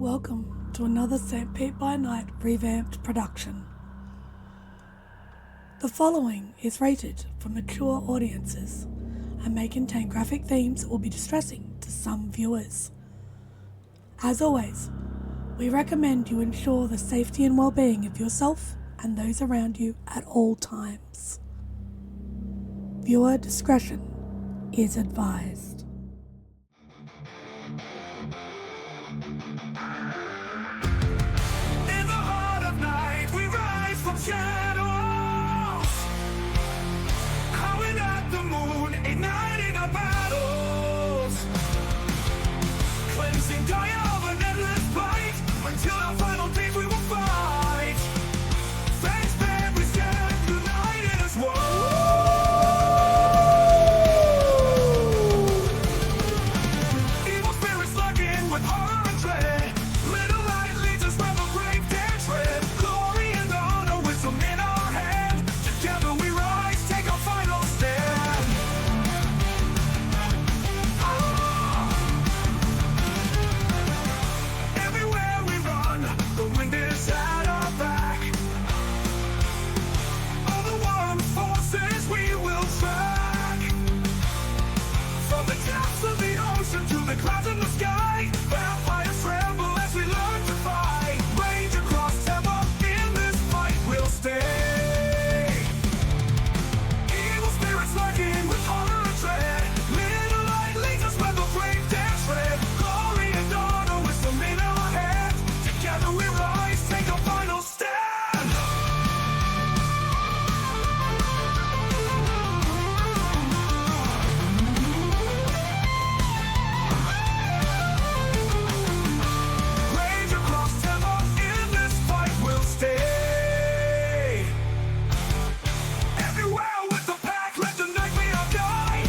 Welcome to another St. Pete by Night revamped production. The following is rated for mature audiences and may contain graphic themes that will be distressing to some viewers. As always, we recommend you ensure the safety and well-being of yourself and those around you at all times. Viewer discretion is advised. In the heart of night, we rise from shadows, howling at the moon, igniting our battles, cleansing Gaia of an endless fight, until our final days we will fight. Thanks, man, we stand united as one. Evil spirits lurking with horror and dread. Little light leads us where the brave dare tread. Glory and honor, wisdom in our hand. Together we rise, take our final stand. Everywhere we run, the wind is at our back. All the worm's forces we will track. From the depths of the ocean to the clouds in the sky, vampires tremble as we learn to fight. Rage across Tampa, in this fight we'll stay. Evil spirits lurking with horror and dread. Little light leads us where the brave dare tread. Glory and honor, wisdom in our hands. Together we rise, take a final stand. Rage across Tampa, in this fight we'll stay. Everywhere with the pack, let the night be our guide.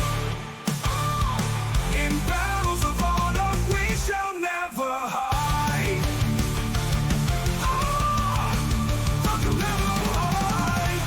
In battles of honor, we shall never hide. We'll never hide.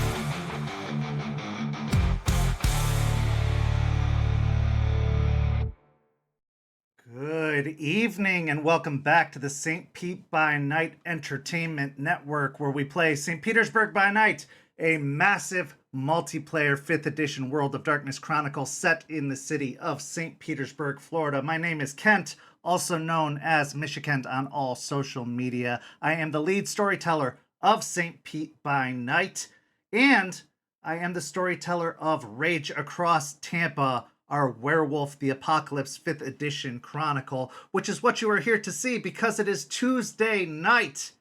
Good evening and welcome back to the St. Pete by Night Entertainment Network, where we play St. Petersburg by Night, a massive multiplayer 5th edition World of Darkness Chronicle set in the city of St. Petersburg, Florida. My name is Kent, also known as Michikent on all social media. I am the lead storyteller of St. Pete by Night, and I am the storyteller of Rage Across Tampa, our Werewolf the Apocalypse 5th edition chronicle, which is what you are here to see because it is Tuesday night.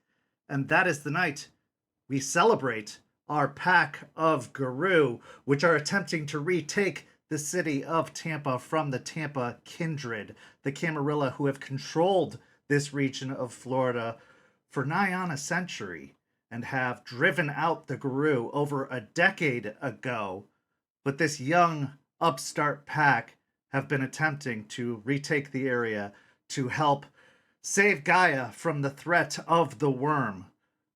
And that is the night we celebrate our pack of Guru, which are attempting to retake the city of Tampa from the Tampa Kindred, the Camarilla who have controlled this region of Florida for nigh on a century and have driven out the Guru over a decade ago. But this young upstart pack have been attempting to retake the area to help save Gaia from the threat of the worm.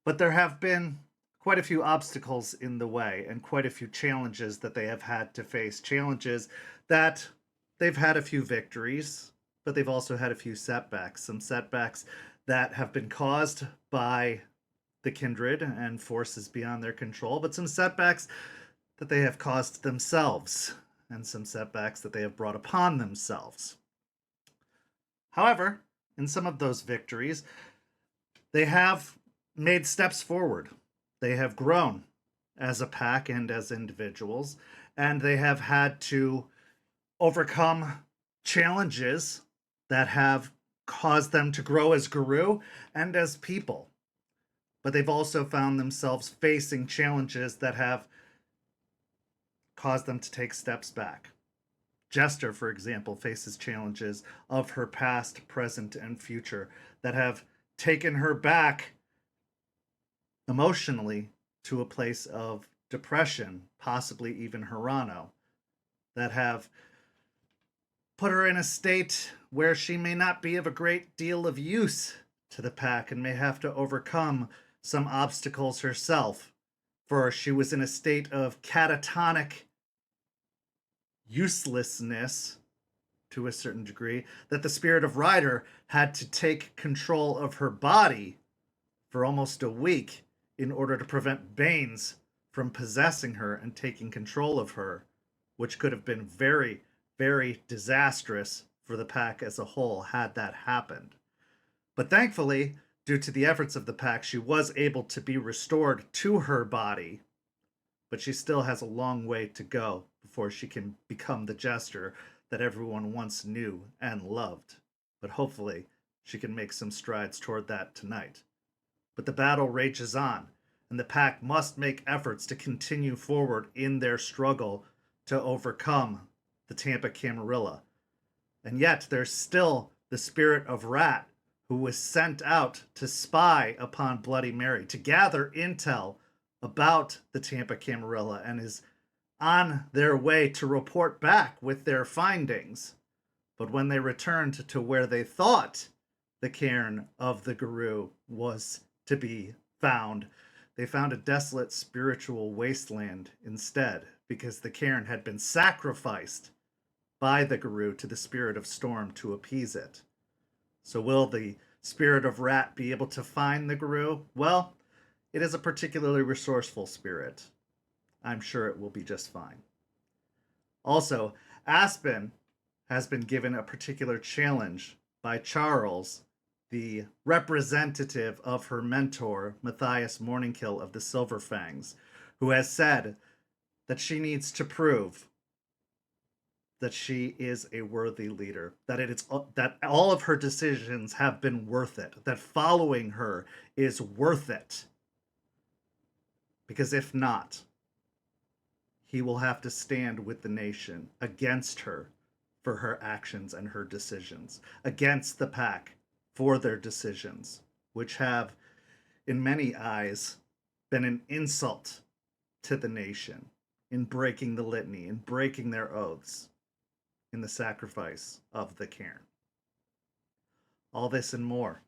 But there have been quite a few obstacles in the way and quite a few challenges that they have had to face. Challenges that they've had a few victories, but they've also had a few setbacks. Some setbacks that have been caused by the Kindred and forces beyond their control, but some setbacks that they have caused themselves, and some setbacks that they have brought upon themselves. However, in some of those victories, they have made steps forward. They have grown as a pack and as individuals, and they have had to overcome challenges that have caused them to grow as Guru and as people. But they've also found themselves facing challenges that have caused them to take steps back. Jester, for example, faces challenges of her past, present, and future that have taken her back emotionally to a place of depression, possibly even Hirano, that have put her in a state where she may not be of a great deal of use to the pack and may have to overcome some obstacles herself, for she was in a state of catatonic uselessness to a certain degree, that the spirit of Ryder had to take control of her body for almost a week in order to prevent Baines from possessing her and taking control of her, which could have been very, very disastrous for the pack as a whole had that happened. But thankfully, due to the efforts of the pack, she was able to be restored to her body, but she still has a long way to go before she can become the Jester that everyone once knew and loved. But hopefully, she can make some strides toward that tonight. But the battle rages on, and the pack must make efforts to continue forward in their struggle to overcome the Tampa Camarilla. And yet, there's still the spirit of Rat, who was sent out to spy upon Bloody Mary, to gather intel about the Tampa Camarilla, and is on their way to report back with their findings. But when they returned to where they thought the cairn of the Guru was to be found, they found a desolate spiritual wasteland instead, because the cairn had been sacrificed by the Guru to the spirit of storm to appease it. So will the spirit of Rat be able to find the Guru? Well, it is a particularly resourceful spirit. I'm sure it will be just fine. Also, Aspen has been given a particular challenge by Charles, the representative of her mentor, Matthias Morningkill of the Silver Fangs, who has said that she needs to prove that she is a worthy leader, that all of her decisions have been worth it, that following her is worth it. Because if not, he will have to stand with the nation against her for her actions and her decisions, against the pack for their decisions, which have, in many eyes, been an insult to the nation in breaking the litany, in breaking their oaths, in the sacrifice of the cairn. All this and more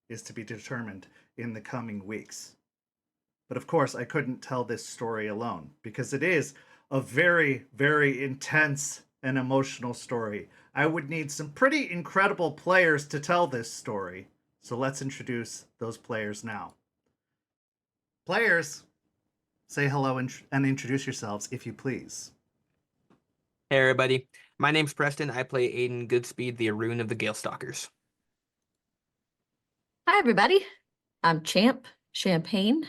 is to be determined in the coming weeks. But of course, I couldn't tell this story alone, because it is a very, very intense and emotional story. I would need some pretty incredible players to tell this story. So let's introduce those players now. Players, say hello and introduce yourselves, if you please. Hey everybody, my name's Preston. I play Aiden Goodspeed, the Arun of the Galestalkers. Hi, everybody. I'm Champ Champagne,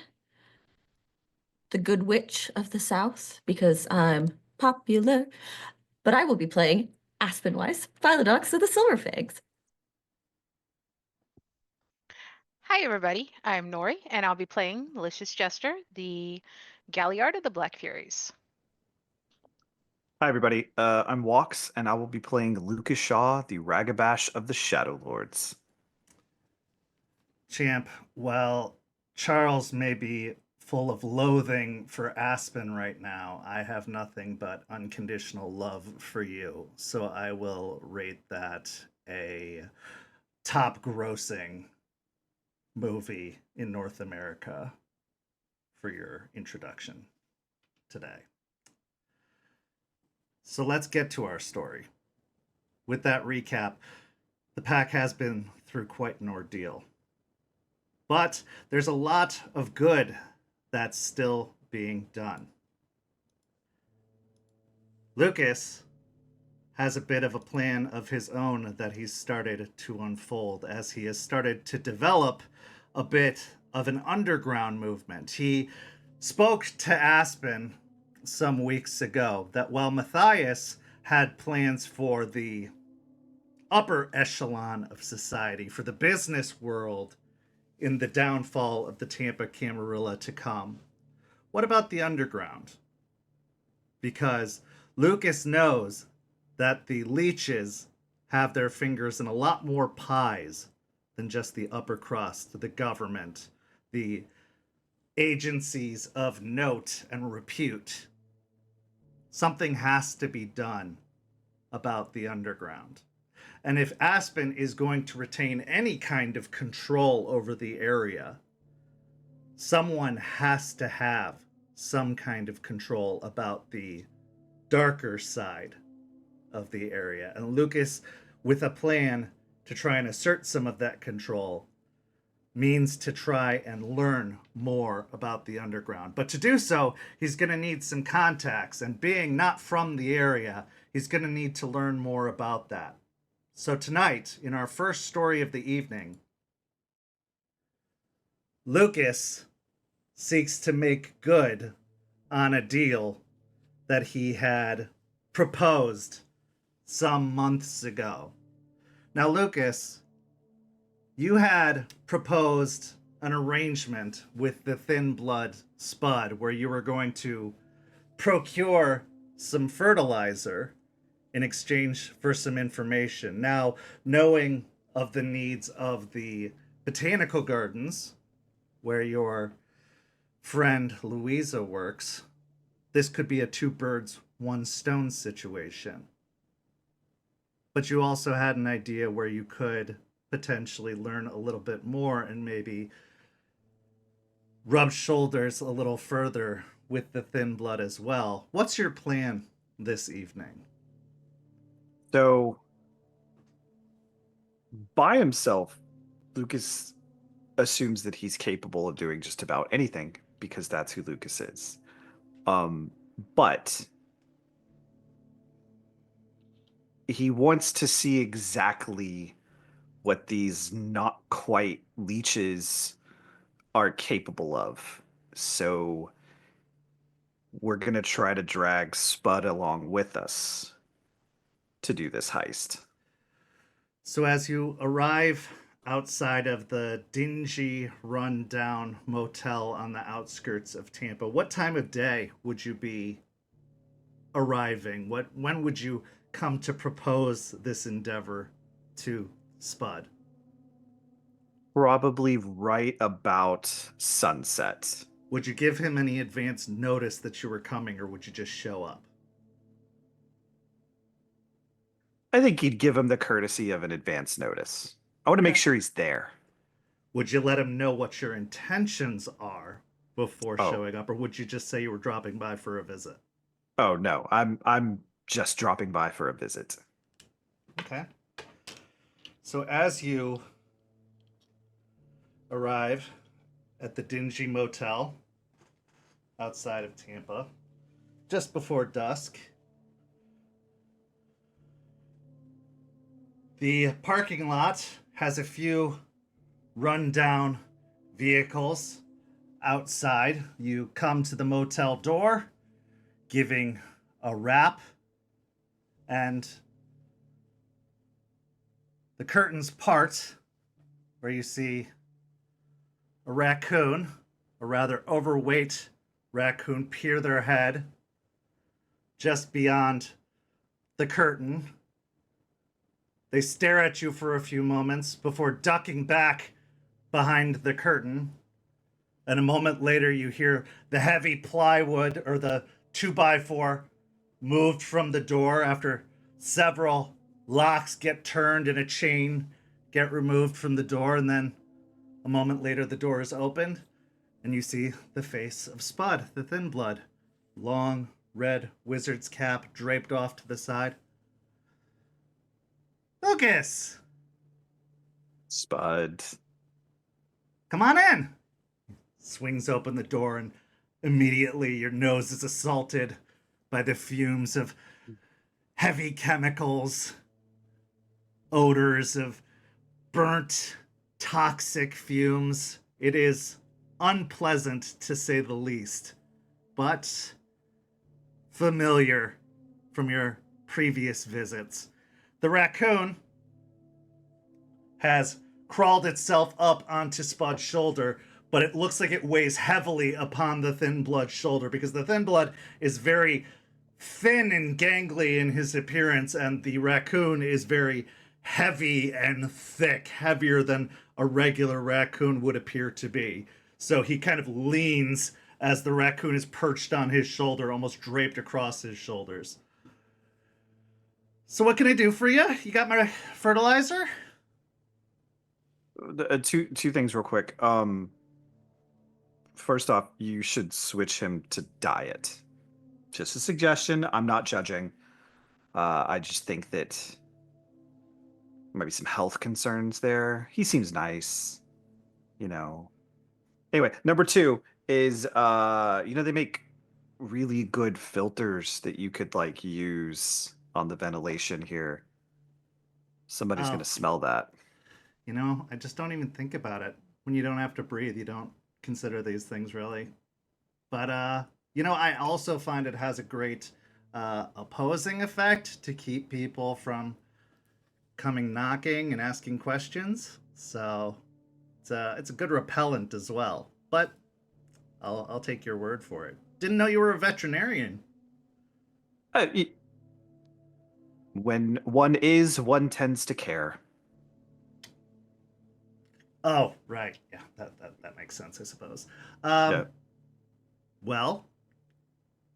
the Good Witch of the South, because I'm popular. But I will be playing Aspen Weiss, Philodox of the Silver Fangs. Hi everybody, I'm Nori, and I'll be playing Malicious Jester, the Galliard of the Black Furies. Hi, everybody. I'm Walks, and I will be playing Lucas Shaw, the Ragabash of the Shadow Lords. Champ, while Charles may be full of loathing for Aspen right now, I have nothing but unconditional love for you. So I will rate that a top grossing movie in North America for your introduction today. So let's get to our story. With that recap, the pack has been through quite an ordeal. But there's a lot of good that's still being done. Lucas has a bit of a plan of his own that he's started to unfold as he has started to develop a bit of an underground movement. He spoke to Aspen some weeks ago that while Matthias had plans for the upper echelon of society, for the business world in the downfall of the Tampa Camarilla to come, what about the underground? Because Lucas knows that the leeches have their fingers in a lot more pies than just the upper crust, the government, the agencies of note and repute. Something has to be done about the underground. And if Aspen is going to retain any kind of control over the area, someone has to have some kind of control about the darker side of the area. And Lucas, with a plan to try and assert some of that control, means to try and learn more about the underground. But to do so, he's going to need some contacts. And being not from the area, he's going to need to learn more about that. So tonight, in our first story of the evening, Lucas seeks to make good on a deal that he had proposed some months ago. Now, Lucas, you had proposed an arrangement with the Thin Blood Spud where you were going to procure some fertilizer in exchange for some information. Now, knowing of the needs of the botanical gardens where your friend Louisa works, this could be a 2 birds, 1 stone situation. But you also had an idea where you could potentially learn a little bit more and maybe rub shoulders a little further with the Thin Blood as well. What's your plan this evening? So, by himself, Lucas assumes that he's capable of doing just about anything because that's who Lucas is. But he wants to see exactly what these not quite leeches are capable of. So we're going to try to drag Spud along with us to do this heist. So as you arrive outside of the dingy, run-down motel on the outskirts of Tampa, what time of day would you be arriving? When would you come to propose this endeavor to Spud? Probably right about sunset. Would you give him any advance notice that you were coming, or would you just show up? I think he'd give him the courtesy of an advance notice. I want to make sure he's there. Would you let him know what your intentions are before showing up, or would you just say you were dropping by for a visit? Oh no, I'm just dropping by for a visit. Okay. So as you arrive at the dingy motel outside of Tampa, just before dusk, the parking lot has a few run-down vehicles outside. You come to the motel door, giving a rap, and the curtains part, where you see a raccoon, a rather overweight raccoon, peer their head just beyond the curtain. They stare at you for a few moments before ducking back behind the curtain. And a moment later, you hear the heavy plywood or the 2x4 moved from the door after several locks get turned and a chain get removed from the door. And then a moment later, the door is opened and you see the face of Spud, the Thin Blood. Long red wizard's cap draped off to the side. Lucas! Spud. Come on in! Swings open the door and immediately your nose is assaulted by the fumes of heavy chemicals, odors of burnt, toxic fumes. It is unpleasant to say the least, but familiar from your previous visits. The raccoon has crawled itself up onto Spud's shoulder, but it looks like it weighs heavily upon the Thin Blood's shoulder because the Thin Blood is very thin and gangly in his appearance, and the raccoon is very heavy and thick, heavier than a regular raccoon would appear to be. So he kind of leans as the raccoon is perched on his shoulder, almost draped across his shoulders. So what can I do for you? You got my fertilizer? Two things real quick. First off, you should switch him to diet. Just a suggestion. I'm not judging. I just think that maybe some health concerns there. He seems nice, you know. Anyway, number 2 is they make really good filters that you could like use on the ventilation here. Somebody's Oh, gonna smell that. I just don't even think about it. When you don't have to breathe, you don't consider these things really. But I also find it has a great opposing effect to keep people from coming knocking and asking questions. So it's a good repellent as well. But I'll take your word for it. Didn't know you were a veterinarian. Y- when one tends to care. Oh, right. Yeah, that makes sense, I suppose. Yeah. Well,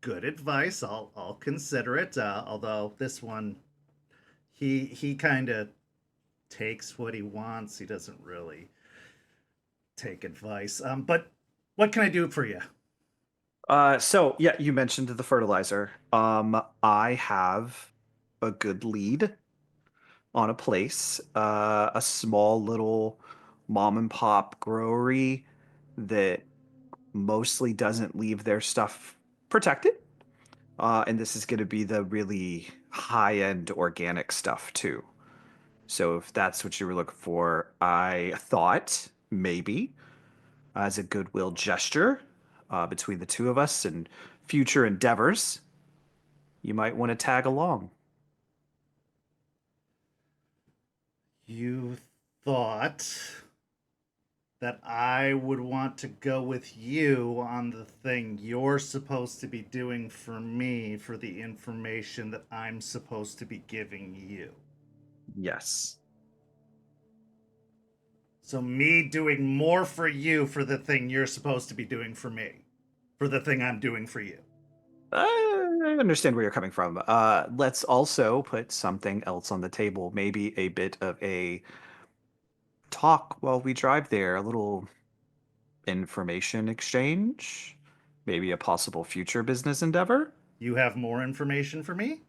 good advice. I'll consider it. Although this one, he kind of takes what he wants. He doesn't really take advice. But what can I do for you? So yeah, you mentioned the fertilizer. I have a good lead on a place, a small little mom and pop growery that mostly doesn't leave their stuff protected. And this is going to be the really high end organic stuff too. So if that's what you were looking for, I thought maybe as a goodwill gesture between the two of us and future endeavors, you might want to tag along. You thought that I would want to go with you on the thing you're supposed to be doing for me for the information that I'm supposed to be giving you. Yes. So, me doing more for you for the thing you're supposed to be doing for me, for the thing I'm doing for you. I understand where you're coming from. Let's also put something else on the table. Maybe a bit of a talk while we drive there, a little information exchange, maybe a possible future business endeavor. You have more information for me?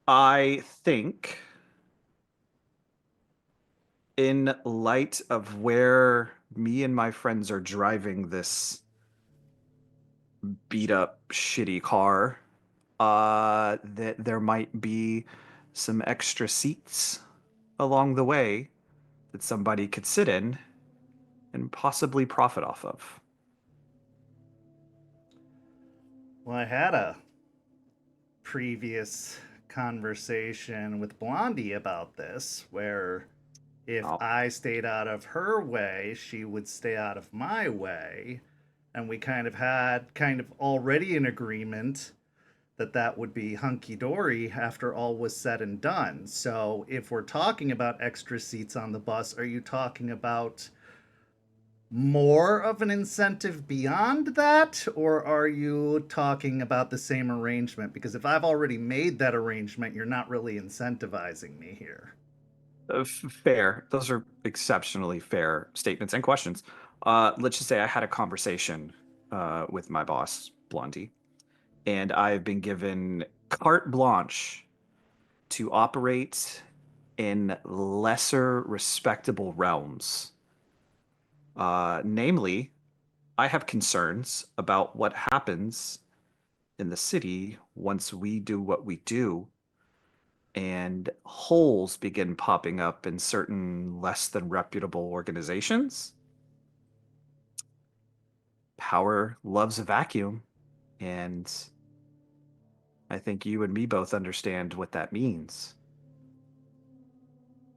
I think, in light of where me and my friends are driving this beat up, shitty car, that there might be some extra seats along the way that somebody could sit in and possibly profit off of. Well, I had a previous conversation with Blondie about this, where if Oh, I stayed out of her way, she would stay out of my way. And we kind of had already an agreement that that would be hunky dory after all was said and done. So if we're talking about extra seats on the bus, are you talking about more of an incentive beyond that, or are you talking about the same arrangement? Because if I've already made that arrangement, you're not really incentivizing me here. fair. Those are exceptionally fair statements and questions. Let's just say I had a conversation with my boss, Blondie, and I've been given carte blanche to operate in lesser respectable realms. Namely, I have concerns about what happens in the city once we do what we do and holes begin popping up in certain less than reputable organizations. Power loves a vacuum, and I think you and me both understand what that means.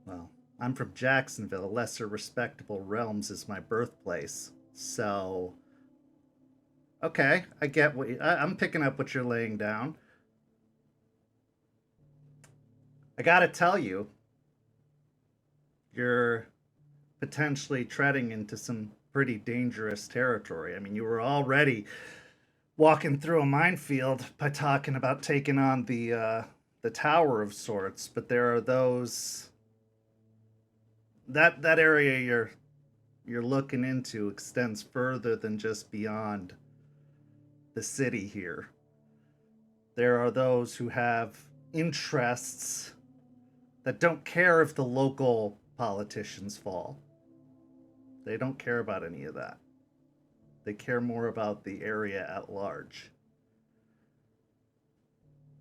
Well, I'm from Jacksonville. Lesser respectable realms is my birthplace. So, okay, I get I'm picking up what you're laying down. I gotta tell you, you're potentially treading into some pretty dangerous territory. I mean, you were already walking through a minefield by talking about taking on the tower of sorts, but there are those that area you're looking into extends further than just beyond the city here. There are those who have interests that don't care if the local politicians fall. They don't care about any of that. They care more about the area at large.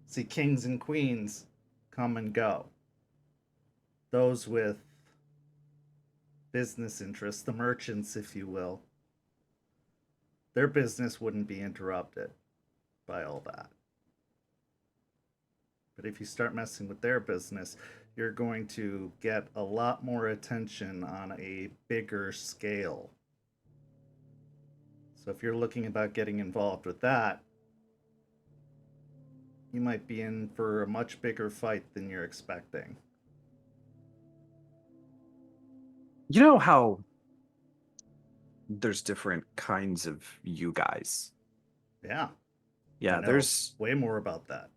See, kings and queens come and go. Those with business interests, the merchants, if you will, their business wouldn't be interrupted by all that. But if you start messing with their business, you're going to get a lot more attention on a bigger scale. So if you're looking about getting involved with that, you might be in for a much bigger fight than you're expecting. You know how there's different kinds of you guys? Yeah. Yeah, I know there's way more about that.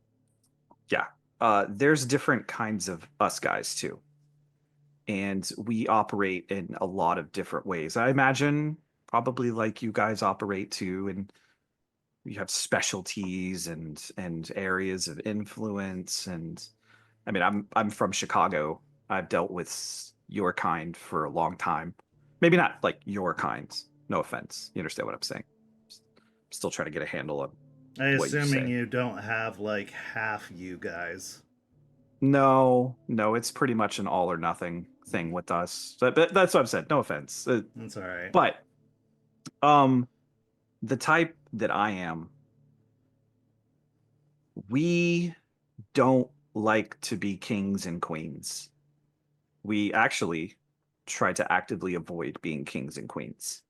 yeah. There's different kinds of us guys too. And we operate in a lot of different ways. I imagine probably like you guys operate too, and you have specialties and areas of influence. And I mean, I'm from Chicago. I've dealt with your kind for a long time. Maybe not like your kind. No offense. You understand what I'm saying? Still trying to get a handle on what you Assuming say. you don't have like half you guys. No, it's pretty much an all or nothing thing with us. But that's what I've said. No offense. That's all right. But the type that I am, we don't like to be kings and queens. We actually try to actively avoid being kings and queens.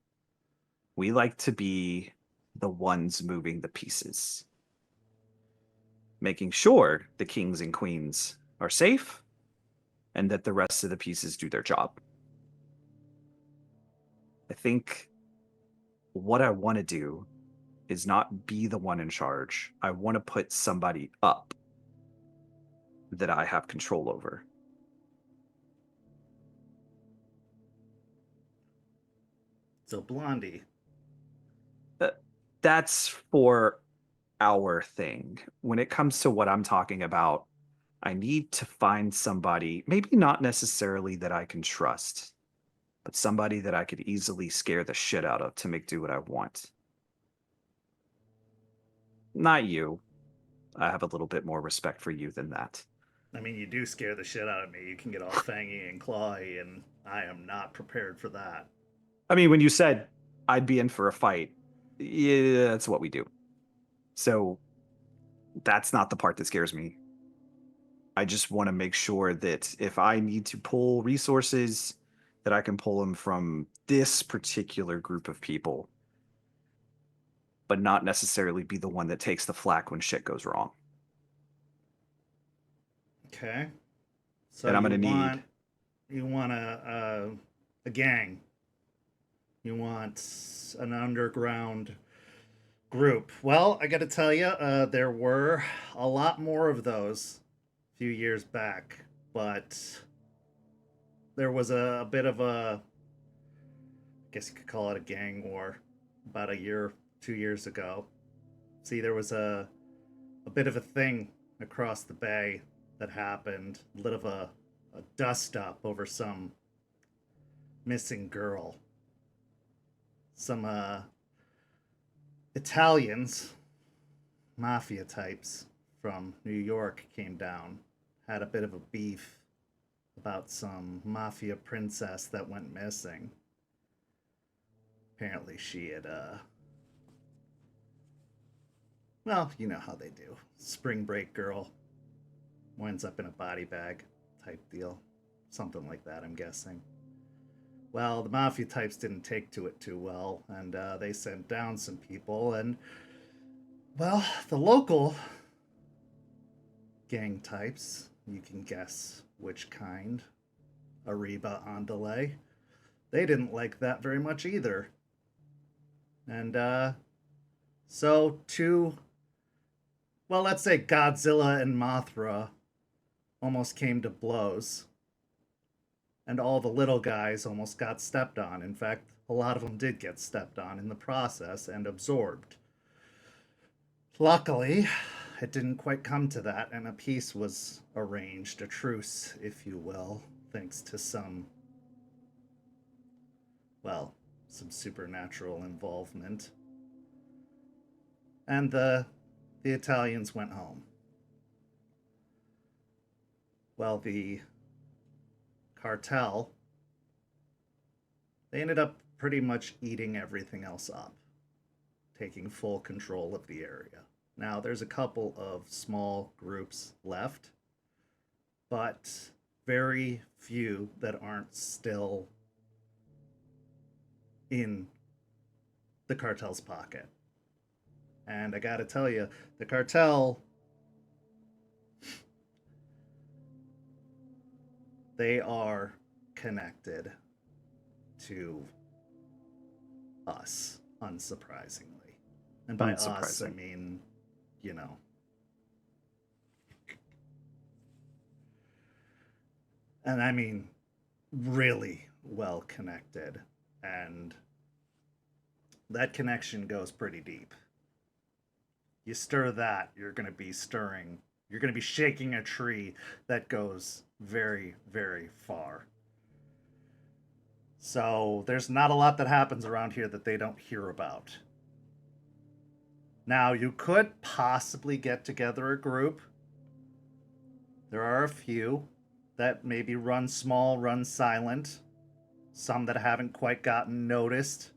We like to be the ones moving the pieces, making sure the kings and queens are safe and that the rest of the pieces do their job. I think what I want to do is not be the one in charge. I want to put somebody up that I have control over. So Blondie. That's for our thing. When it comes to what I'm talking about, I need to find somebody, maybe not necessarily that I can trust, but somebody that I could easily scare the shit out of to make do what I want. Not you. I have a little bit more respect for you than that. I mean, you do scare the shit out of me. You can get all fangy and clawy, and I am not prepared for that. I mean, when you said I'd be in for a fight, yeah, that's what we do. So that's not the part that scares me. I just want to make sure that if I need to pull resources, that I can pull them from this particular group of people, but not necessarily be the one that takes the flack when shit goes wrong. Okay. So And I'm gonna need you want a gang. You want an underground group. Well, I got to tell you, there were a lot more of those a few years back, but there was a bit of a, I guess you could call it a gang war about a year, 2 years ago. See, there was a bit of a thing across the bay that happened, a bit of a dust up over some missing girl. Some Italians, mafia types from New York came down, had a bit of a beef about some mafia princess that went missing. Apparently she had, well, you know how they do. Spring break girl winds up in a body bag type deal. Something like that, I'm guessing. Well, the mafia types didn't take to it too well, and they sent down some people, and, well, the local gang types, you can guess which kind, Ariba Andale, they didn't like that very much either. And, so two, well, let's say Godzilla and Mothra almost came to blows. And all the little guys almost got stepped on. In fact, a lot of them did get stepped on in the process and absorbed. Luckily, it didn't quite come to that, and a peace was arranged, a truce, if you will, thanks to some supernatural involvement. And the Italians went home. Well, the cartel, they ended up pretty much eating everything else up, taking full control of the area. Now, there's a couple of small groups left, but very few that aren't still in the cartel's pocket. And I gotta tell you, the cartel, they are connected to us, unsurprisingly. And by us, I mean, you know. And I mean really well connected. And that connection goes pretty deep. You stir that, you're going to be shaking a tree that goes very, very far. So there's not a lot that happens around here that they don't hear about. Now, you could possibly get together a group. There are a few that maybe run small, run silent. Some that haven't quite gotten noticed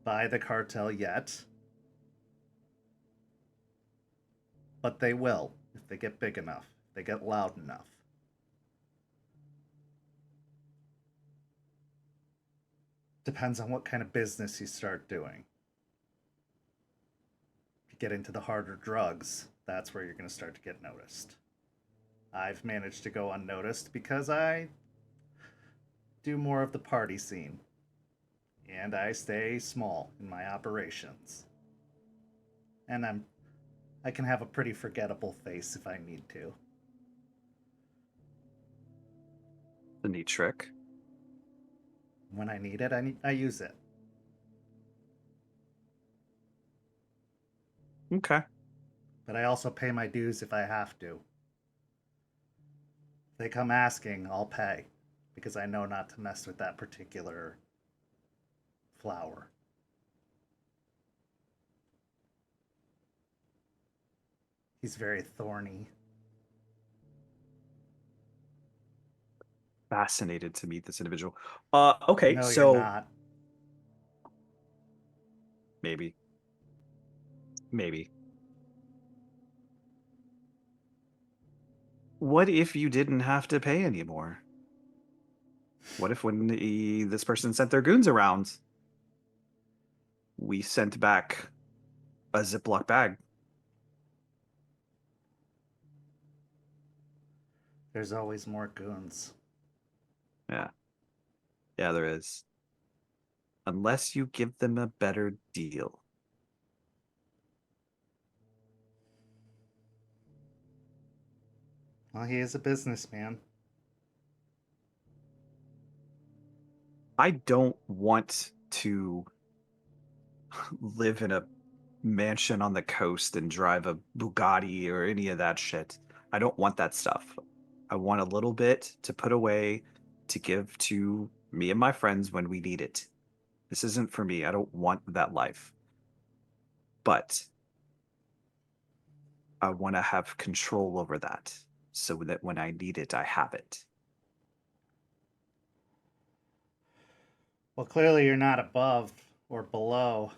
by the cartel yet. But they will, if they get big enough, if they get loud enough. Depends on what kind of business you start doing. If you get into the harder drugs, that's where you're going to start to get noticed. I've managed to go unnoticed because I do more of the party scene. And I stay small in my operations. And I can have a pretty forgettable face if I need to. A neat trick. When I need it, I use it. Okay. But I also pay my dues if I have to. If they come asking, I'll pay. Because I know not to mess with that particular flower. He's very thorny. Fascinated to meet this individual. Okay, No, so you're not. maybe. What if you didn't have to pay anymore? What if when this person sent their goons around, we sent back a Ziploc bag? There's always more goons. Yeah. Yeah, there is. Unless you give them a better deal. Well, he is a businessman. I don't want to live in a mansion on the coast and drive a Bugatti or any of that shit. I don't want that stuff. I want a little bit to put away to give to me and my friends when we need it. This isn't for me. I don't want that life. But I want to have control over that so that when I need it, I have it. Well, clearly you're not above or below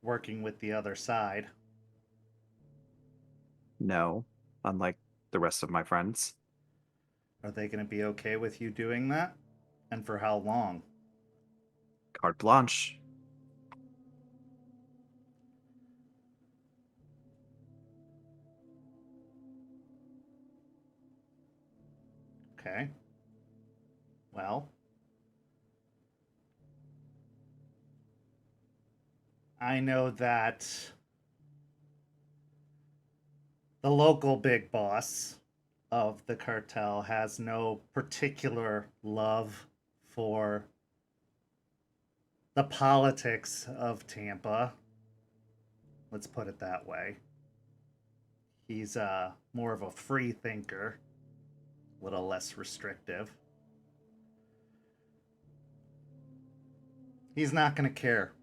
working with the other side. No, unlike the rest of my friends. Are they going to be okay with you doing that? And for how long? Carte blanche. Okay. Well, I know that the local big boss of the cartel has no particular love for the politics of Tampa. Let's put it that way. He's more of a free thinker, a little less restrictive. He's not going to care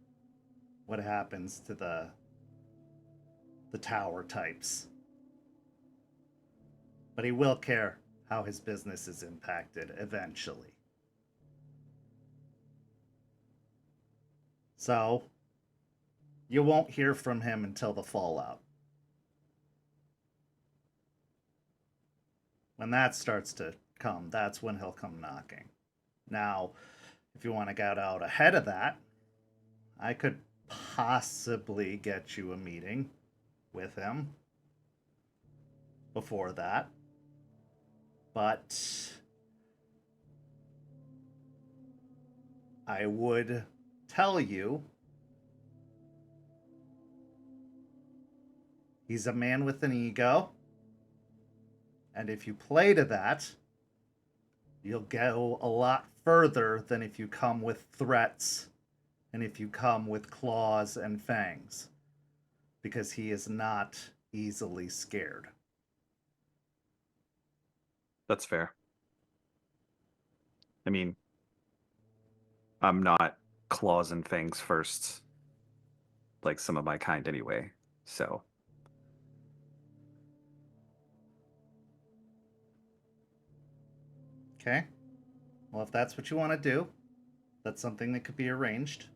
what happens to the tower types. But he will care how his business is impacted eventually. So, you won't hear from him until the fallout. When that starts to come, that's when he'll come knocking. Now, if you want to get out ahead of that, I could possibly get you a meeting with him before that. But I would tell you he's a man with an ego. And if you play to that, you'll go a lot further than if you come with threats and if you come with claws and fangs. Because he is not easily scared. That's fair. I mean, I'm not claws and fangs first, like some of my kind anyway, so. Okay. Well, if that's what you want to do, that's something that could be arranged.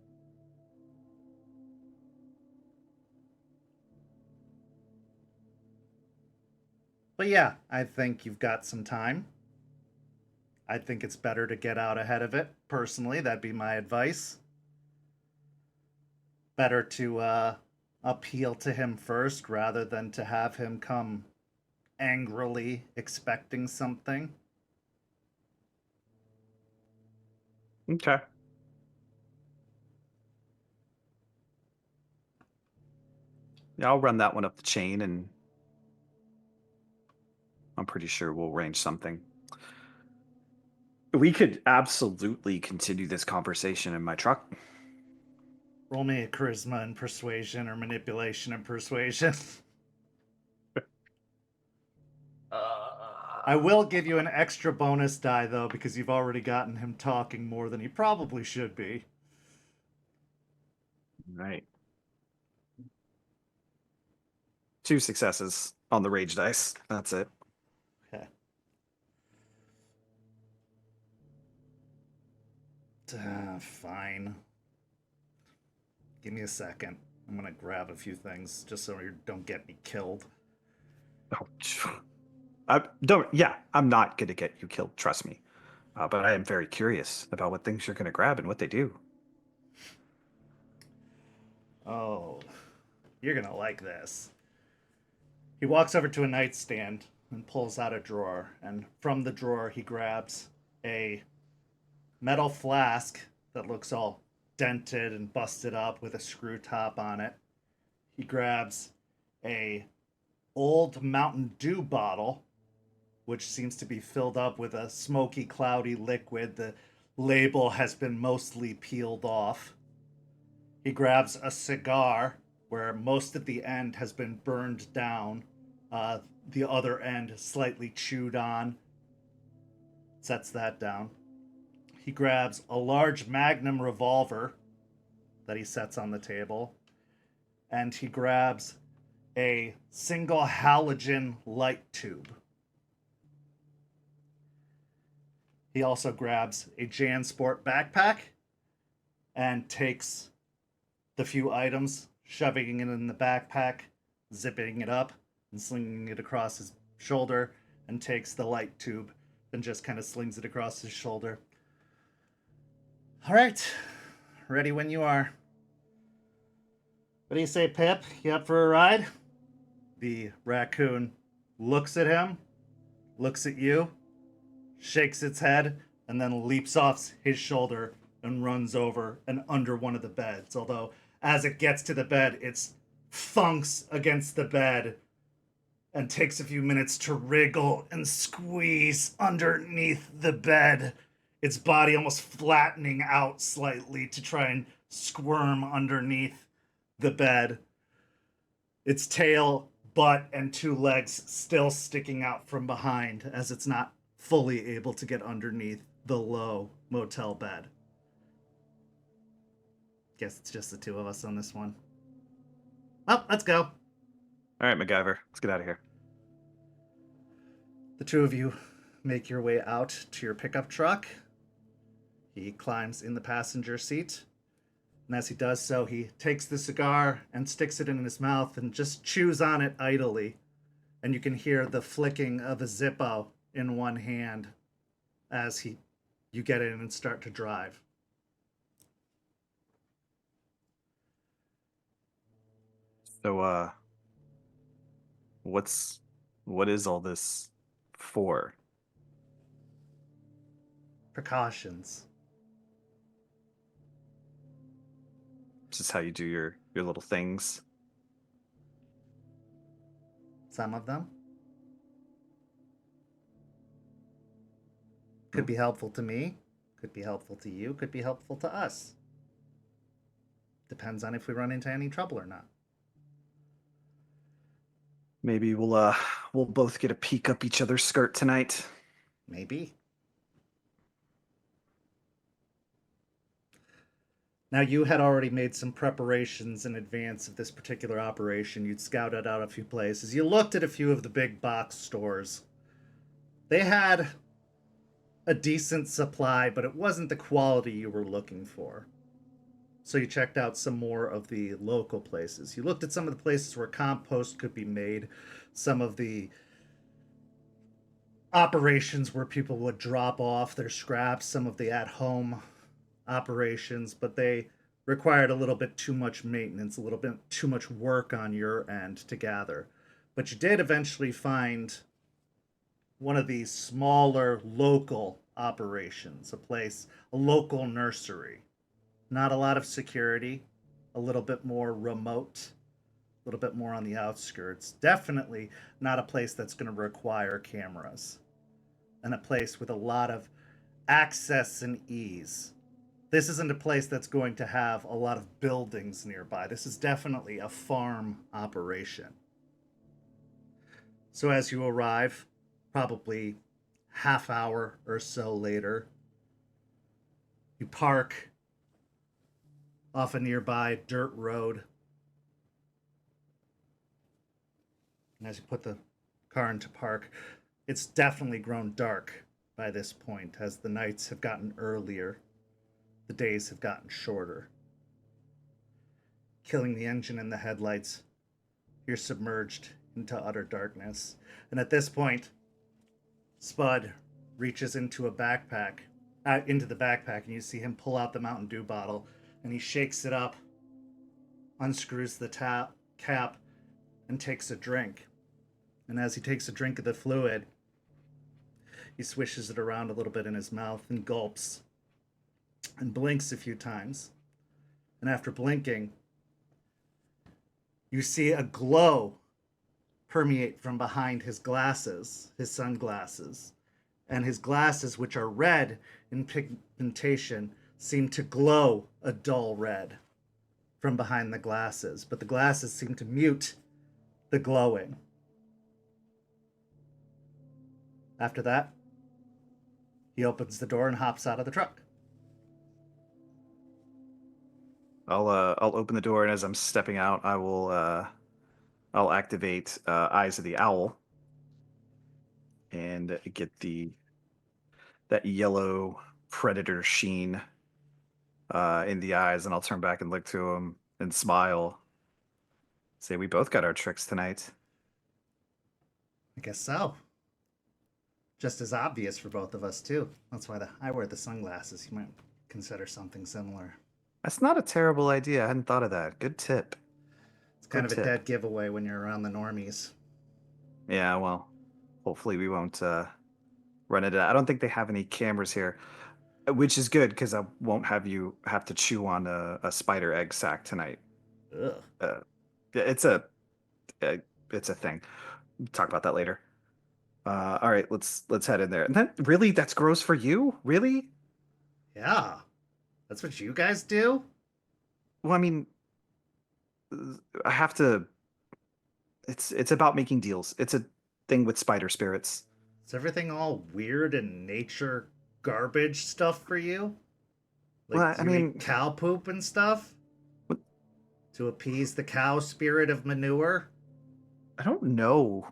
But yeah, I think you've got some time. I think it's better to get out ahead of it. Personally, that'd be my advice. Better to appeal to him first rather than to have him come angrily expecting something. Okay. Yeah, I'll run that one up the chain, and I'm pretty sure we'll arrange something. We could absolutely continue this conversation in my truck. Roll me a charisma and persuasion or manipulation and persuasion. I will give you an extra bonus die, though, because you've already gotten him talking more than he probably should be. Right. 2 successes on the rage dice. That's it. Okay. Fine. Give me a second. I'm gonna grab a few things just so you don't get me killed. Oh, I'm not going to get you killed, trust me. But I am very curious about what things you're going to grab and what they do. Oh, you're gonna like this. He walks over to a nightstand and pulls out a drawer, and from the drawer he grabs a metal flask that looks all dented and busted up with a screw top on it. He grabs a old Mountain Dew bottle, which seems to be filled up with a smoky, cloudy liquid. The label has been mostly peeled off. He grabs a cigar where most of the end has been burned down, the other end slightly chewed on. Sets that down. He grabs a large Magnum revolver that he sets on the table, and he grabs a single halogen light tube. He also grabs a JanSport backpack and takes the few items, shoving it in the backpack, zipping it up, and slinging it across his shoulder, and takes the light tube and just kind of slings it across his shoulder. All right, ready when you are. What do you say, Pip? You up for a ride? The raccoon looks at him, looks at you, shakes its head, and then leaps off his shoulder and runs over and under one of the beds. Although, as it gets to the bed, it thunks against the bed and takes a few minutes to wriggle and squeeze underneath the bed, its body almost flattening out slightly to try and squirm underneath the bed. Its tail butt and 2 legs still sticking out from behind as it's not fully able to get underneath the low motel bed. Guess it's just the 2 of us on this one. Well, let's go. All right, MacGyver, let's get out of here. The 2 of you make your way out to your pickup truck. He climbs in the passenger seat. And as he does so, he takes the cigar and sticks it in his mouth and just chews on it idly. And you can hear the flicking of a Zippo in one hand as you get in and start to drive. So, what is all this for? Precautions. Just how you do your little things. Some of them could be helpful to me, could be helpful to you, could be helpful to us. Depends on if we run into any trouble or not. Maybe we'll both get a peek up each other's skirt tonight. Maybe. Now, you had already made some preparations in advance of this particular operation. You'd scouted out a few places. You looked at a few of the big box stores. They had a decent supply, but it wasn't the quality you were looking for. So you checked out some more of the local places. You looked at some of the places where compost could be made, some of the operations where people would drop off their scraps, some of the at-home operations, but they required a little bit too much maintenance, a little bit too much work on your end to gather. But you did eventually find one of these smaller local operations, a local nursery. Not a lot of security, a little bit more remote, a little bit more on the outskirts. Definitely not a place that's going to require cameras, and a place with a lot of access and ease. This isn't a place that's going to have a lot of buildings nearby. This is definitely a farm operation. So as you arrive, probably half hour or so later, you park off a nearby dirt road. And as you put the car into park, it's definitely grown dark by this point as the nights have gotten earlier. The days have gotten shorter. Killing the engine and the headlights, you're submerged into utter darkness. And at this point, Spud reaches into the backpack, and you see him pull out the Mountain Dew bottle, and he shakes it up, unscrews the cap, and takes a drink. And as he takes a drink of the fluid, he swishes it around a little bit in his mouth and gulps and blinks a few times. And after blinking, you see a glow permeate from behind his glasses, his sunglasses. And his glasses, which are red in pigmentation, seem to glow a dull red from behind the glasses. But the glasses seem to mute the glowing. After that, he opens the door and hops out of the truck. I'll open the door, and as I'm stepping out, I'll activate Eyes of the Owl and get that yellow predator sheen in the eyes, and I'll turn back and look to him and smile. Say, we both got our tricks tonight. I guess so. Just as obvious for both of us, too. That's why I wear the sunglasses. You might consider something similar. That's not a terrible idea. I hadn't thought of that. Good tip. It's kind of a dead giveaway when you're around the normies. Yeah, well, hopefully we won't run into that. I don't think they have any cameras here, which is good because I won't have you have to chew on a spider egg sack tonight. Ugh. It's a thing. We'll talk about that later. All right, let's head in there. And then, really, that's gross for you? Really? Yeah. That's what you guys do? Well, I mean, I have to it's about making deals. It's a thing with spider spirits. Is everything all weird and nature garbage stuff for you? Like, Well, do I you mean, eat cow poop and stuff what- to appease the cow spirit of manure? I don't know.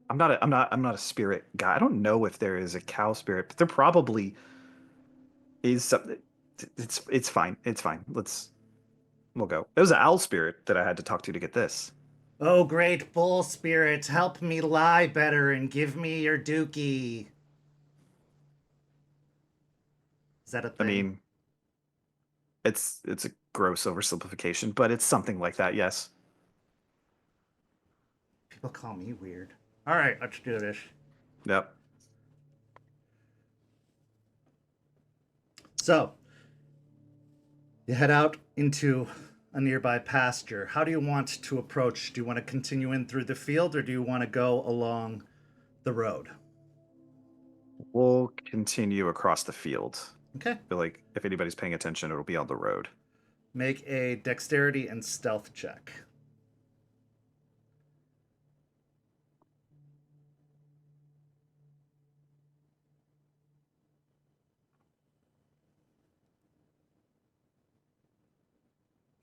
I'm not a spirit guy. I don't know if there is a cow spirit, but there probably is something. It's fine. It's fine. We'll go. It was an owl spirit that I had to talk to get this. Oh, great bull spirit, help me lie better and give me your dookie. Is that a I thing? mean, it's a gross oversimplification, but it's something like that. Yes. People call me weird. All right, let's do this. Yep. So, you head out into a nearby pasture. How do you want to approach? Do you want to continue in through the field or do you want to go along the road? We'll continue across the field. Okay. I feel like if anybody's paying attention, it'll be on the road. Make a dexterity and stealth check.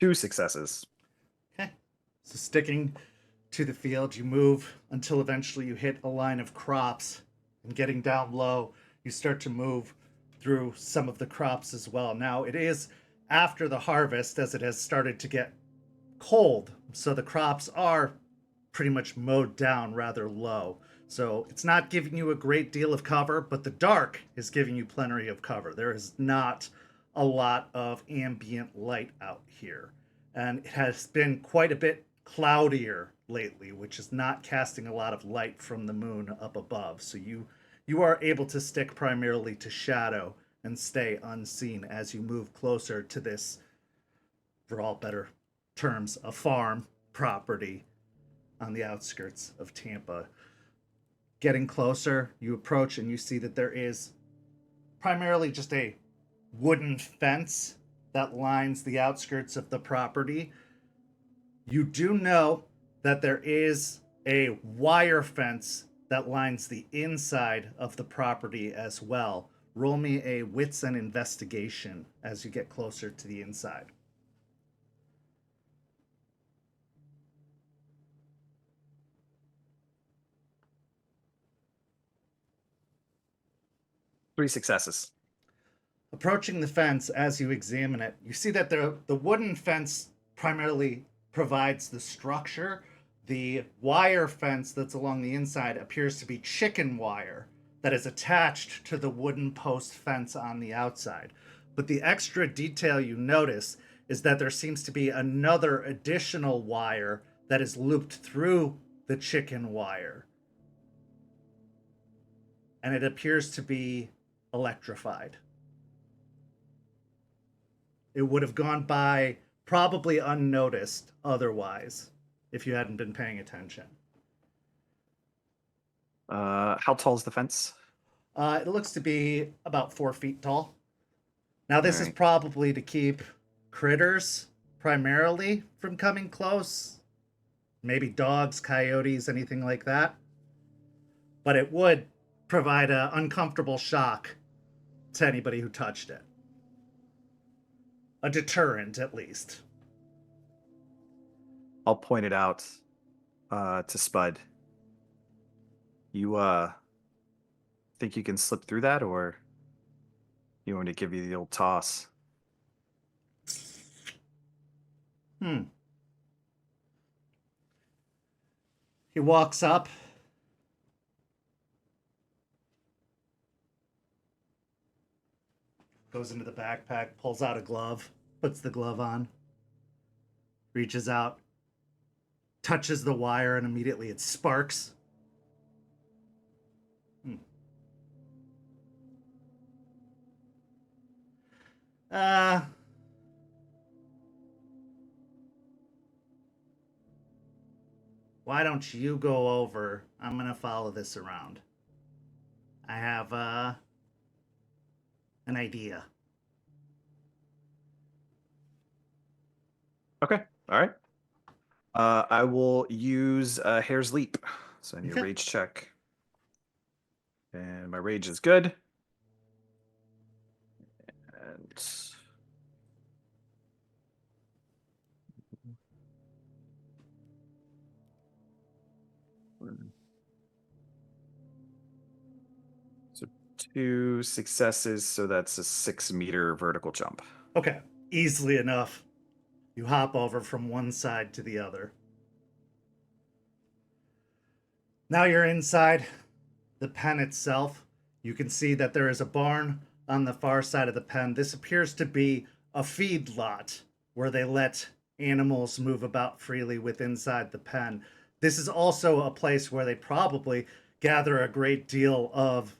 Two successes. Okay. So sticking to the field, you move until eventually you hit a line of crops. And getting down low, you start to move through some of the crops as well. Now, it is after the harvest as it has started to get cold. So the crops are pretty much mowed down rather low. So it's not giving you a great deal of cover, but the dark is giving you plenty of cover. There is not a lot of ambient light out here. And it has been quite a bit cloudier lately, which is not casting a lot of light from the moon up above. So you are able to stick primarily to shadow and stay unseen as you move closer to this, for all better terms, a farm property on the outskirts of Tampa. Getting closer, you approach and you see that there is primarily just a wooden fence that lines the outskirts of the property. You do know that there is a wire fence that lines the inside of the property as well. Roll me a wits and investigation as you get closer to the inside. Three successes. Approaching the fence as you examine it, you see that the wooden fence primarily provides the structure. The wire fence that's along the inside appears to be chicken wire that is attached to the wooden post fence on the outside. But the extra detail you notice is that there seems to be another additional wire that is looped through the chicken wire. And it appears to be electrified. It would have gone by probably unnoticed otherwise if you hadn't been paying attention. How tall is the fence? It looks to be about 4 feet tall. Now, this is Alright. probably to keep critters primarily from coming close. Maybe dogs, coyotes, anything like that. But it would provide an uncomfortable shock to anybody who touched it. A deterrent, at least. I'll point it out to Spud. You think you can slip through that, or you want me to give you the old toss? He walks up. Goes into the backpack, pulls out a glove, puts the glove on, reaches out, touches the wire, and immediately it sparks. Why don't you go over? I'm gonna follow this around. I have an idea. Okay. All right. I will use Hair's Leap. So I need a Okay. rage check. And my rage is good. And so 2 successes, so that's a 6-meter vertical jump. Okay, easily enough. You hop over from one side to the other. Now you're inside the pen itself. You can see that there is a barn on the far side of the pen. This appears to be a feed lot where they let animals move about freely with inside the pen. This is also a place where they probably gather a great deal of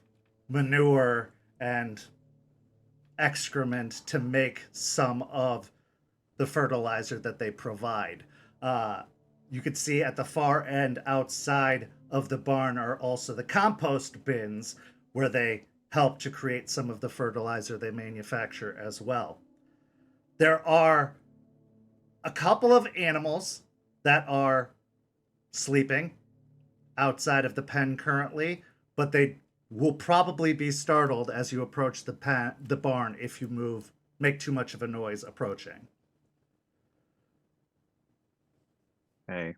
manure and excrement to make some of the fertilizer that they provide. You could see at the far end outside of the barn are also the compost bins where they help to create some of the fertilizer they manufacture as well. There are a couple of animals that are sleeping outside of the pen currently, but they will probably be startled as you approach the barn if you make too much of a noise approaching. Okay.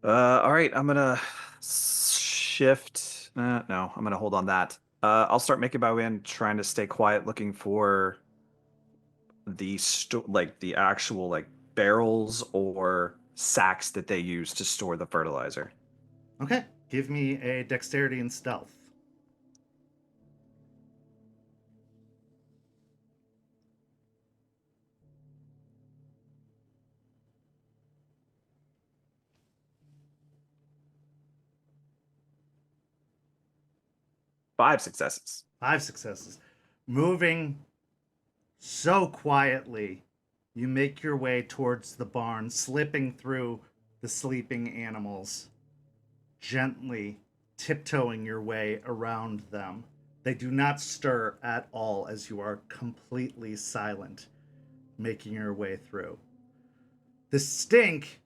All right, I'm gonna shift. No, I'm gonna hold on that. I'll start making my way in, trying to stay quiet, looking for the actual like barrels or sacks that they use to store the fertilizer. Okay, give me a dexterity and stealth. Five successes. 5 successes. Moving so quietly, you make your way towards the barn, slipping through the sleeping animals, gently tiptoeing your way around them. They do not stir at all as you are completely silent, making your way through. The stink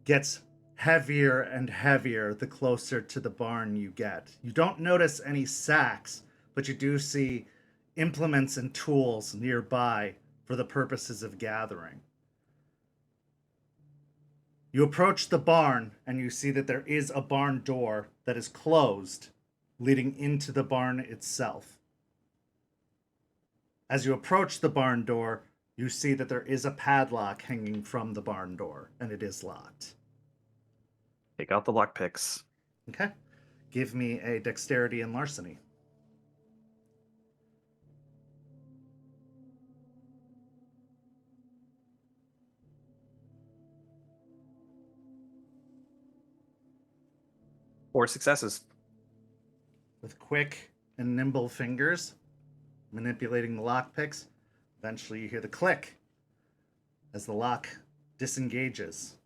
gets heavier and heavier the closer to the barn you get. You don't notice any sacks, but you do see implements and tools nearby for the purposes of gathering. You approach the barn and you see that there is a barn door that is closed, leading into the barn itself. As you approach the barn door, you see that there is a padlock hanging from the barn door, and it is locked. Take out the lockpicks. Okay. Give me a dexterity and larceny. Four successes. With quick and nimble fingers, manipulating the lockpicks, eventually you hear the click as the lock disengages.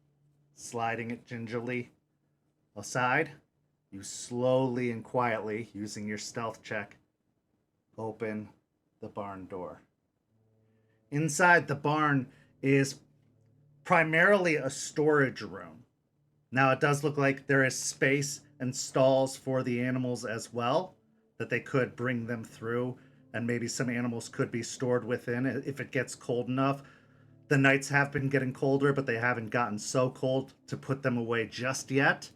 Sliding it gingerly aside, you slowly and quietly, using your stealth check, open the barn door. Inside the barn is primarily a storage room. Now, it does look like there is space and stalls for the animals as well, that they could bring them through, and maybe some animals could be stored within if it gets cold enough. The nights have been getting colder, but they haven't gotten so cold to put them away just yet.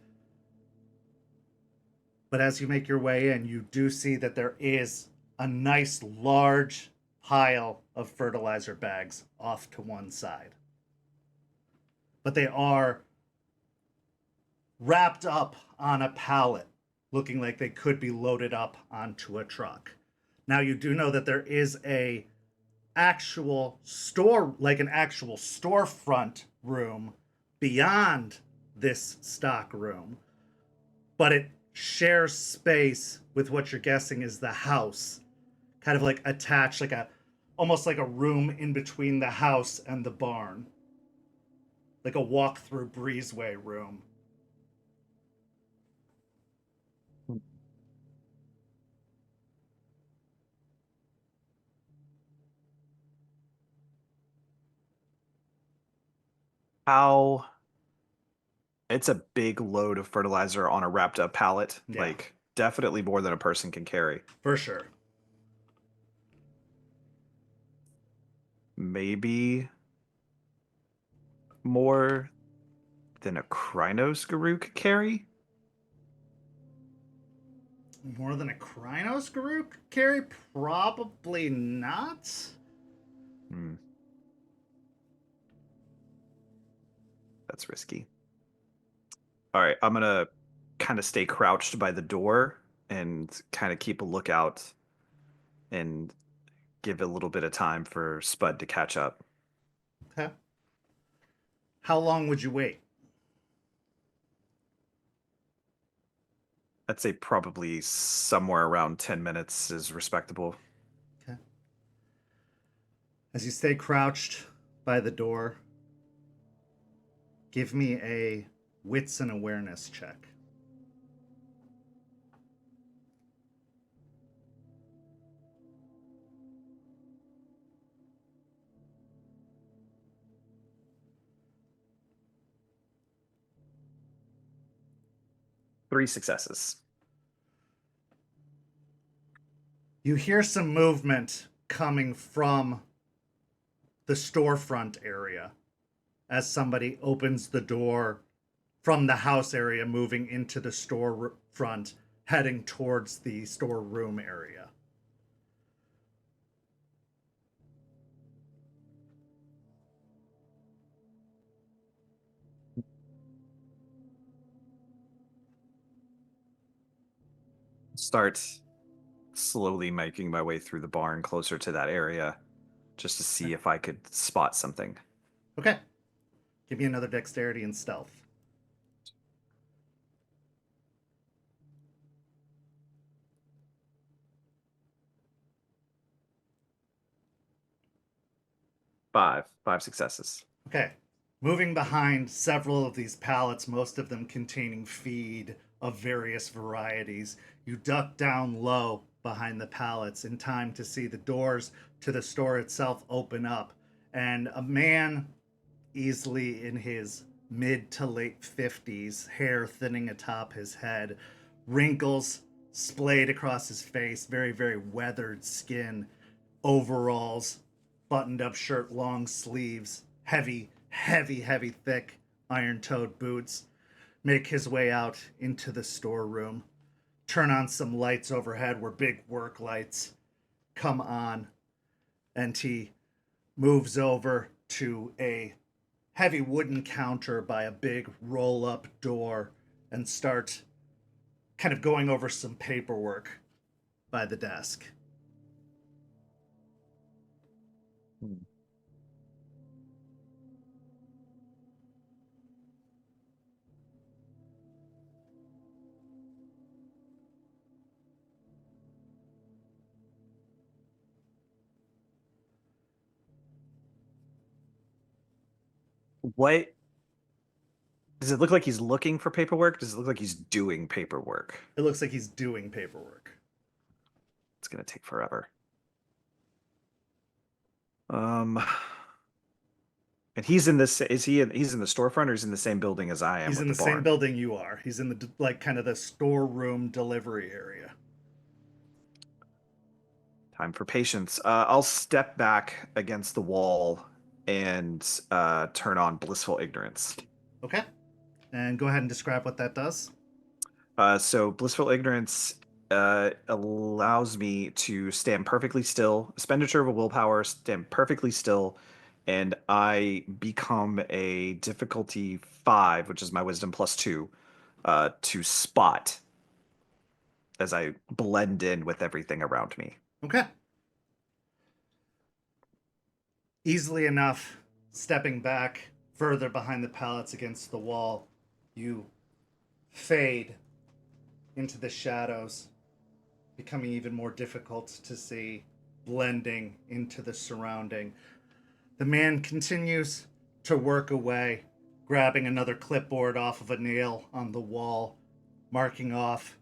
But as you make your way in, you do see that there is a nice large pile of fertilizer bags off to one side. But they are wrapped up on a pallet, looking like they could be loaded up onto a truck. Now, you do know that there is a actual store, like an actual storefront room beyond this stock room, but it shares space with what you're guessing is the house, kind of like attached, like almost like a room in between the house and the barn, like a walk-through breezeway room. How? It's a big load of fertilizer on a wrapped up pallet. Yeah. Like, definitely more than a person can carry. For sure. Maybe more than a Krynos guru could carry? More than a Krynos guru could carry? Probably not. Hmm. That's risky. All right, I'm gonna kind of stay crouched by the door and kind of keep a lookout and give a little bit of time for Spud to catch up. Okay. How long would you wait? I'd say probably somewhere around 10 minutes is respectable. Okay. As you stay crouched by the door, give me a wits and awareness check. Three successes. You hear some movement coming from the storefront area as somebody opens the door from the house area, moving into the storefront, heading towards the storeroom area. Start slowly making my way through the barn closer to that area just to see if I could spot something. Okay. Give me another dexterity and stealth. Five successes. Okay. Moving behind several of these pallets, most of them containing feed of various varieties, you duck down low behind the pallets in time to see the doors to the store itself open up, and a man, easily in his mid to late 50s, hair thinning atop his head, wrinkles splayed across his face, very, very weathered skin, overalls, buttoned up shirt, long sleeves, heavy, thick iron-toed boots, make his way out into the storeroom, turn on some lights overhead where big work lights come on, and he moves over to a heavy wooden counter by a big roll-up door and start kind of going over some paperwork by the desk. What does it look like? He's looking for paperwork? Does it look like he's doing paperwork? It looks like he's doing paperwork. It's gonna take forever. And he's in this. He's in the storefront, or he's in the same building as I am? He's with in the barn? same building you are. He's in the like kind of the storeroom delivery area. Time for patience. I'll step back against the wall and turn on blissful ignorance. Okay. And go ahead and describe what that does. So blissful ignorance allows me to stand perfectly still, expenditure of a willpower, stand perfectly still, and I become a difficulty 5, which is my wisdom +2, to spot as I blend in with everything around me. Okay. Easily enough, stepping back further behind the pallets against the wall, you fade into the shadows, becoming even more difficult to see, blending into the surrounding. The man continues to work away, grabbing another clipboard off of a nail on the wall, marking off,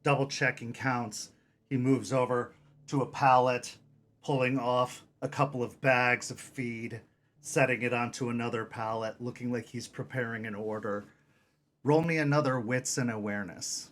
double-checking counts. He moves over to a pallet, pulling off a couple of bags of feed, setting it onto another pallet, looking like he's preparing an order. Roll me another wits and awareness.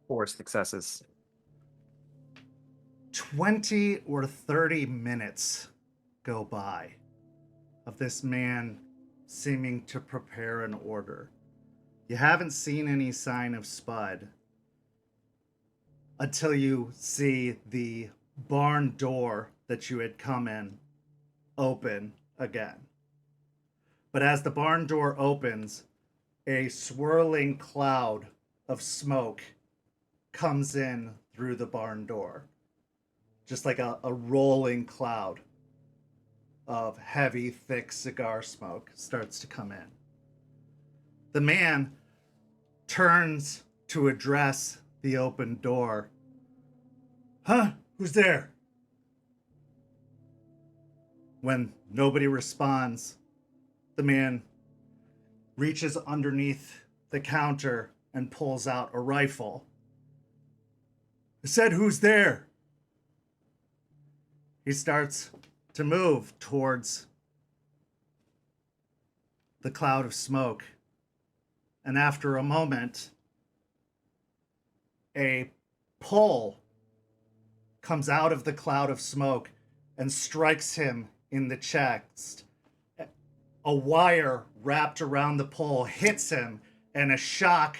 Four successes. 20 or 30 minutes go by of this man seeming to prepare an order. You haven't seen any sign of Spud until you see the barn door that you had come in open again. But as the barn door opens, a swirling cloud of smoke comes in through the barn door. Just like a rolling cloud of heavy, thick cigar smoke starts to come in. The man turns to address the open door. Huh? Who's there? When nobody responds, the man reaches underneath the counter and pulls out a rifle. I said, who's there? He starts to move towards the cloud of smoke. And after a moment, a pole comes out of the cloud of smoke and strikes him in the chest. A wire wrapped around the pole hits him, and a shock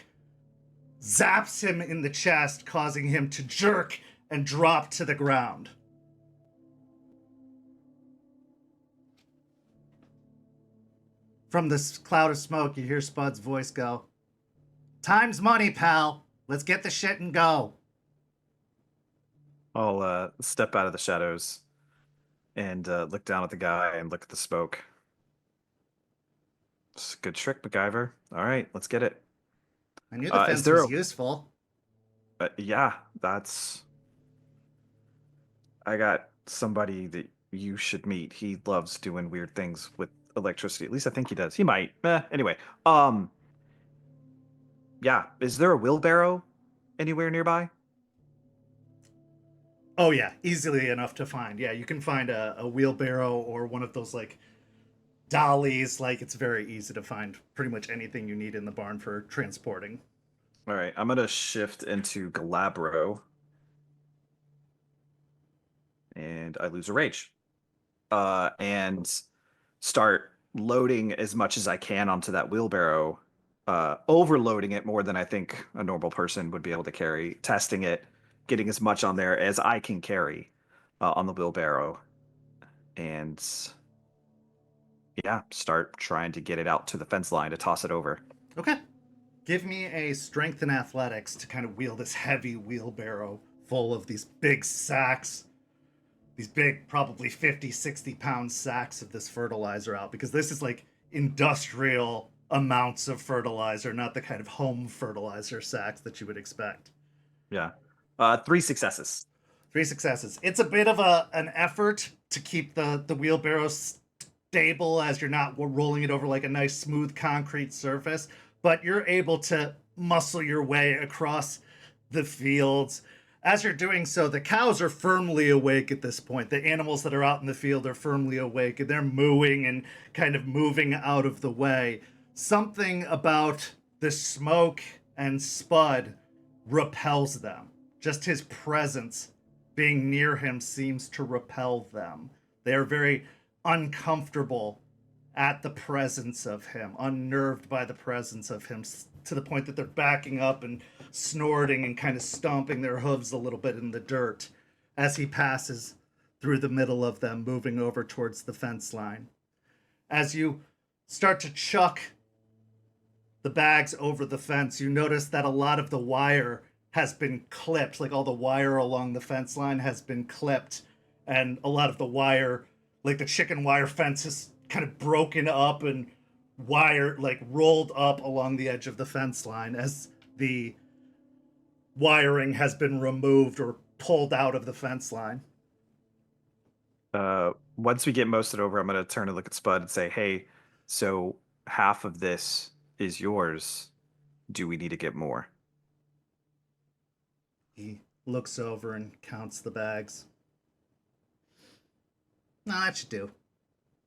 zaps him in the chest, causing him to jerk and drop to the ground. From this cloud of smoke, you hear Spud's voice go, "Time's money, pal. Let's get the shit and go." I'll step out of the shadows and look down at the guy and look at the smoke. It's a good trick, MacGyver. All right, let's get it. I knew the fence there was a- useful. Yeah, that's... I got somebody that you should meet. He loves doing weird things with electricity. At least I think he does. He might. Anyway, yeah. Is there a wheelbarrow anywhere nearby? Oh yeah, easily enough to find. Yeah, you can find a wheelbarrow or one of those like dollies. Like, it's very easy to find pretty much anything you need in the barn for transporting. All right, I'm gonna shift into Galabro, and I lose a rage, and start loading as much as I can onto that wheelbarrow, overloading it more than I think a normal person would be able to carry, testing it, getting as much on there as I can carry on the wheelbarrow, and yeah, start trying to get it out to the fence line to toss it over. Okay. Give me a strength and athletics to kind of wheel this heavy wheelbarrow full of these big sacks. These big, probably 50, 60 pound sacks of this fertilizer out, because this is like industrial amounts of fertilizer, not the kind of home fertilizer sacks that you would expect. Yeah. 3 successes. 3 successes. It's a bit of an effort to keep the wheelbarrow stable as you're not rolling it over like a nice smooth concrete surface, but you're able to muscle your way across the fields. As you're doing so, the cows are firmly awake at this point. The animals that are out in the field are firmly awake, and they're mooing and kind of moving out of the way. Something about the smoke and Spud repels them. Just his presence being near him seems to repel them. They are very uncomfortable at the presence of him, unnerved by the presence of him, to the point that they're backing up and snorting and kind of stomping their hooves a little bit in the dirt as he passes through the middle of them, moving over towards the fence line. As you start to chuck the bags over the fence, you notice that a lot of the wire has been clipped, like all the wire along the fence line has been clipped, and a lot of the wire, like the chicken wire fence, is kind of broken up and wire like rolled up along the edge of the fence line as the wiring has been removed or pulled out of the fence line. once we get most of it over, I'm gonna turn and look at Spud and say, "Hey, so half of this is yours. Do we need to get more?" He looks over and counts the bags. No, that should do.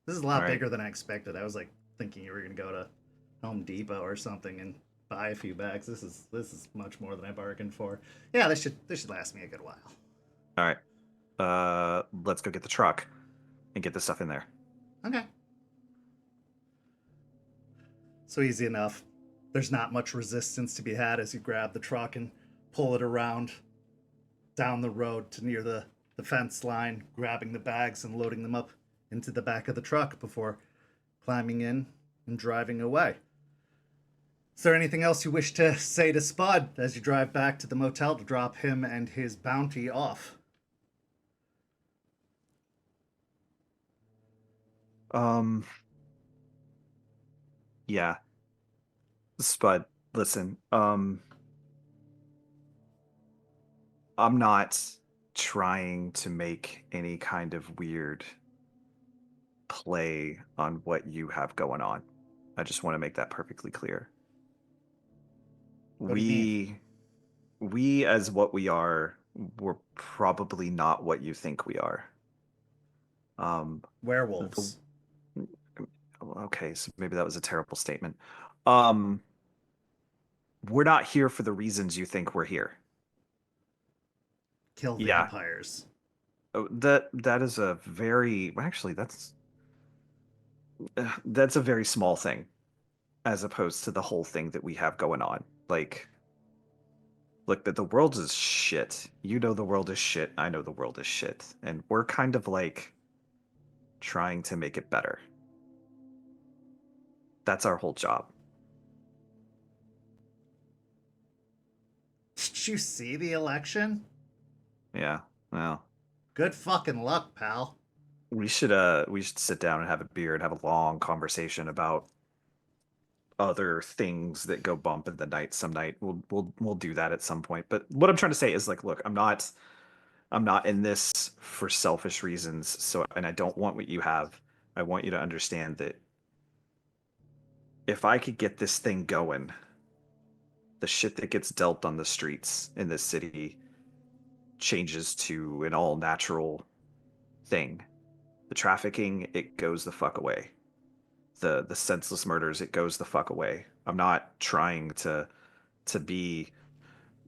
This is a lot All right. bigger than I expected. I was like thinking you were gonna go to Home Depot or something and buy a few bags. This is much more than I bargained for. Yeah, this should last me a good while. All right. Let's go get the truck and get this stuff in there. Okay. So easy enough. There's not much resistance to be had as you grab the truck and pull it around down the road to near the fence line, grabbing the bags and loading them up into the back of the truck before climbing in and driving away. Is there anything else you wish to say to Spud as you drive back to the motel to drop him and his bounty off? Yeah. Spud, listen. I'm not trying to make any kind of weird play on what you have going on. I just want to make that perfectly clear. What do you mean? We as what we are, we're probably not what you think we are. Werewolves. Okay, so maybe that was a terrible statement. Um, we're not here for the reasons you think we're here. Kill Yeah. vampires. Oh, that is a very actually that's a very small thing as opposed to the whole thing that we have going on. Like, look, that the world is shit. You know the world is shit. I know the world is shit, and we're kind of like trying to make it better. That's our whole job. Did you see the election? Yeah. Well, Good fucking luck, pal. we should sit down and have a beer and have a long conversation about other things that go bump in the night some night. We'll do that at some point. But what I'm trying to say is like, look, I'm not in this for selfish reasons. So, and I don't want what you have. I want you to understand that if I could get this thing going, the shit that gets dealt on the streets in this city changes to an all natural thing. The trafficking, it goes the fuck away. The senseless murders, it goes the fuck away. I'm not trying to be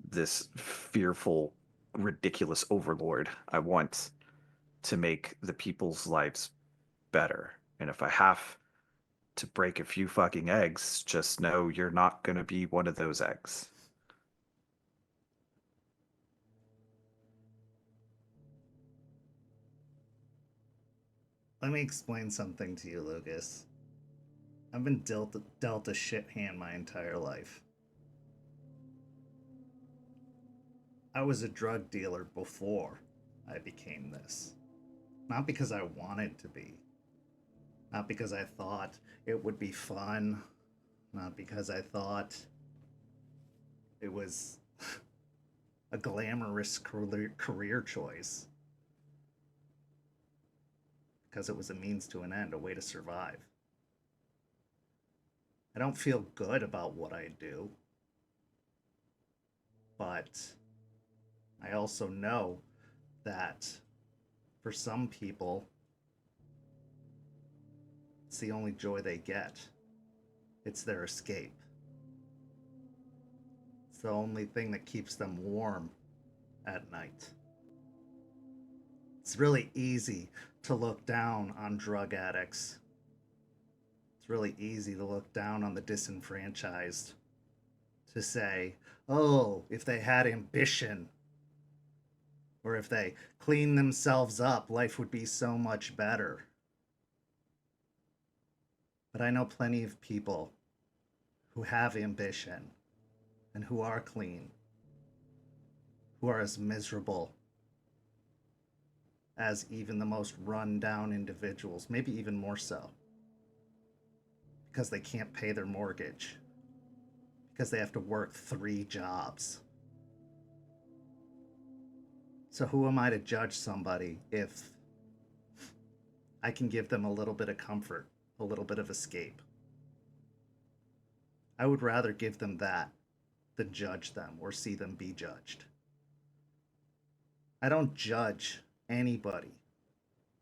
this fearful, ridiculous overlord. I want to make the people's lives better. And if I have to break a few fucking eggs, just know you're not going to be one of those eggs. Let me explain something to you, Lucas. I've been dealt a shit hand my entire life. I was a drug dealer before I became this. Not because I wanted to be. Not because I thought it would be fun. Not because I thought it was a glamorous career choice. Because it was a means to an end, a way to survive. I don't feel good about what I do. But I also know that for some people, it's the only joy they get. It's their escape. It's the only thing that keeps them warm at night. It's really easy to look down on drug addicts. It's really easy to look down on the disenfranchised. To say, oh, if they had ambition, or if they cleaned themselves up, life would be so much better. But I know plenty of people who have ambition and who are clean, who are as miserable as even the most run-down individuals, maybe even more so, because they can't pay their mortgage, because they have to work 3 jobs. So who am I to judge somebody if I can give them a little bit of comfort, a little bit of escape. I would rather give them that than judge them or see them be judged. I don't judge anybody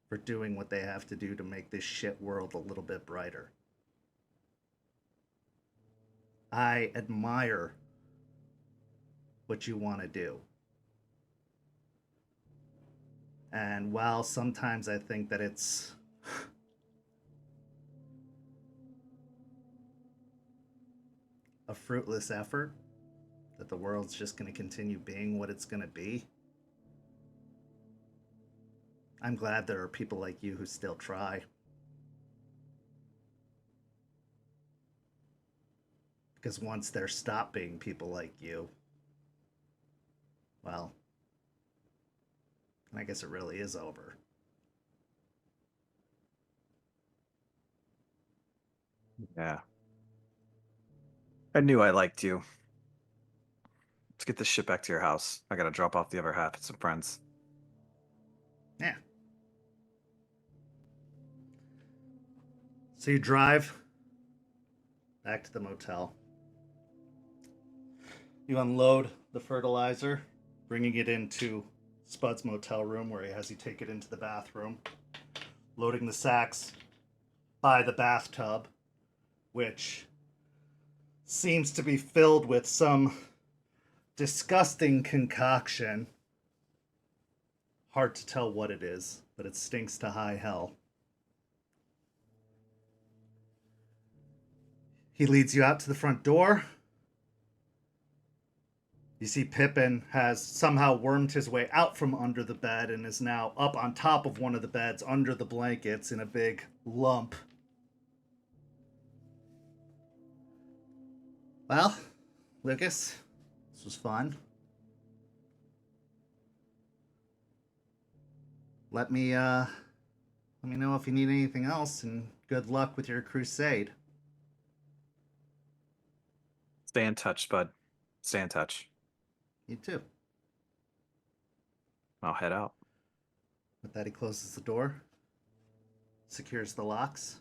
for doing what they have to do to make this shit world a little bit brighter. I admire what you want to do. And while sometimes I think that it's a fruitless effort, that the world's just going to continue being what it's going to be, I'm glad there are people like you who still try. Because once there stop being people like you, well, I guess it really is over. Yeah. I knew I liked you. Let's get this shit back to your house. I gotta drop off the other half at some friends. Yeah. So you drive back to the motel. You unload the fertilizer, bringing it into Spud's motel room where he has you take it into the bathroom. Loading the sacks by the bathtub, which seems to be filled with some disgusting concoction. Hard to tell what it is, but it stinks to high hell. He leads you out to the front door. You see Pippin has somehow wormed his way out from under the bed and is now up on top of one of the beds under the blankets in a big lump. Well, Lucas, this was fun. Let me know if you need anything else, and good luck with your crusade. Stay in touch, Spud. Stay in touch. You too. I'll head out. With that, he closes the door, secures the locks,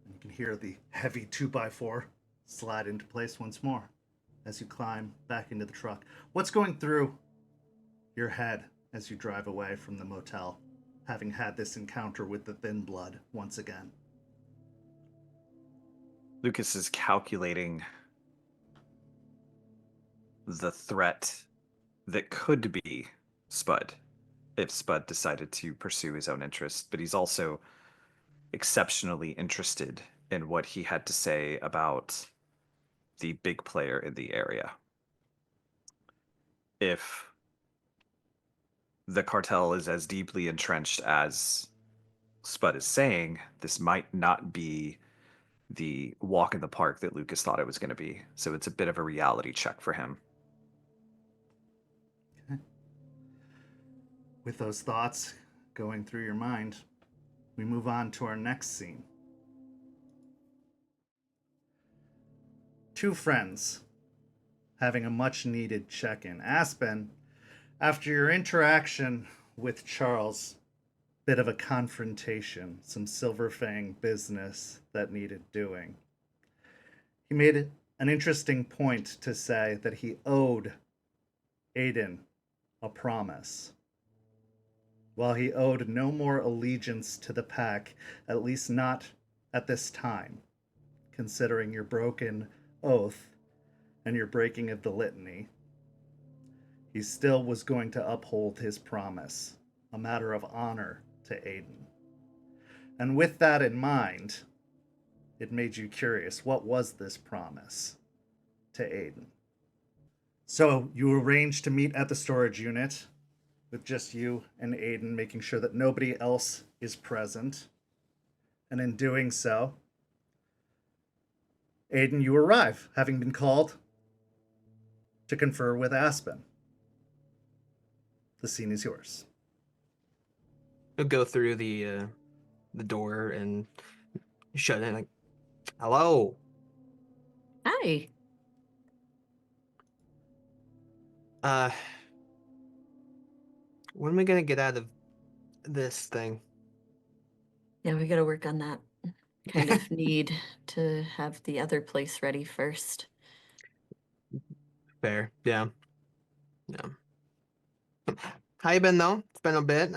and you can hear the heavy 2x4 slide into place once more as you climb back into the truck. What's going through your head as you drive away from the motel, having had this encounter with the thin blood once again? Lucas is calculating the threat that could be Spud if Spud decided to pursue his own interests, but he's also exceptionally interested in what he had to say about the big player in the area. If the cartel is as deeply entrenched as Spud is saying, this might not be the walk in the park that Lucas thought it was going to be. So it's a bit of a reality check for him. Okay. With those thoughts going through your mind, we move on to our next scene. Two friends having a much needed check-in. Aspen, after your interaction with Charles, bit of a confrontation, some Silver Fang business that needed doing. He made an interesting point to say that he owed Aiden a promise. While he owed no more allegiance to the pack, at least not at this time, considering your broken oath and your breaking of the litany, he still was going to uphold his promise, a matter of honor to Aiden. And with that in mind, it made you curious, what was this promise to Aiden? So you arranged to meet at the storage unit with just you and Aiden, making sure that nobody else is present. And in doing so, Aiden, you arrive, having been called to confer with Aspen. The scene is yours. He'll go through the door and shut it. Like, hello. Hi. When am I gonna get out of this thing? Yeah, we gotta work on that kind of need to have the other place ready first. Fair. Yeah. Yeah. How you been though? It's been a bit.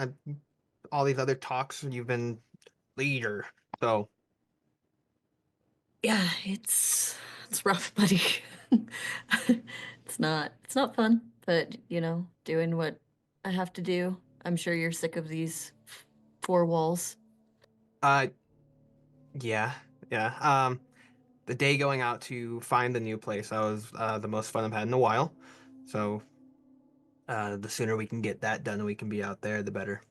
All these other talks, you've been leader. So Yeah, it's rough, buddy. It's not fun, but doing what I have to do. I'm sure you're sick of these four walls. uh yeah. Yeah. The day going out to find the new place, that was the most fun I've had in a while. So the sooner we can get that done and we can be out there, the better.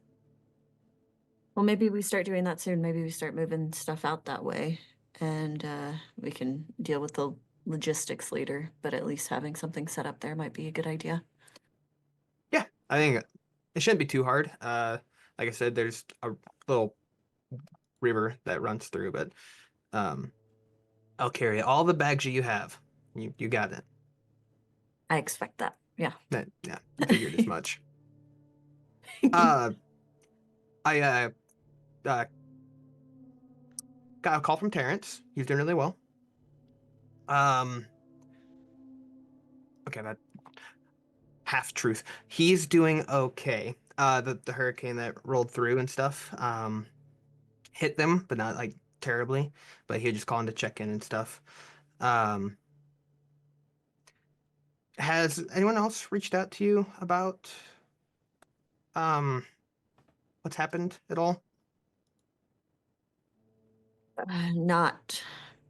Well, maybe we start doing that soon. Maybe we start moving stuff out that way, and we can deal with the logistics later. But at least having something set up there might be a good idea. Yeah, I think it shouldn't be too hard. Like I said, there's a little river that runs through, but I'll carry all the bags you have. You got it. I expect that. Yeah. Yeah, figured as much. I got a call from Terrence. He's doing really well. Okay, that half truth. He's doing okay. The hurricane that rolled through and stuff, hit them, but not like terribly. But he was just calling to check in and stuff. Um, has anyone else reached out to you about what's happened at all? Not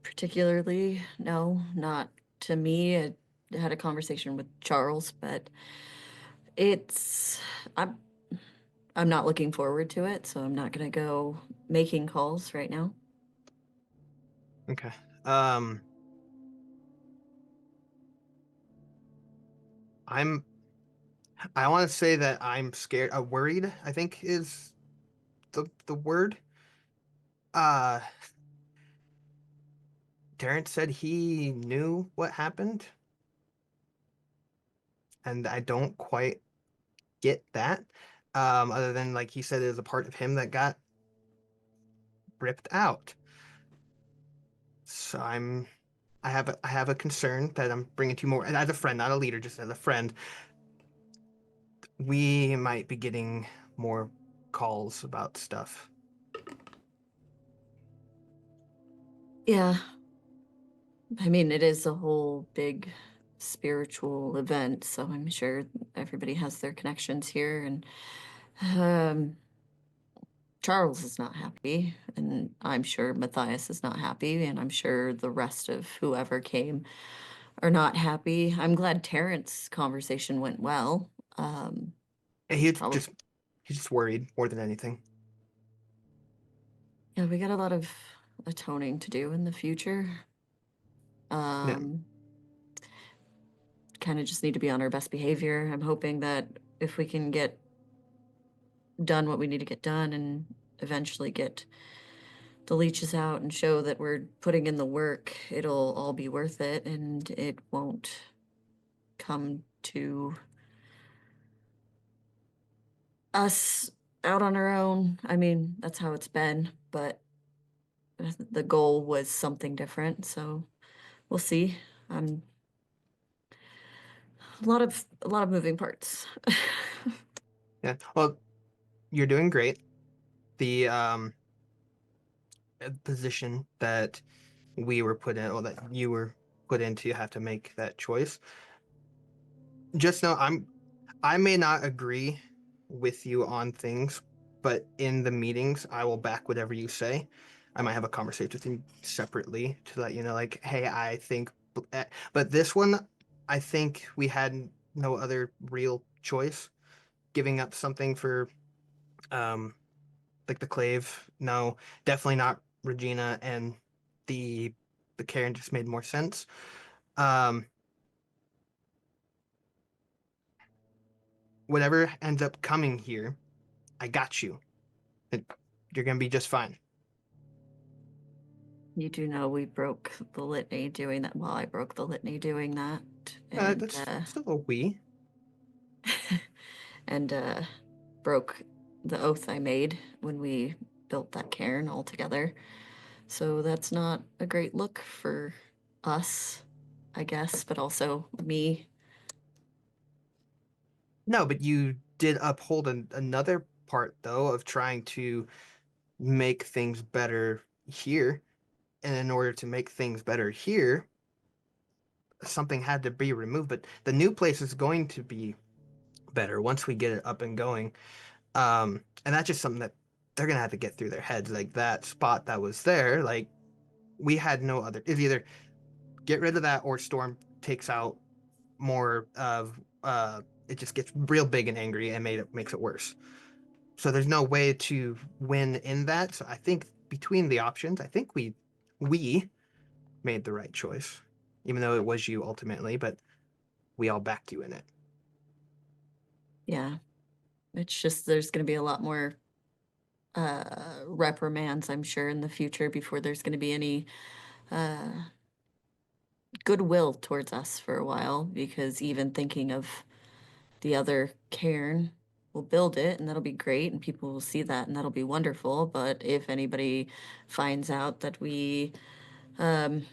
particularly. No, not to me. I had a conversation with Charles, but it's I'm I'm not looking forward to it, so I'm not gonna go making calls right now. Okay. I want to say that I'm scared, worried, I think is the word. Uh, Terrence said he knew what happened, and I don't quite get that. Other than like he said, it was a part of him that got ripped out. So I have a concern that I'm bringing to you more, and as a friend, not a leader, just as a friend. We might be getting more calls about stuff. Yeah. I mean, it is a whole big spiritual event, so I'm sure everybody has their connections here, and um Charles is not happy, and I'm sure Matthias is not happy, and I'm sure the rest of whoever came are not happy. I'm glad Terrence's conversation went well. And It's probably, he's just worried more than anything. yeah, we got a lot of atoning to do in the future. Yeah. Kind of just need to be on our best behavior. I'm hoping that if we can get done what we need to get done and eventually get the leeches out and show that we're putting in the work, it'll all be worth it and it won't come to us out on our own. I mean, that's how it's been, but the goal was something different, so we'll see. A lot of moving parts. Yeah. Well, you're doing great. The position that we were put in, or that you were put into, you have to make that choice. Just know I may not agree with you on things, but in the meetings, I will back whatever you say. I might have a conversation with you separately to let you know, like, hey, I think, but this one, I think we had no other real choice. Giving up something for, like the clave, no, definitely not Regina, and the Karen just made more sense. Um, Whatever ends up coming here, I got you. You're gonna be just fine. You do know we broke the litany doing that. Well, I broke the litany doing that, and That's still a we. and broke the oath I made when we built that cairn altogether. So that's not a great look for us, I guess, but also me. No, but you did uphold another part though of trying to make things better here. And in order to make things better here, something had to be removed. But the new place is going to be better once we get it up and going. And that's just something that they're gonna have to get through their heads. Like that spot that was there, like we had no other. It's either get rid of that or Storm takes out more of. It just gets real big and angry and makes it worse. So there's no way to win in that. So I think between the options, I think we made the right choice, even though it was you ultimately. But we all backed you in it. Yeah. It's just there's going to be a lot more reprimands, I'm sure, in the future before there's going to be any goodwill towards us for a while, because even thinking of the other cairn, we'll build it and that'll be great and people will see that and that'll be wonderful. But if anybody finds out that we came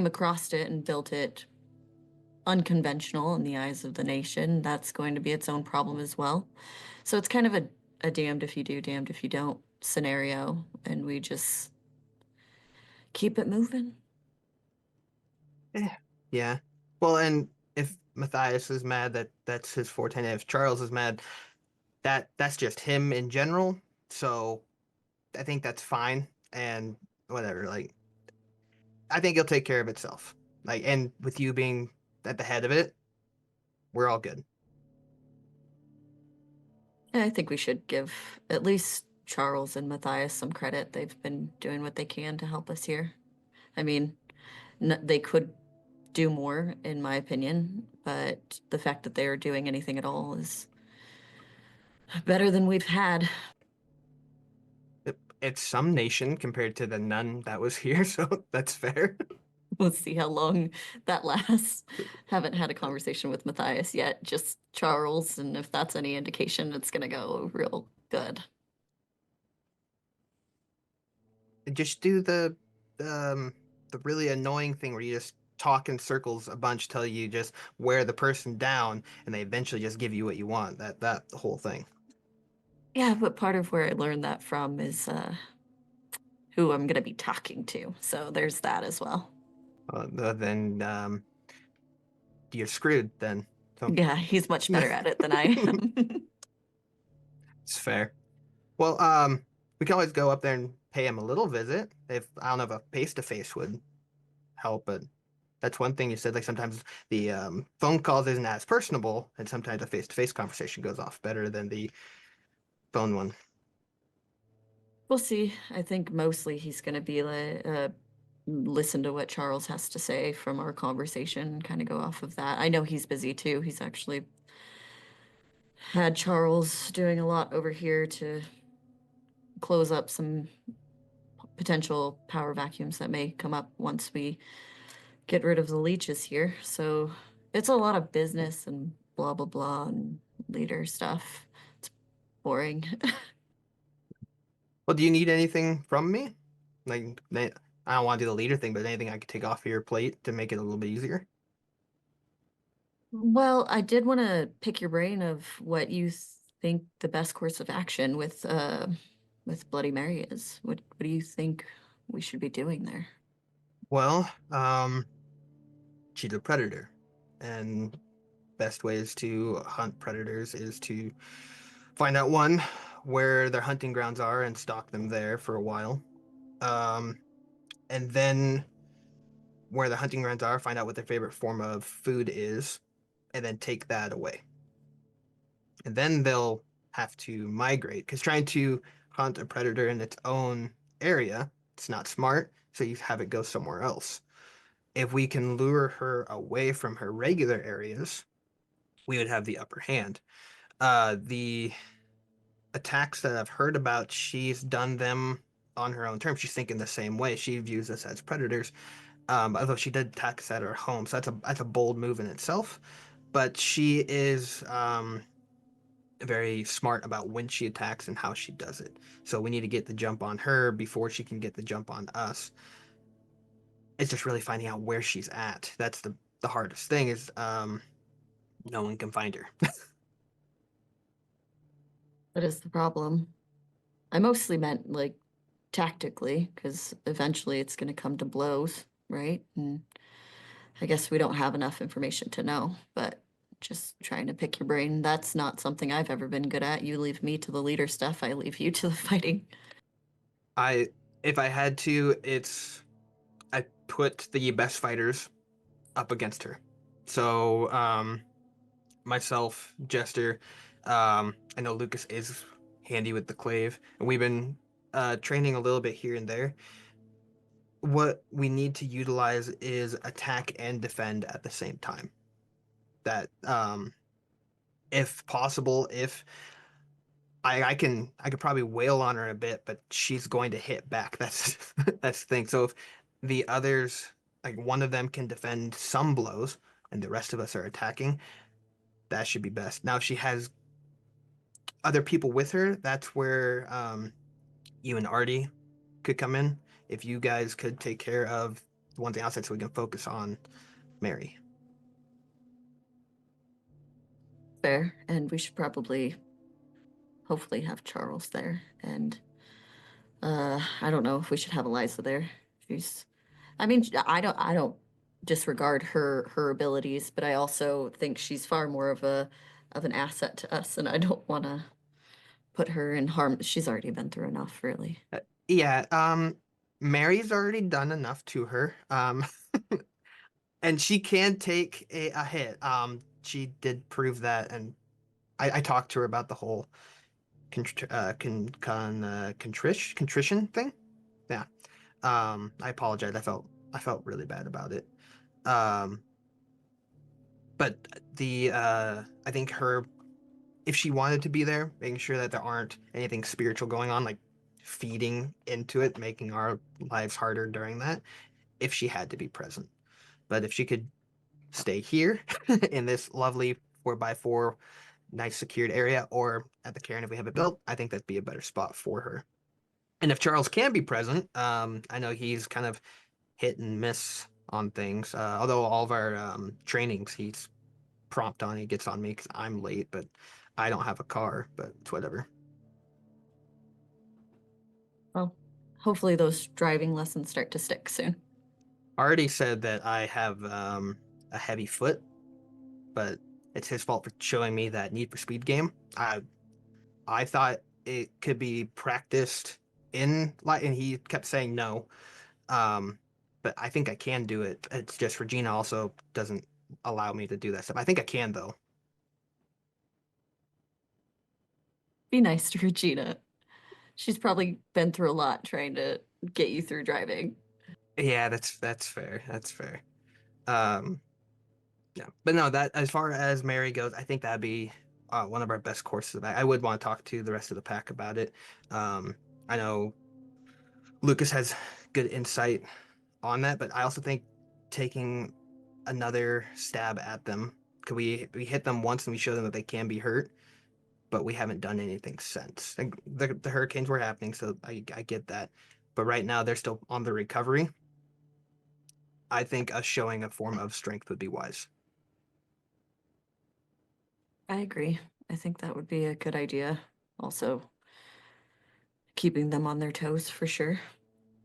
across it and built it unconventional in the eyes of the nation, that's going to be its own problem as well. So it's kind of a damned if you do, damned if you don't scenario, and we just keep it moving. Yeah. Well, and if Matthias is mad, that's his forte. And if Charles is mad, that's just him in general. So I think that's fine. And whatever, like I think it'll take care of itself. Like, and with you being at the head of it, we're all good. And I think we should give at least Charles and Matthias some credit. They've been doing what they can to help us here. I mean, they could do more, in my opinion, but the fact that they are doing anything at all is better than we've had. It's some nation compared to the none that was here, so that's fair. We'll see how long that lasts. Haven't had a conversation with Matthias yet, just Charles, and if that's any indication, it's gonna go real good. Just do the really annoying thing where you just talk in circles a bunch till you just wear the person down and they eventually just give you what you want. That whole thing. Yeah, but part of where I learned that from is who I'm gonna be talking to. So there's that as well. Then you're screwed then. So Yeah, he's much better at it than I am. it's fair. Well, we can always go up there and pay him a little visit. If I don't know if a face to face would help, but that's one thing you said. Like sometimes the phone calls isn't as personable, and sometimes a face to face conversation goes off better than the phone one. We'll see. I think mostly he's gonna be like listen to what Charles has to say from our conversation, kind of go off of that. I know he's busy too. He's actually had Charles doing a lot over here to close up some potential power vacuums that may come up once we get rid of the leeches here. So it's a lot of business and blah blah blah and leader stuff. It's boring. Well, do you need anything from me? Like, I don't want to do the leader thing, but anything I could take off of your plate to make it a little bit easier? Well, I did want to pick your brain of what you think the best course of action with Bloody Mary is. What do you think we should be doing there? Well, she's a predator, and best ways to hunt predators is to find out one where their hunting grounds are and stalk them there for a while. And then where the hunting grounds are, find out what their favorite form of food is, and then take that away. And then they'll have to migrate because trying to hunt a predator in its own area, it's not smart. So you have it go somewhere else. If we can lure her away from her regular areas, we would have the upper hand. The attacks that I've heard about, she's done them on her own terms. She's thinking the same way. She views us as predators. Although she did attack us at her home, so that's a bold move in itself. But she is very smart about when she attacks and how she does it. So we need to get the jump on her before she can get the jump on us. It's just really finding out where she's at. That's the hardest thing is no one can find her. That is the problem. I mostly meant like tactically, because eventually it's going to come to blows, right? And I guess we don't have enough information to know, but just trying to pick your brain. That's not something I've ever been good at. You leave me to the leader stuff, I leave you to the fighting. If I had to, I put the best fighters up against her. So myself, Jester, I know Lucas is handy with the clave, and we've been training a little bit here and there. What we need to utilize is attack and defend at the same time. That if possible, if I could probably wail on her a bit, but she's going to hit back. That's that's the thing. So if the others, like one of them can defend some blows and the rest of us are attacking, that should be best. Now if she has other people with her, that's where you and Artie could come in. If you guys could take care of the ones outside so we can focus on Mary. Fair. And we should probably hopefully have Charles there. And I don't know if we should have Eliza there. I mean, I don't disregard her abilities, but I also think she's far more of an asset to us, and I don't want to put her in harm. She's already been through enough, really. Yeah, Mary's already done enough to her. And she can take a hit. She did prove that, and I talked to her about the whole contrition thing. Yeah. I apologize. I felt really bad about it. But I think her, if she wanted to be there, making sure that there aren't anything spiritual going on, like feeding into it, making our lives harder during that, if she had to be present. But if she could stay here in this lovely 4x4 nice secured area or at the cairn if we have it built, I think that'd be a better spot for her. And if Charles can be present, I know he's kind of hit and miss on things. Although all of our trainings, he's prompt on. He gets on me because I'm late, but I don't have a car. But it's whatever. Well, hopefully those driving lessons start to stick soon. Already said that I have a heavy foot, but it's his fault for showing me that Need for Speed game. I thought it could be practiced in light, and he kept saying no. But I think I can do it. It's just Regina also doesn't allow me to do that stuff. I think I can though. Be nice to Regina. She's probably been through a lot trying to get you through driving. Yeah, that's fair. That's fair. Yeah, but no, that as far as Mary goes, I think that'd be one of our best courses. I would want to talk to the rest of the pack about it. I know Lucas has good insight on that, but I also think taking another stab at them, could we hit them once and we show them that they can be hurt, but we haven't done anything since. Like the hurricanes were happening, so I get that, but right now they're still on the recovery. I think us showing a form of strength would be wise. I agree. I think that would be a good idea. Also, keeping them on their toes for sure.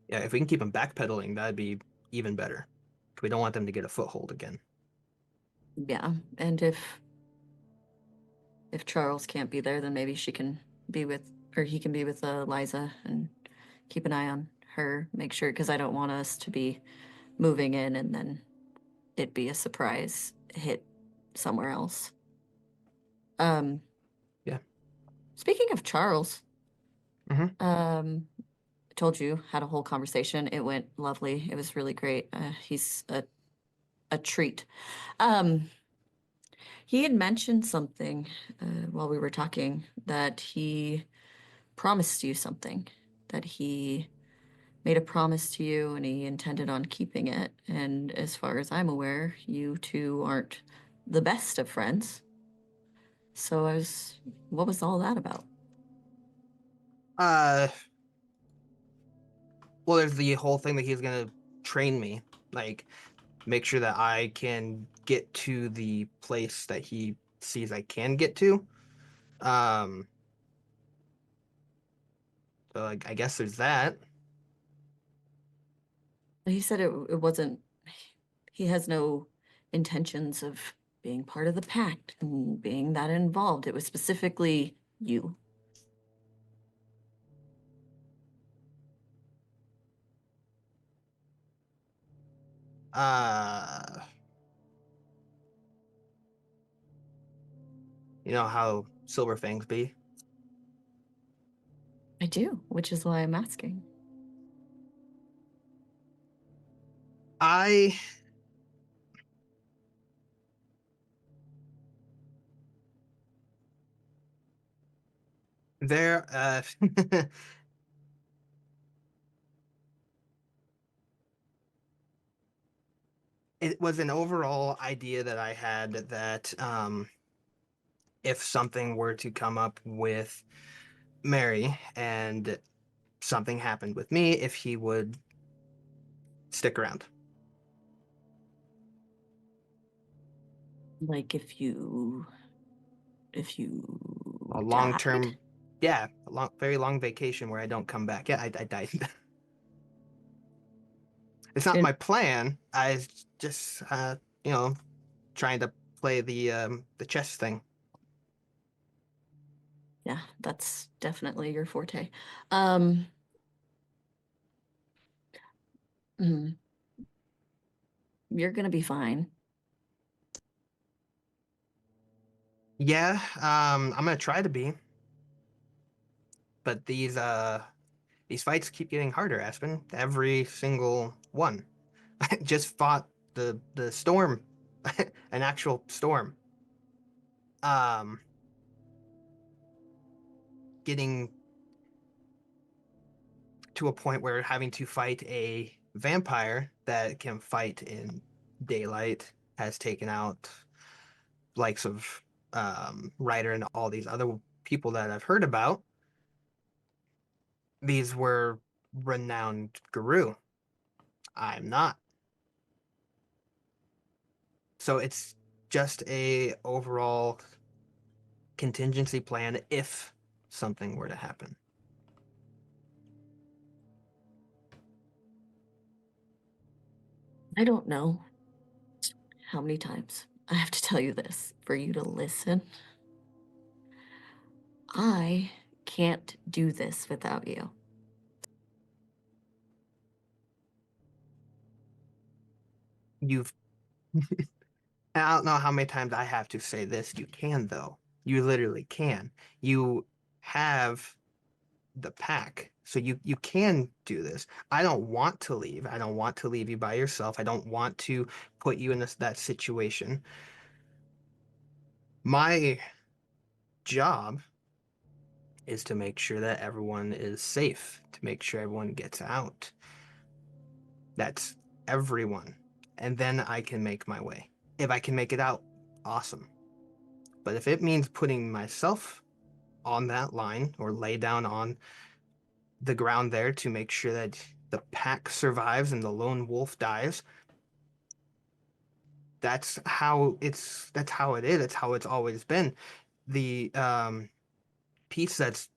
Yeah, if we can keep them backpedaling, that'd be even better. We don't want them to get a foothold again. Yeah, and if Charles can't be there, then maybe she can be with, or he can be with Liza and keep an eye on her, make sure, because I don't want us to be moving in and then it be a surprise hit somewhere else. Yeah. Speaking of Charles, Mhm. I told you, had a whole conversation. It went lovely. It was really great. He's a treat. He had mentioned something while we were talking, that he promised you something, that he made a promise to you and he intended on keeping it. And as far as I'm aware, you two aren't the best of friends. So what was all that about? Well, there's the whole thing that he's gonna train me, like make sure that I can get to the place that he sees I can get to. Um, so like, I guess there's that. He said it wasn't, he has no intentions of being part of the pact and being that involved. It was specifically you. Uh, you know how silver fangs be. I do, which is why I'm asking. I there it was an overall idea that I had that if something were to come up with Mary and something happened with me, if he would stick around. Like if you A long died? term, yeah, a long, very long vacation where I don't come back. Yeah, I died. It's not And my plan. I just, you know, trying to play the chess thing. yeah, that's definitely your forte. Um, mm, you're gonna be fine. Yeah, I'm gonna try to be, but these fights keep getting harder, Aspen. Every single one. I just fought the storm, an actual storm. Um, getting to a point where having to fight a vampire that can fight in daylight has taken out likes of Ryder and all these other people that I've heard about. These were renowned guru. I'm not. So it's just a overall contingency plan if something were to happen. I don't know how many times I have to tell you this for you to listen. I can't do this without you. You've I don't know how many times I have to say this. You can though. You literally can. You have the pack. So you can do this. I don't want to leave. I don't want to leave you by yourself. I don't want to put you in that situation. My job is to make sure that everyone is safe, to make sure everyone gets out. That's everyone. And then I can make my way. If I can make it out, awesome. But if it means putting myself on that line or lay down on the ground there to make sure that the pack survives and the lone wolf dies, that's how it is. That's how it's always been. The piece that's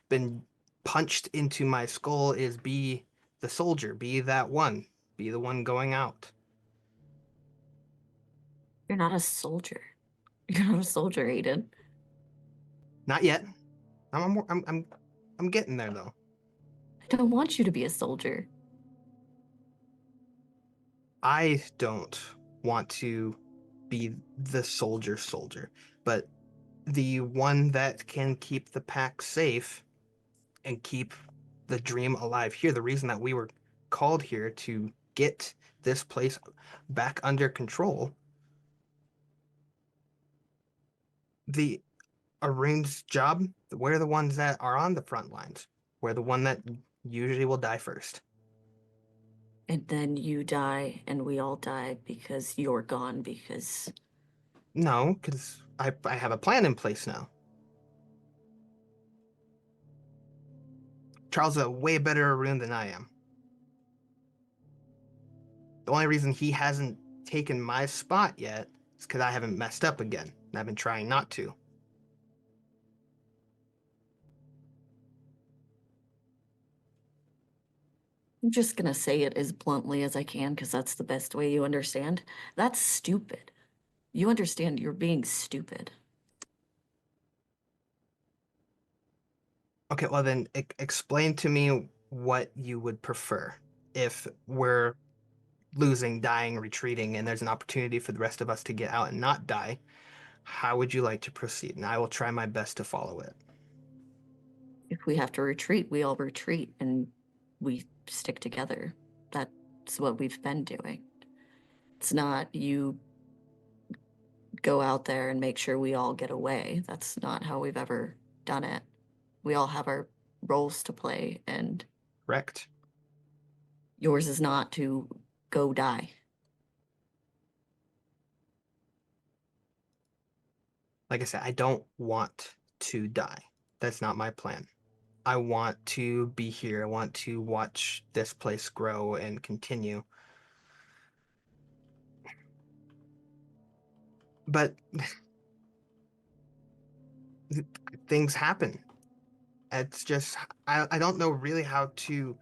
been punched into my skull is be the soldier, be that one, be the one going out. You're not a soldier. You're not a soldier, Aiden. Not yet. I'm getting there though. I don't want you to be a soldier. I don't want to be the soldier, but the one that can keep the pack safe and keep the dream alive here. The reason that we were called here to get this place back under control. The arranged job, we're the ones that are on the front lines. We're the one that usually will die first. And then you die, and we all die because you're gone, because No, because I have a plan in place now. Charles is a way better Arun than I am. The only reason he hasn't taken my spot yet is because I haven't messed up again, and I've been trying not to. I'm just gonna say it as bluntly as I can because that's the best way you understand. That's stupid. You understand you're being stupid. Okay, well then explain to me what you would prefer if we're losing, dying, retreating, and there's an opportunity for the rest of us to get out and not die. How would you like to proceed? And I will try my best to follow it. If we have to retreat, we all retreat and we stick together. That's what we've been doing. It's not you go out there and make sure we all get away. That's not how we've ever done it. We all have our roles to play, and Correct? yours is not to go die. Like I said, I don't want to die. That's not my plan. I want to be here. I want to watch this place grow and continue. But things happen. It's just I don't know really how to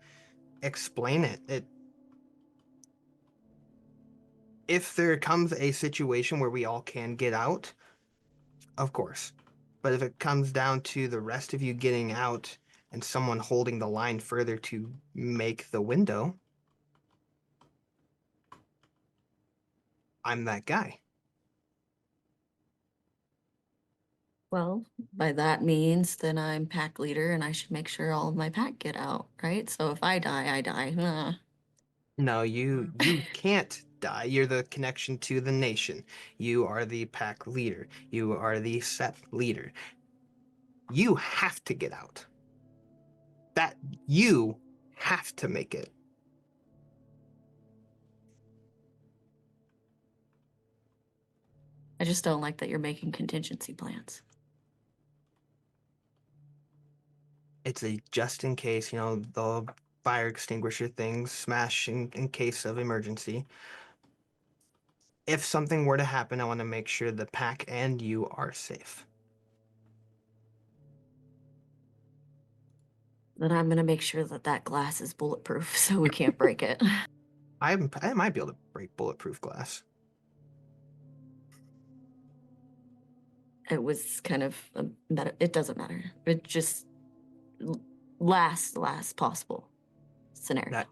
explain it. If there comes a situation where we all can get out, of course. But if it comes down to the rest of you getting out and someone holding the line further to make the window, I'm that guy. Well, by that means then I'm pack leader and I should make sure all of my pack get out, right? So if I die, I die. No, you can't die. You're the connection to the nation. You are the pack leader. You are the set leader. You have to get out. That you have to make it. I just don't like that you're making contingency plans. It's a just in case, the fire extinguisher things smash in case of emergency. If something were to happen, I want to make sure the pack and you are safe. Then I'm gonna make sure that that glass is bulletproof so we can't break it. I might be able to break bulletproof glass. It was kind of it doesn't matter. It just last possible scenario. That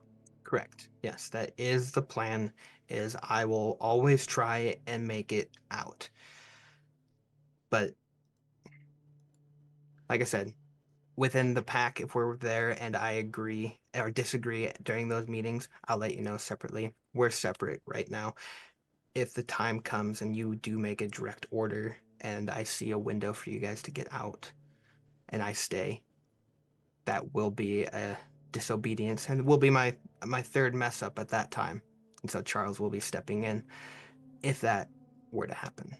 correct. Yes, that is the plan. Is I will always try and make it out. But like I said, within the pack, if we're there and I agree or disagree during those meetings, I'll let you know separately. We're separate right now. If the time comes and you do make a direct order and I see a window for you guys to get out and I stay, that will be a disobedience and will be my third mess up at that time. And so Charles will be stepping in if that were to happen.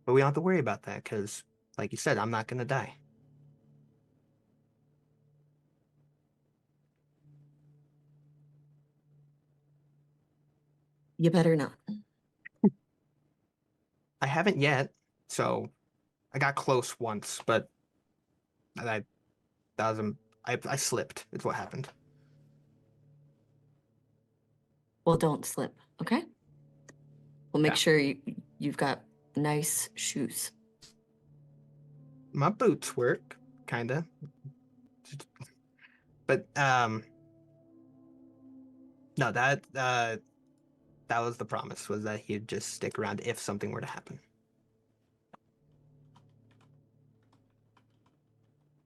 But we don't have to worry about that because, like you said, I'm not going to die. You better not. I haven't yet, so I got close once, but I slipped. It's what happened. Well, don't slip, okay? We'll make Yeah. sure you've got nice shoes. My boots work, kinda. But no, that was the promise, was that he'd just stick around if something were to happen.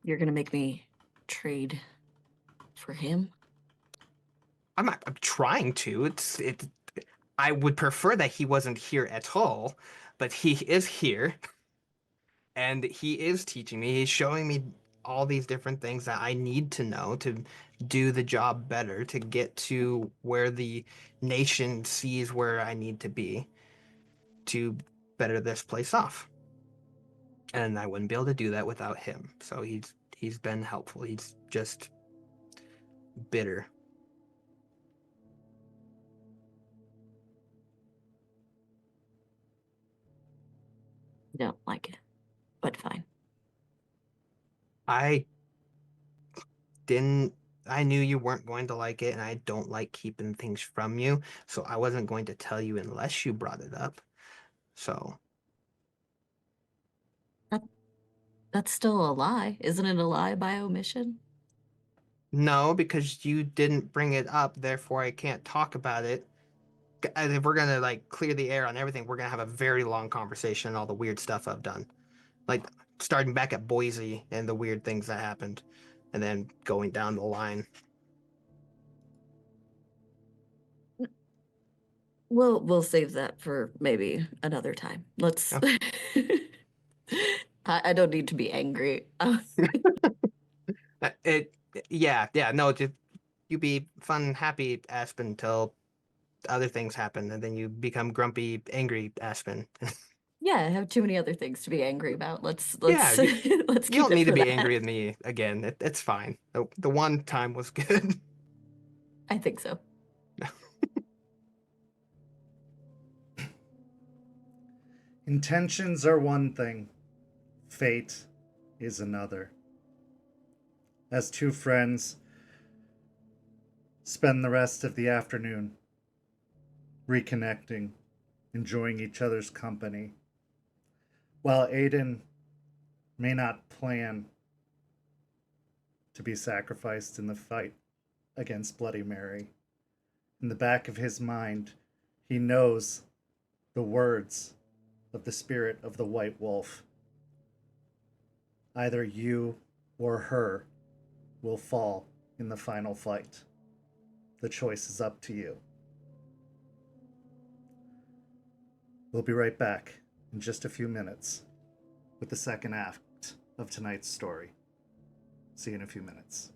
You're gonna make me trade for him? I'm trying to. I would prefer that he wasn't here at all, but he is here. And he is teaching me. He's showing me all these different things that I need to know to do the job better, to get to where the nation sees where I need to be to better this place off. And I wouldn't be able to do that without him. So he's been helpful. He's just bitter. Don't like it, but fine. I knew you weren't going to like it, and I don't like keeping things from you, so I wasn't going to tell you unless you brought it up. So That's still a lie. Isn't it a lie by omission? no, because you didn't bring it up, therefore I can't talk about it. And if we're gonna like clear the air on everything, we're gonna have a very long conversation on all the weird stuff I've done. Like starting back at Boise and the weird things that happened, and then going down the line. We'll save that for maybe another time. Let's. Oh. I don't need to be angry. No, just you be fun, happy Aspen until other things happen, and then you become grumpy, angry Aspen. Yeah, I have too many other things to be angry about. Let's Yeah, let's you keep don't it need to for be that. angry with me again. It's fine. The one time was good. I think so. Intentions are one thing, fate is another. As two friends spend the rest of the afternoon reconnecting, enjoying each other's company, while Aiden may not plan to be sacrificed in the fight against Bloody Mary, in the back of his mind, he knows the words of the spirit of the White Wolf. Either you or her will fall in the final fight. The choice is up to you. We'll be right back in just a few minutes with the second act of tonight's story. See you in a few minutes.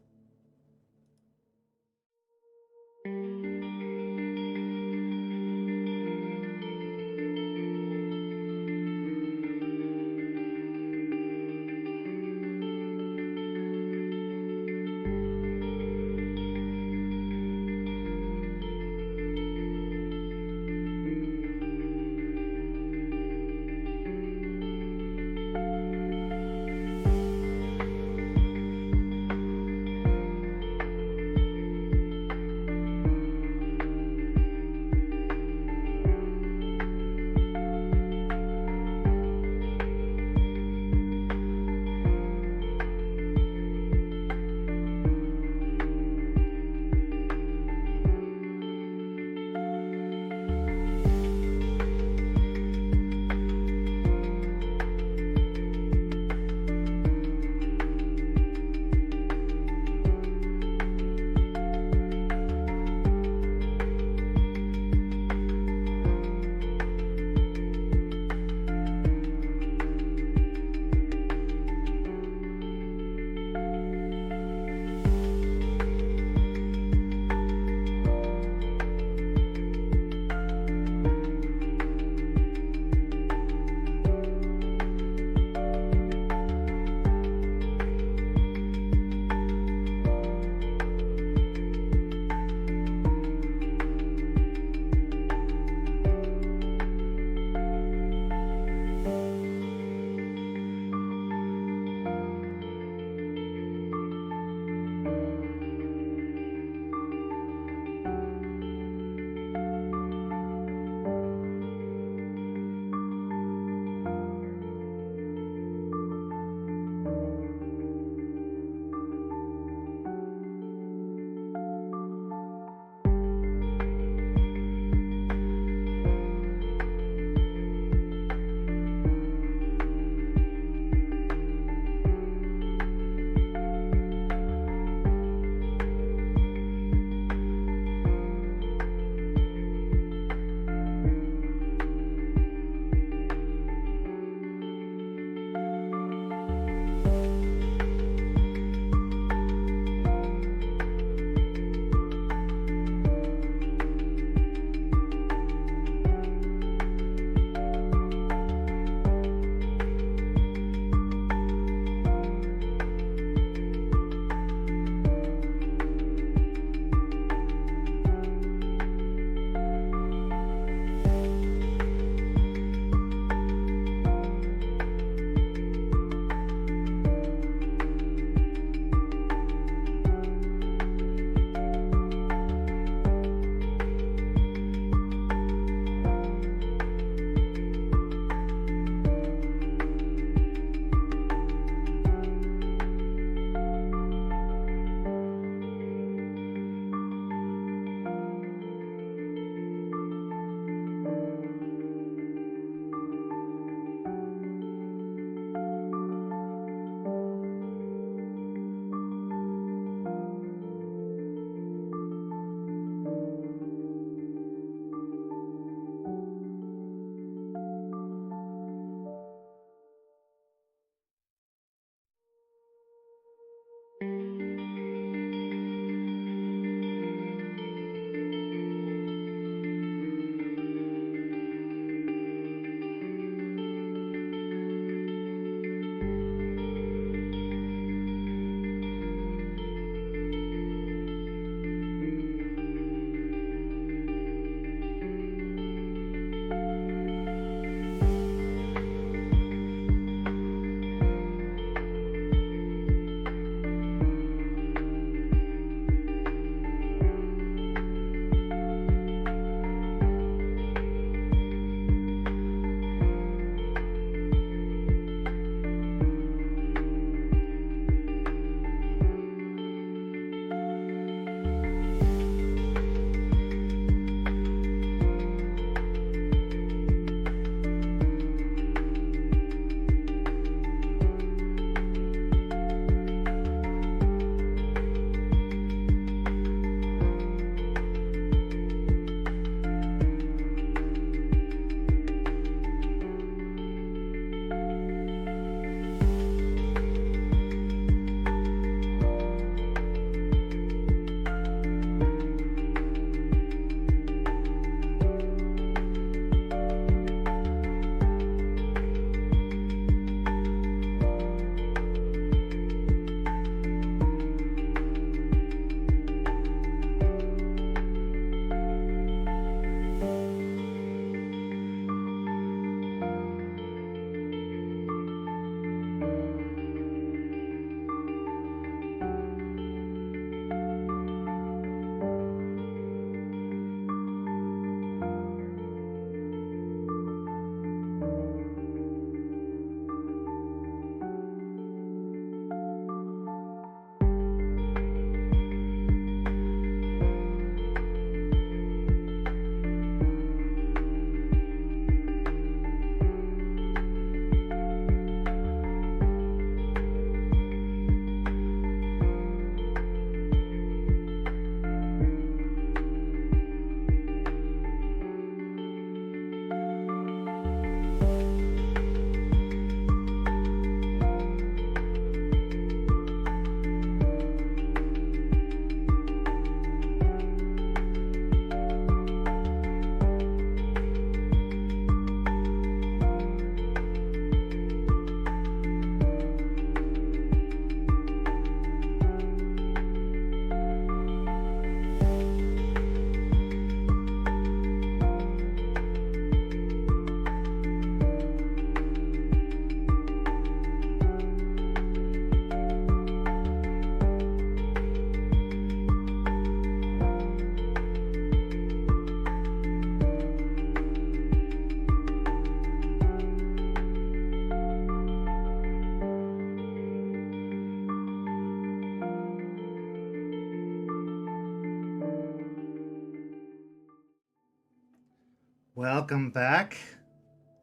Welcome back.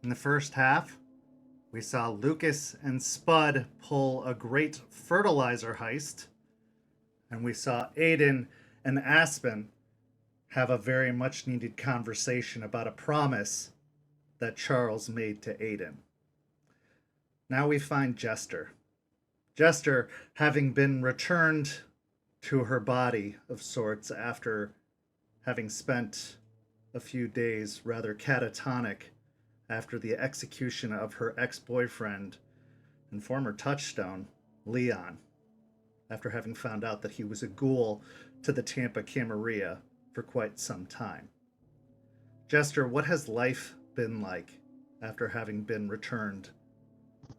In the first half, we saw Lucas and Spud pull a great fertilizer heist, and we saw Aiden and Aspen have a very much needed conversation about a promise that Charles made to Aiden. Now we find Jester. Jester, having been returned to her body of sorts after having spent a few days rather catatonic after the execution of her ex-boyfriend and former touchstone, Leon, after having found out that he was a ghoul to the Tampa Camarilla for quite some time. Jester, what has life been like after having been returned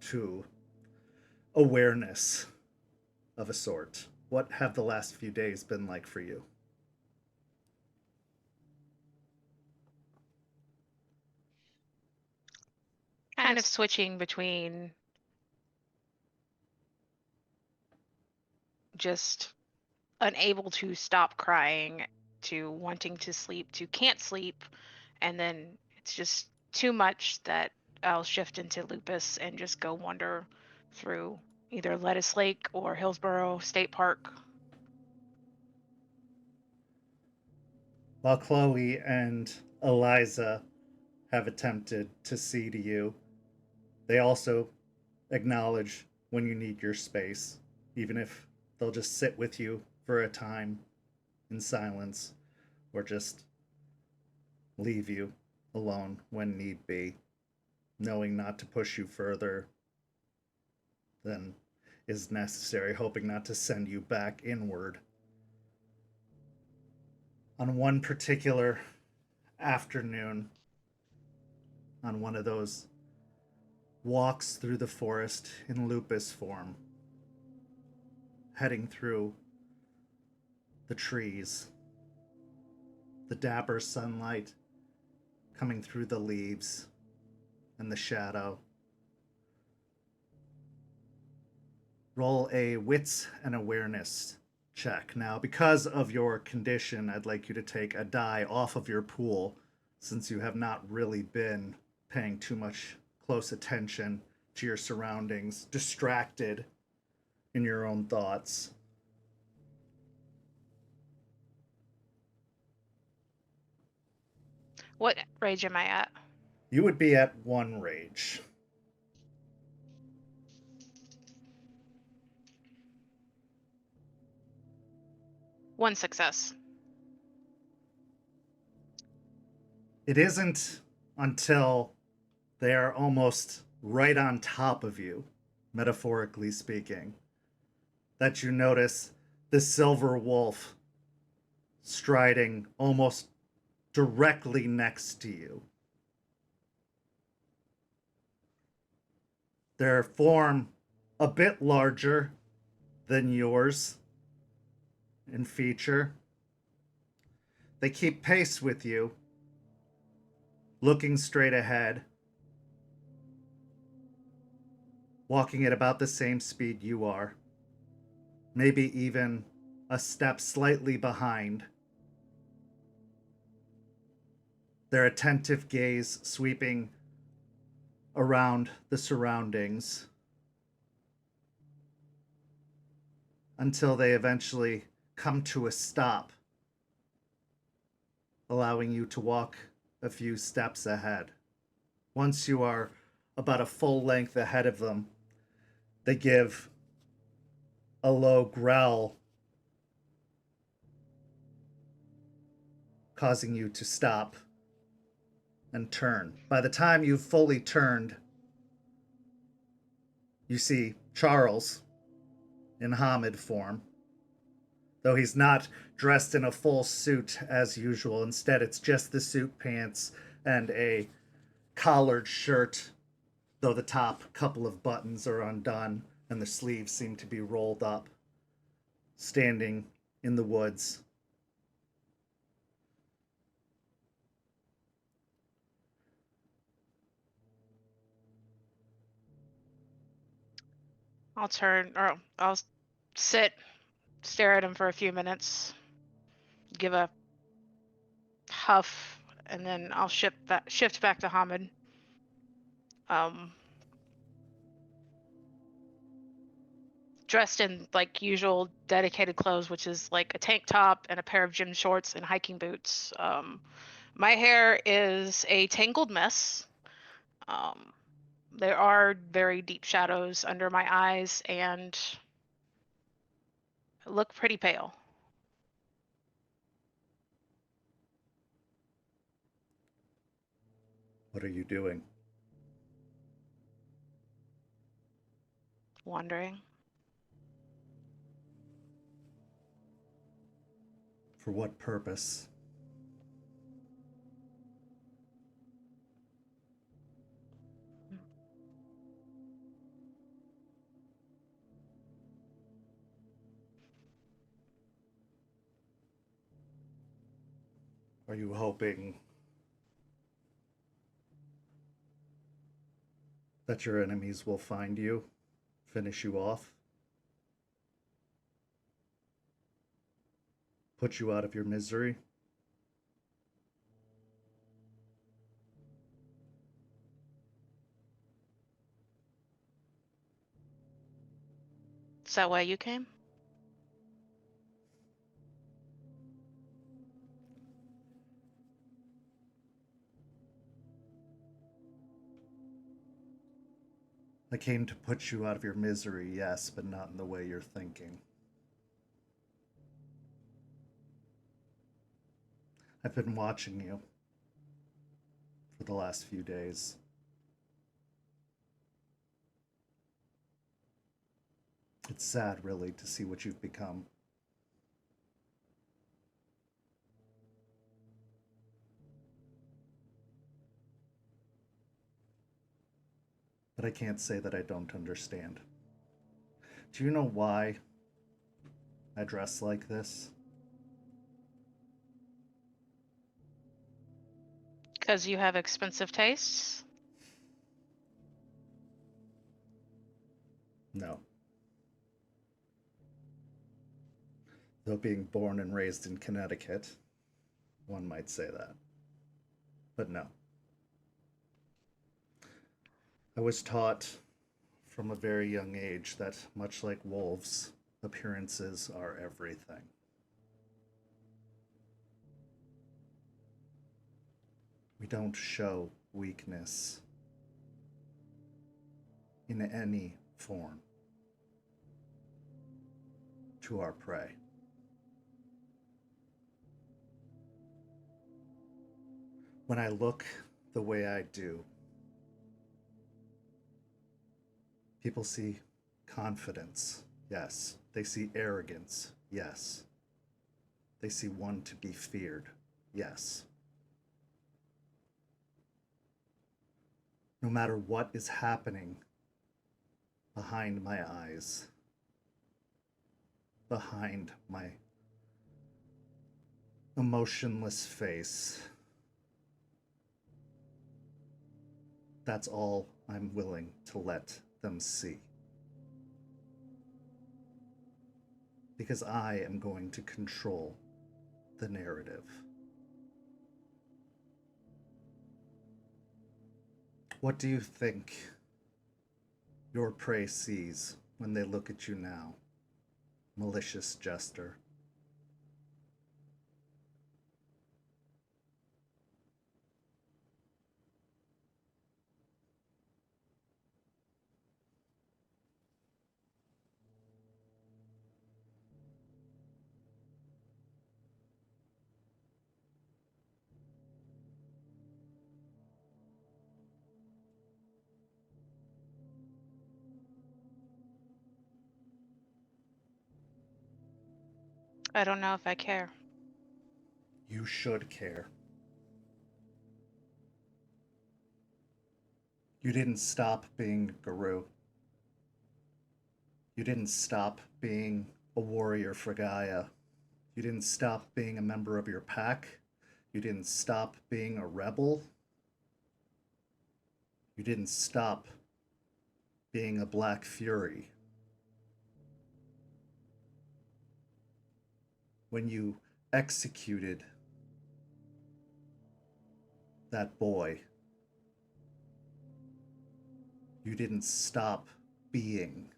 to awareness of a sort? What have the last few days been like for you? Kind of switching between just unable to stop crying to wanting to sleep to can't sleep, and then it's just too much that I'll shift into lupus and just go wander through either Lettuce Lake or Hillsborough State Park. While Chloe and Eliza have attempted to see to you, they also acknowledge when you need your space, even if they'll just sit with you for a time in silence or just leave you alone when need be, knowing not to push you further than is necessary, hoping not to send you back inward. On one particular afternoon, on one of those walks through the forest in lupus form, heading through the trees, the dapper sunlight coming through the leaves and the shadow. Roll a wits and awareness check. Now, because of your condition, I'd like you to take a die off of your pool, since you have not really been paying too much close attention to your surroundings, distracted in your own thoughts. What rage am I at? You would be at 1 rage. One success. It isn't until they are almost right on top of you, metaphorically speaking, that you notice the silver wolf striding almost directly next to you. Their form a bit larger than yours in feature. They keep pace with you, looking straight ahead, walking at about the same speed you are, maybe even a step slightly behind. Their attentive gaze sweeping around the surroundings until they eventually come to a stop, allowing you to walk a few steps ahead. Once you are about a full length ahead of them, they give a low growl, causing you to stop and turn. By the time you've fully turned, you see Charles in Hamid form, though he's not dressed in a full suit as usual. Instead, it's just the suit pants and a collared shirt, though the top couple of buttons are undone and the sleeves seem to be rolled up, standing in the woods. I'll sit, stare at him for a few minutes, give a huff, and then I'll shift back to Hamid. Dressed in like usual dedicated clothes, which is like a tank top and a pair of gym shorts and hiking boots. My hair is a tangled mess. There are very deep shadows under my eyes, and I look pretty pale. What are you doing? Wandering. For what purpose? Are you hoping that your enemies will find you, finish you off, put you out of your misery? Is that why you came? I came to put you out of your misery, yes, but not in the way you're thinking. I've been watching you for the last few days. It's sad, really, to see what you've become. But I can't say that I don't understand. Do you know why I dress like this? Because you have expensive tastes? No. Though being born and raised in Connecticut, one might say that. But no. I was taught from a very young age that, much like wolves, appearances are everything. We don't show weakness in any form to our prey. When I look the way I do, people see confidence, yes. They see arrogance, yes. They see one to be feared, yes. No matter what is happening behind my eyes, behind my emotionless face, that's all I'm willing to let them see. Because I am going to control the narrative. What do you think your prey sees when they look at you now, malicious Jester? I don't know if I care. You should care. You didn't stop being Guru. You didn't stop being a warrior for Gaia. You didn't stop being a member of your pack. You didn't stop being a rebel. You didn't stop being a Black Fury. When you executed that boy. You didn't stop being.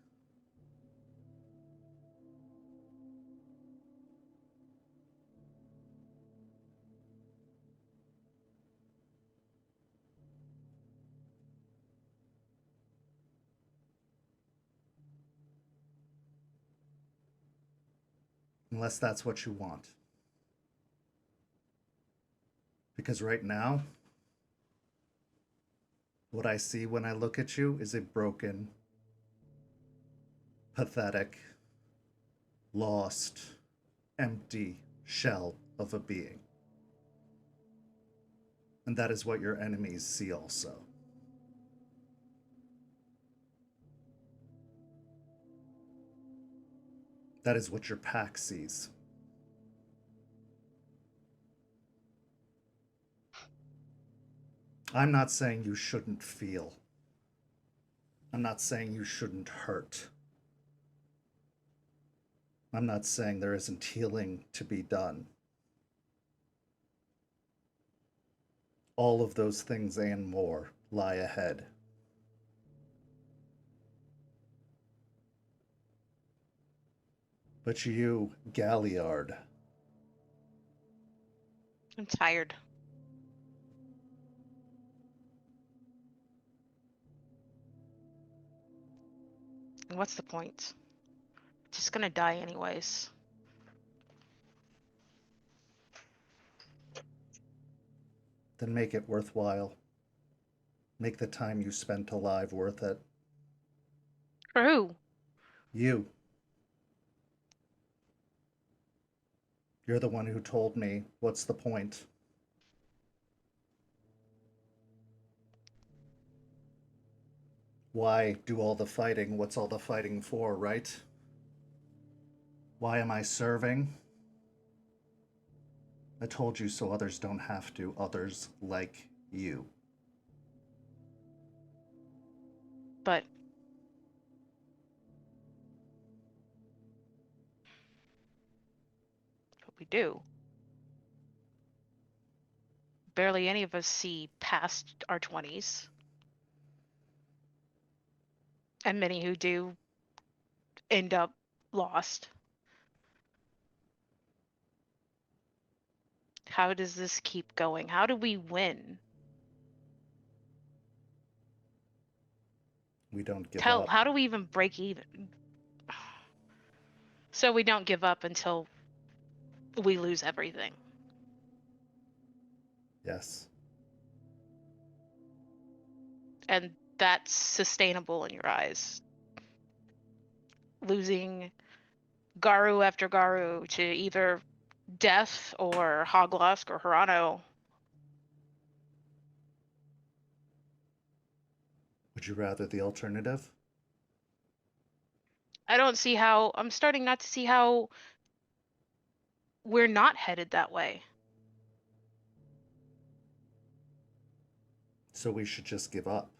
Unless that's what you want. Because right now, what I see when I look at you is a broken, pathetic, lost, empty shell of a being. And that is what your enemies see also. That is what your pack sees. I'm not saying you shouldn't feel. I'm not saying you shouldn't hurt. I'm not saying there isn't healing to be done. All of those things and more lie ahead. But you, Galliard, I'm tired. And what's the point? Just gonna die anyways. then make it worthwhile. Make the time you spent alive worth it. For who? You. You're the one who told me, what's the point? Why do all the fighting? What's all the fighting for, right? Why am I serving? I told you so others don't have to, others like you. But we do. Barely any of us see past our 20s. And many who do end up lost. How does this keep going? How do we win? We don't give up. How do we even break even? So we don't give up until we lose everything. Yes. And that's sustainable in your eyes. Losing Garu after Garu to either death or Hoglusk or Hirano. Would you rather the alternative? I don't see how, I'm starting not to see how we're not headed that way. So we should just give up.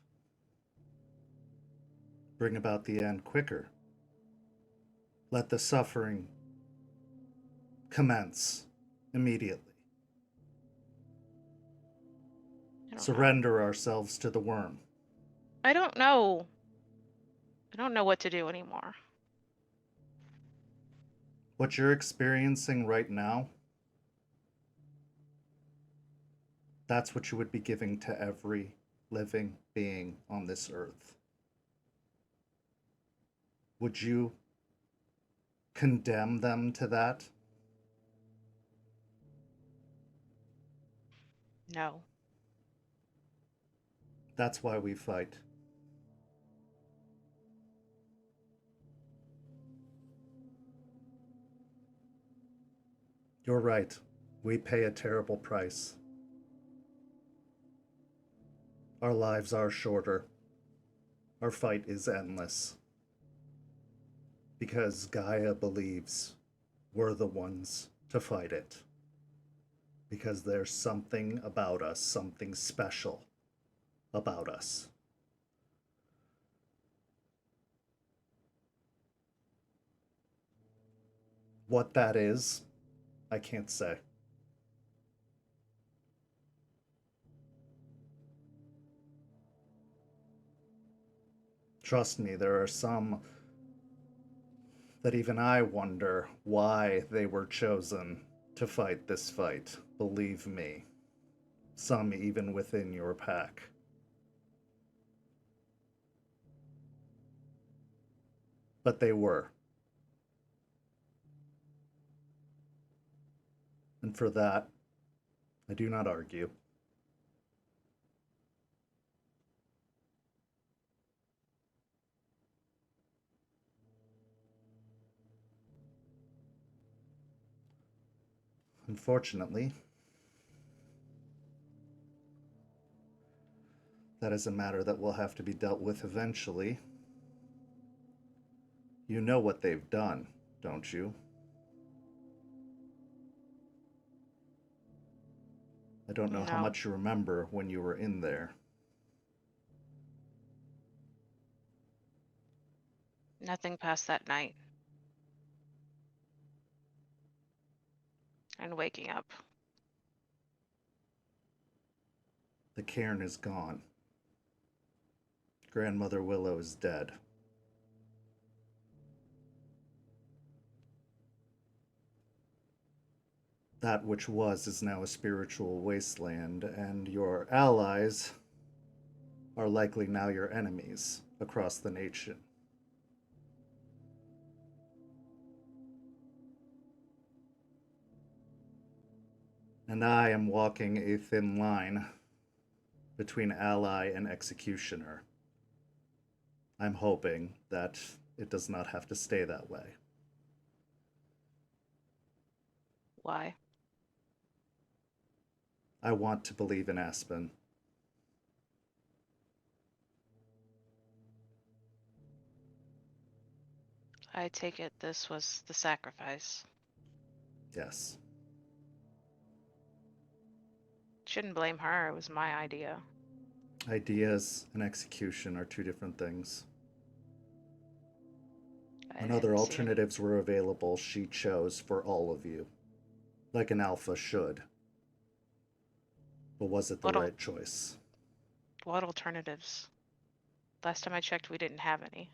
Bring about the end quicker. Let the suffering commence immediately. Surrender ourselves to the worm. I don't know. I don't know what to do anymore. What you're experiencing right now, that's what you would be giving to every living being on this earth. Would you condemn them to that? No. That's why we fight. You're right. We pay a terrible price. Our lives are shorter. Our fight is endless. Because Gaia believes we're the ones to fight it. Because there's something about us, something special about us. What that is, I can't say. Trust me, there are some that even I wonder why they were chosen to fight this fight. Believe me. Some even within your pack. But they were. And for that, I do not argue. Unfortunately, that is a matter that will have to be dealt with eventually. You know what they've done, don't you? I don't know how No. much you remember when you were in there. Nothing past that night. And waking up. The cairn is gone. Grandmother Willow is dead. That which was is now a spiritual wasteland, and your allies are likely now your enemies across the nation. And I am walking a thin line between ally and executioner. I'm hoping that it does not have to stay that way. Why? I want to believe in Aspen. I take it this was the sacrifice. Yes. Shouldn't blame her, it was my idea. Ideas and execution are two different things. I When other didn't see any. alternatives were available, she chose for all of you. Like an alpha should. But was it the What al- right choice? What alternatives? Last time I checked, we didn't have any.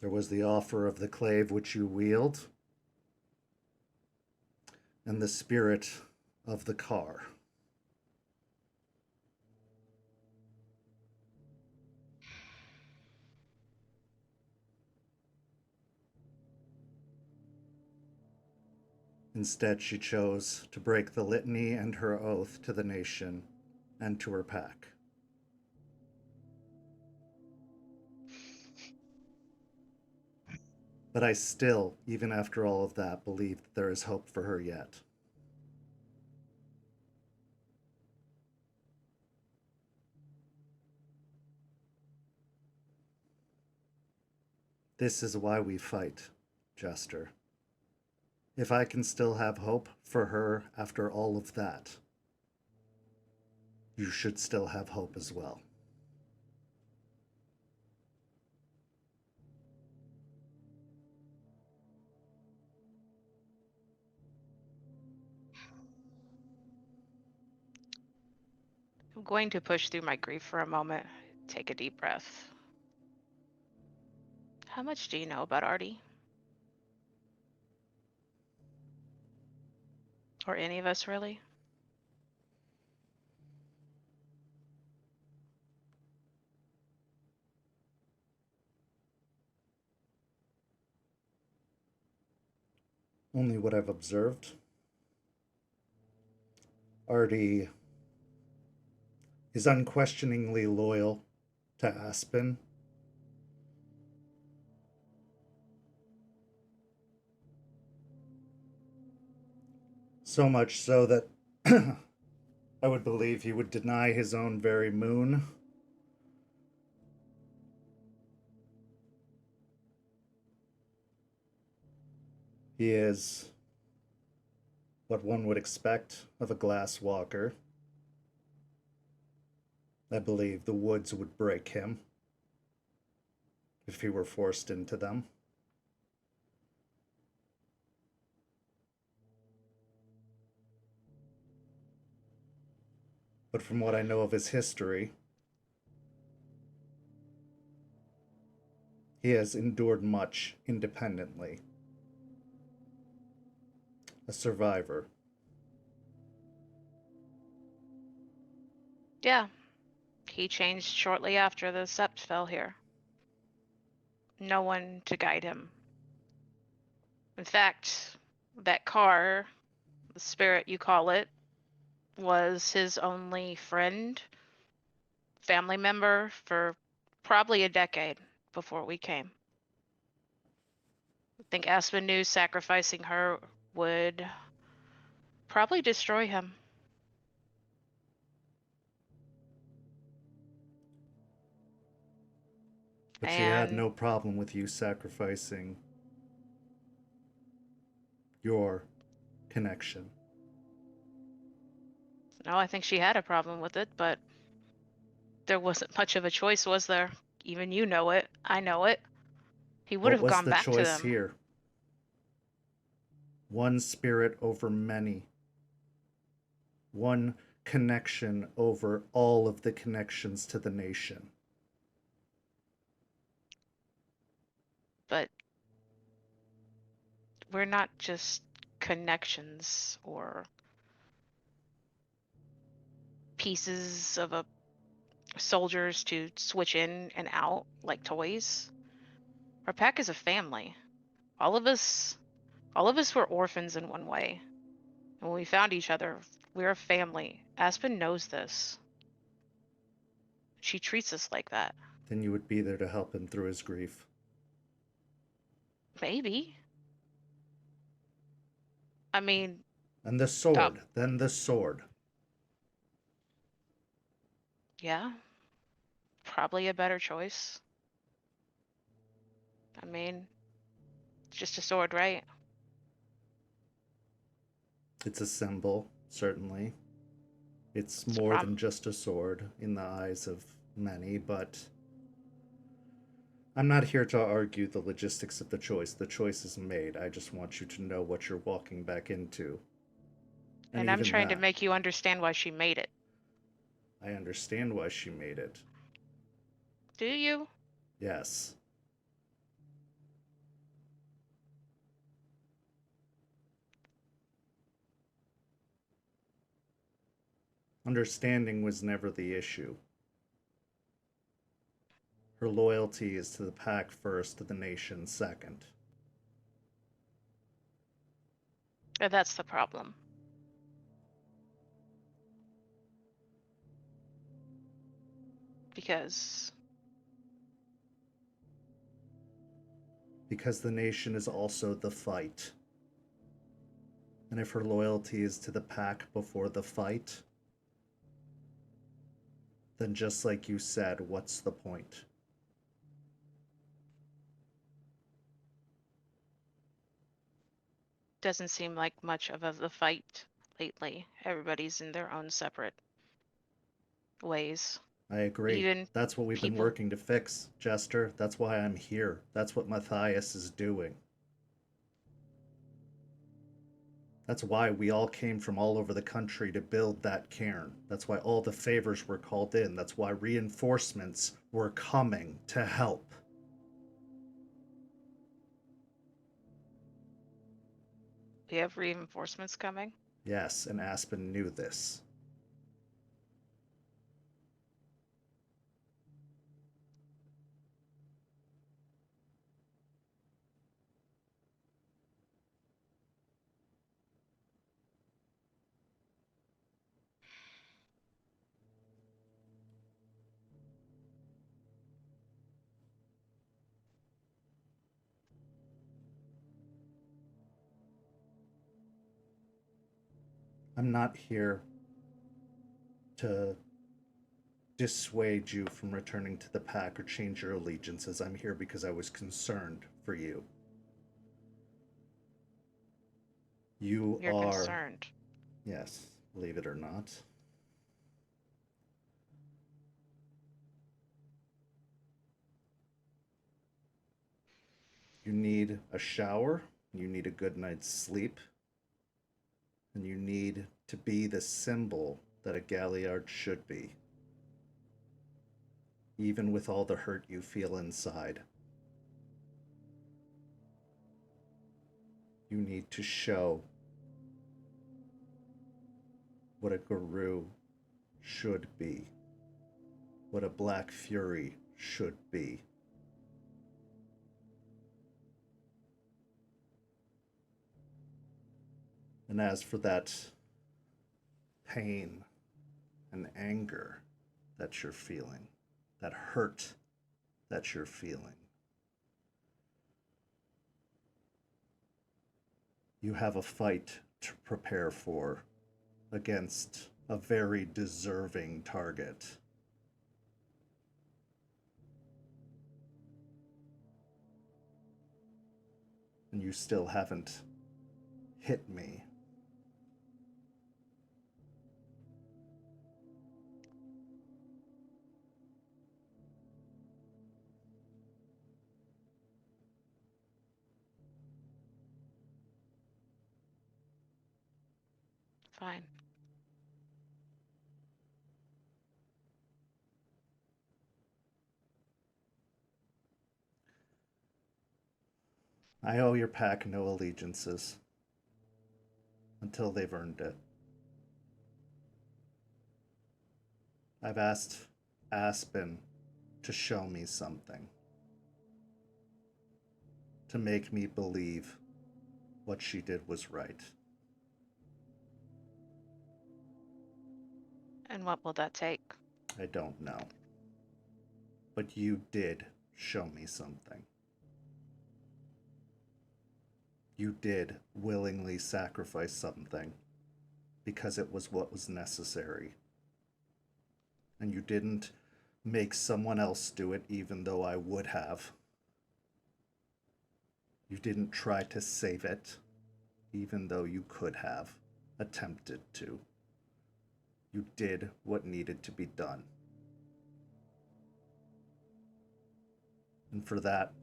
There was the offer of the clave which you wield, and the spirit of the car. Instead, she chose to break the litany and her oath to the nation and to her pack. But I still, even after all of that, believe that there is hope for her yet. This is why we fight, Jester. If I can still have hope for her after all of that, you should still have hope as well. I'm going to push through my grief for a moment. Take a deep breath. How much do you know about Artie? Or any of us, really? Only what I've observed. Artie is unquestioningly loyal to Aspen. So much so that I would believe he would deny his own very moon. He is what one would expect of a glass walker. I believe the woods would break him if he were forced into them. But from what I know of his history, He has endured much independently. A survivor. Yeah. He changed shortly after the sept fell here. No one to guide him. In fact, that car, the spirit you call it, was his only friend, family member for probably a decade before we came. I think Aspen knew sacrificing her would probably destroy him. But she had And no problem with you sacrificing your connection. no, I think she had a problem with it, but there wasn't much of a choice, was there? Even you know it. I know it. He would What have was gone the back to choice them. here? One spirit over many. One connection over all of the connections to the nation. But we're not just connections or pieces of a soldiers to switch in and out like toys. Our pack is a family. All of us were orphans in one way. And when we found each other, we're a family. Aspen knows this. She treats us like that. Then you would be there to help him through his grief. Maybe. I mean, And the sword. Then the sword. yeah. Probably a better choice. I mean, it's just a sword, right? It's a symbol, certainly. It's It's a more than just a sword in the eyes of many, but I'm not here to argue the logistics of the choice. The choice is made. I just want you to know what you're walking back into. And I'm even trying to that, make you understand why she made it. I understand why she made it. Do you? Yes. Understanding was never the issue. Her loyalty is to the pack first, to the nation second. Or that's the problem. Because Because the nation is also the fight. And if her loyalty is to the pack before the fight, then just like you said, what's the point? doesn't seem like much of a fight lately. Everybody's in their own separate ways. I agree. Even That's what we've been people- working to fix, Jester. That's why I'm here. That's what Matthias is doing. That's why we all came from all over the country to build that cairn. That's why all the favors were called in. That's why reinforcements were coming to help. We have reinforcements coming. Yes, and Aspen knew this. I'm not here to dissuade you from returning to the pack or change your allegiances. I'm here because I was concerned for you. You're concerned. Yes, believe it or not. You need a shower, you need a good night's sleep, and you need to be the symbol that a Galliard should be. Even with all the hurt you feel inside. You need to show what a guru should be, what a Black Fury should be. And as for that pain and anger that you're feeling, that hurt that you're feeling, you have a fight to prepare for against a very deserving target. And you still haven't hit me. Fine. I owe your pack no allegiances until they've earned it. I've asked Aspen to show me something, to make me believe what she did was right. And what will that take? I don't know. But you did show me something. You did willingly sacrifice something because it was what was necessary. And you didn't make someone else do it even though I would have. You didn't try to save it even though you could have attempted to. You did what needed to be done. And for that,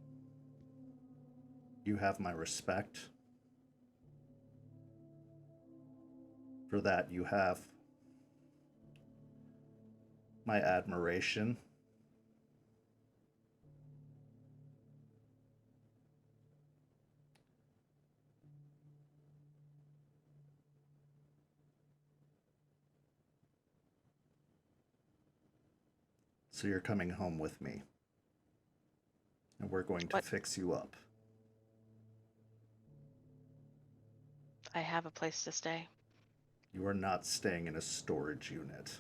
you have my respect. For that, you have my admiration. So you're coming home with me. And we're going to What? fix you up. I have a place to stay. You are not staying in a storage unit.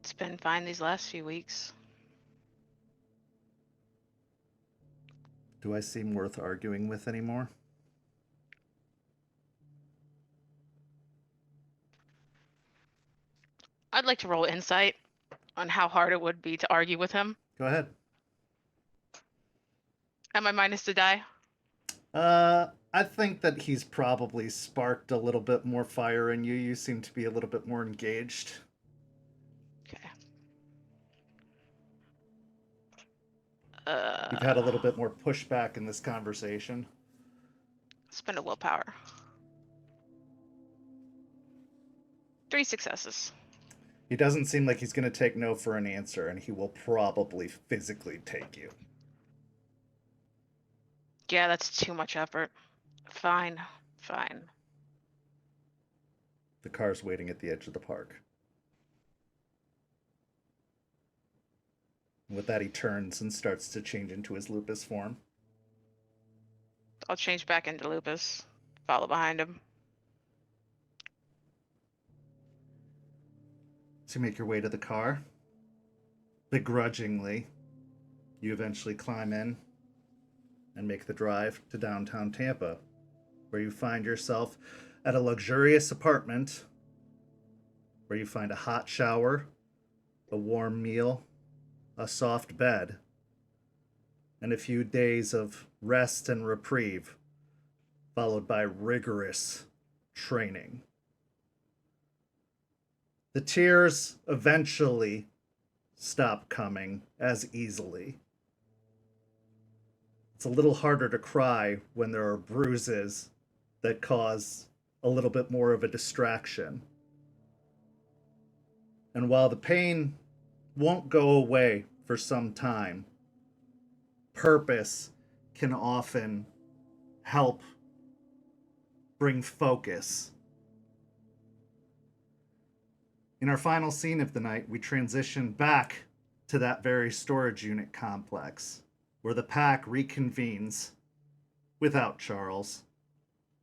It's been fine these last few weeks. Do I seem worth arguing with anymore? I'd like to roll insight on how hard it would be to argue with him. Go ahead. Am I minus to die? I think that he's probably sparked a little bit more fire in you. You seem to be a little bit more engaged. Okay. You've had a little bit more pushback in this conversation. Spend a willpower. 3 successes. He doesn't seem like he's going to take no for an answer, and he will probably physically take you. Yeah, that's too much effort. Fine. Fine. The car's waiting at the edge of the park. With that, he turns and starts to change into his lupus form. I'll change back into Lupus. Follow behind him. So you make your way to the car. Begrudgingly, you eventually climb in and make the drive to downtown Tampa, where you find yourself at a luxurious apartment, where you find a hot shower, a warm meal, a soft bed, and a few days of rest and reprieve, followed by rigorous training. The tears eventually stop coming as easily. It's a little harder to cry when there are bruises that cause a little bit more of a distraction. And while the pain won't go away for some time, purpose can often help bring focus. In our final scene of the night, we transition back to that very storage unit complex, where the pack reconvenes without Charles,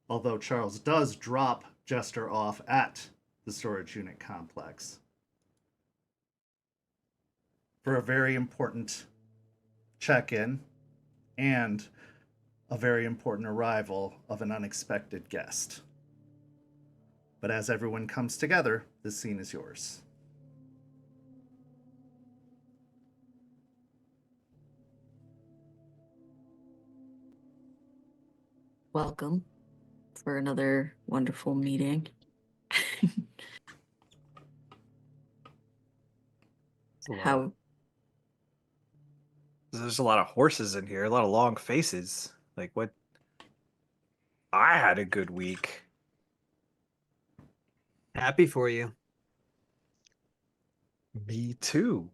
although Charles does drop Jester off at the storage unit complex for a very important check-in and a very important arrival of an unexpected guest. But as everyone comes together, this scene is yours. Welcome for another wonderful meeting. How There's a lot of horses in here, a lot of long faces. Like, what? I had a good week. Happy for you. Me too.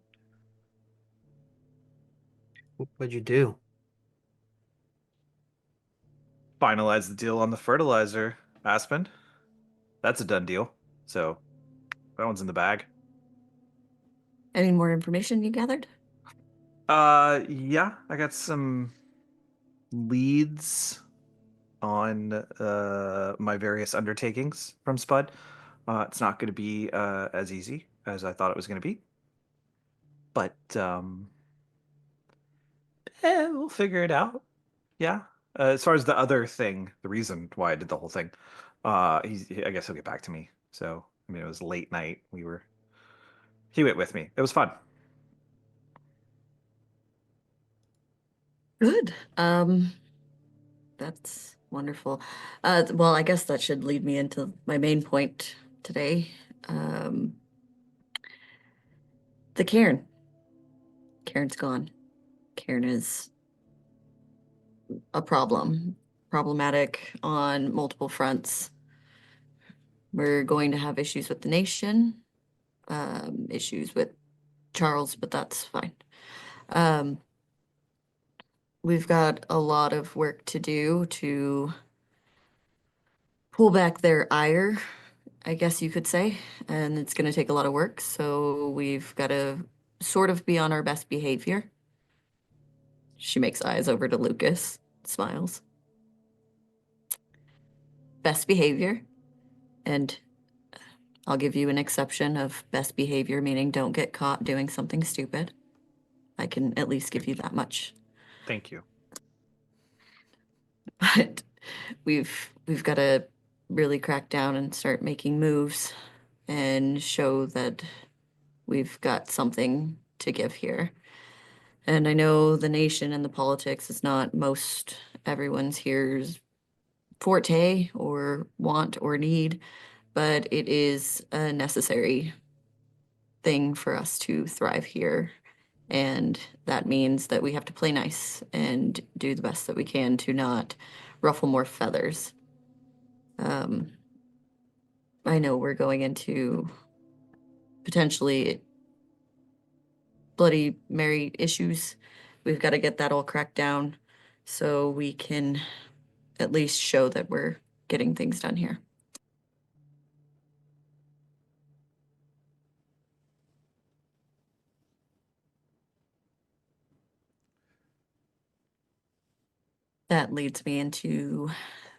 What'd you do? Finalized the deal on the fertilizer, Aspen. That's a done deal. So that one's in the bag. any more information you gathered? Yeah, I got some leads on my various undertakings from Spud. It's not going to be as easy as I thought it was going to be, but we'll figure it out. Yeah. As far as the other thing, the reason why I did the whole thing, I guess he'll get back to me. So I mean, it was late night. He went with me. It was fun. Good. That's wonderful. Well, I guess that should lead me into my main point today. The cairn. Cairn's gone. Cairn is a problematic on multiple fronts. We're going to have issues with the nation, issues with Charles, but that's fine. We've got a lot of work to do to pull back their ire, I guess you could say, and it's going to take a lot of work. So we've got to sort of be on our best behavior. She makes eyes over to Lucas, smiles. Best behavior, and I'll give you an exception of best behavior, meaning don't get caught doing something stupid. I can at least give you that much. Thank you. But we've got to really crack down and start making moves and show that we've got something to give here. And I know the nation and the politics is not most everyone's here's forte or want or need, but it is a necessary thing for us to thrive here. And that means that we have to play nice and do the best that we can to not ruffle more feathers. I know we're going into potentially Bloody Mary issues. We've got to get that all cracked down so we can at least show that we're getting things done here. That leads me into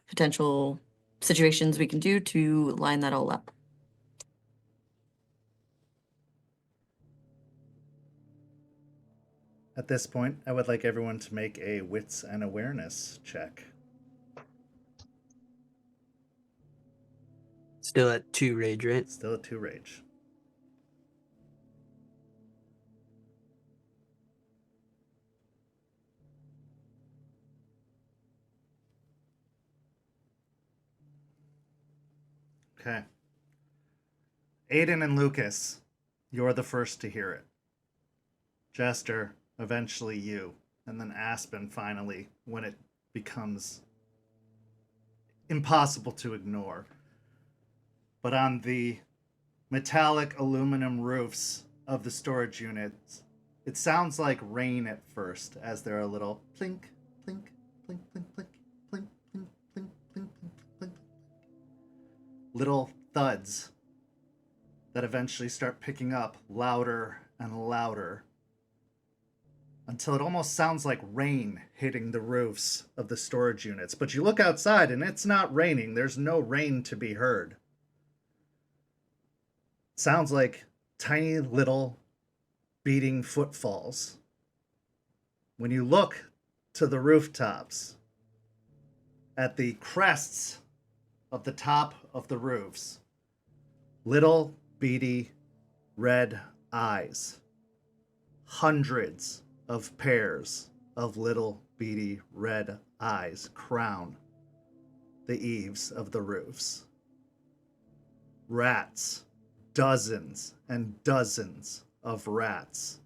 potential situations we can do to line that all up. At this point, I would like everyone to make a wits and awareness check. Still at 2 rage, right? Still at 2 rage. Okay. Aiden and Lucas, you're the first to hear it. Jester, eventually you, and then Aspen finally, when it becomes impossible to ignore. but on the metallic aluminum roofs of the storage units, it sounds like rain at first, as there are little plink, plink, plink, plink, plink, plink, plink, plink, plink, plink, plink, little thuds that eventually start picking up louder and louder until it almost sounds like rain hitting the roofs of the storage units. But you look outside and it's not raining. There's no rain to be heard. It sounds like tiny little beating footfalls. When you look to the rooftops, at the crests of the top of the roofs, little beady red eyes. Hundreds of pairs of little beady red eyes crown the eaves of the roofs. Rats, dozens and dozens of rats,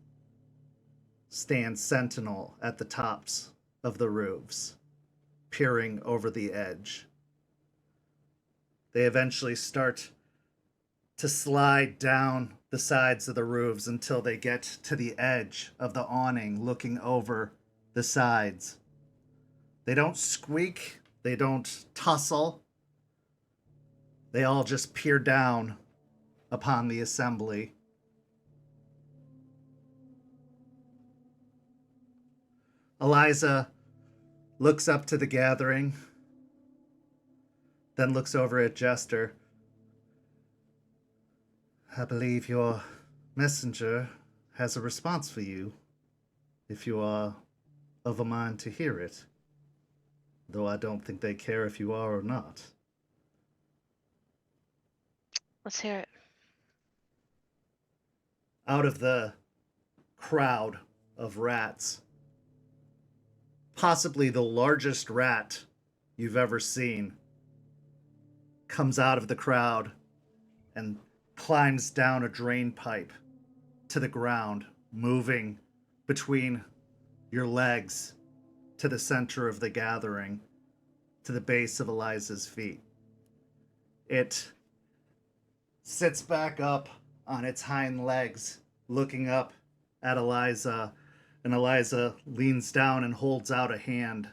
stand sentinel at the tops of the roofs, peering over the edge. They eventually start to slide down the sides of the roofs until they get to the edge of the awning, looking over the sides. They don't squeak, they don't tussle. They all just peer down upon the assembly. Eliza looks up to the gathering, then looks over at Jester. I believe your messenger has a response for you, if you are of a mind to hear it, though I don't think they care if you are or not. Let's hear it. Out of the crowd of rats, possibly the largest rat you've ever seen, comes out of the crowd and climbs down a drain pipe to the ground, moving between your legs to the center of the gathering, to the base of Eliza's feet. It sits back up on its hind legs, looking up at Eliza, and Eliza leans down and holds out a hand,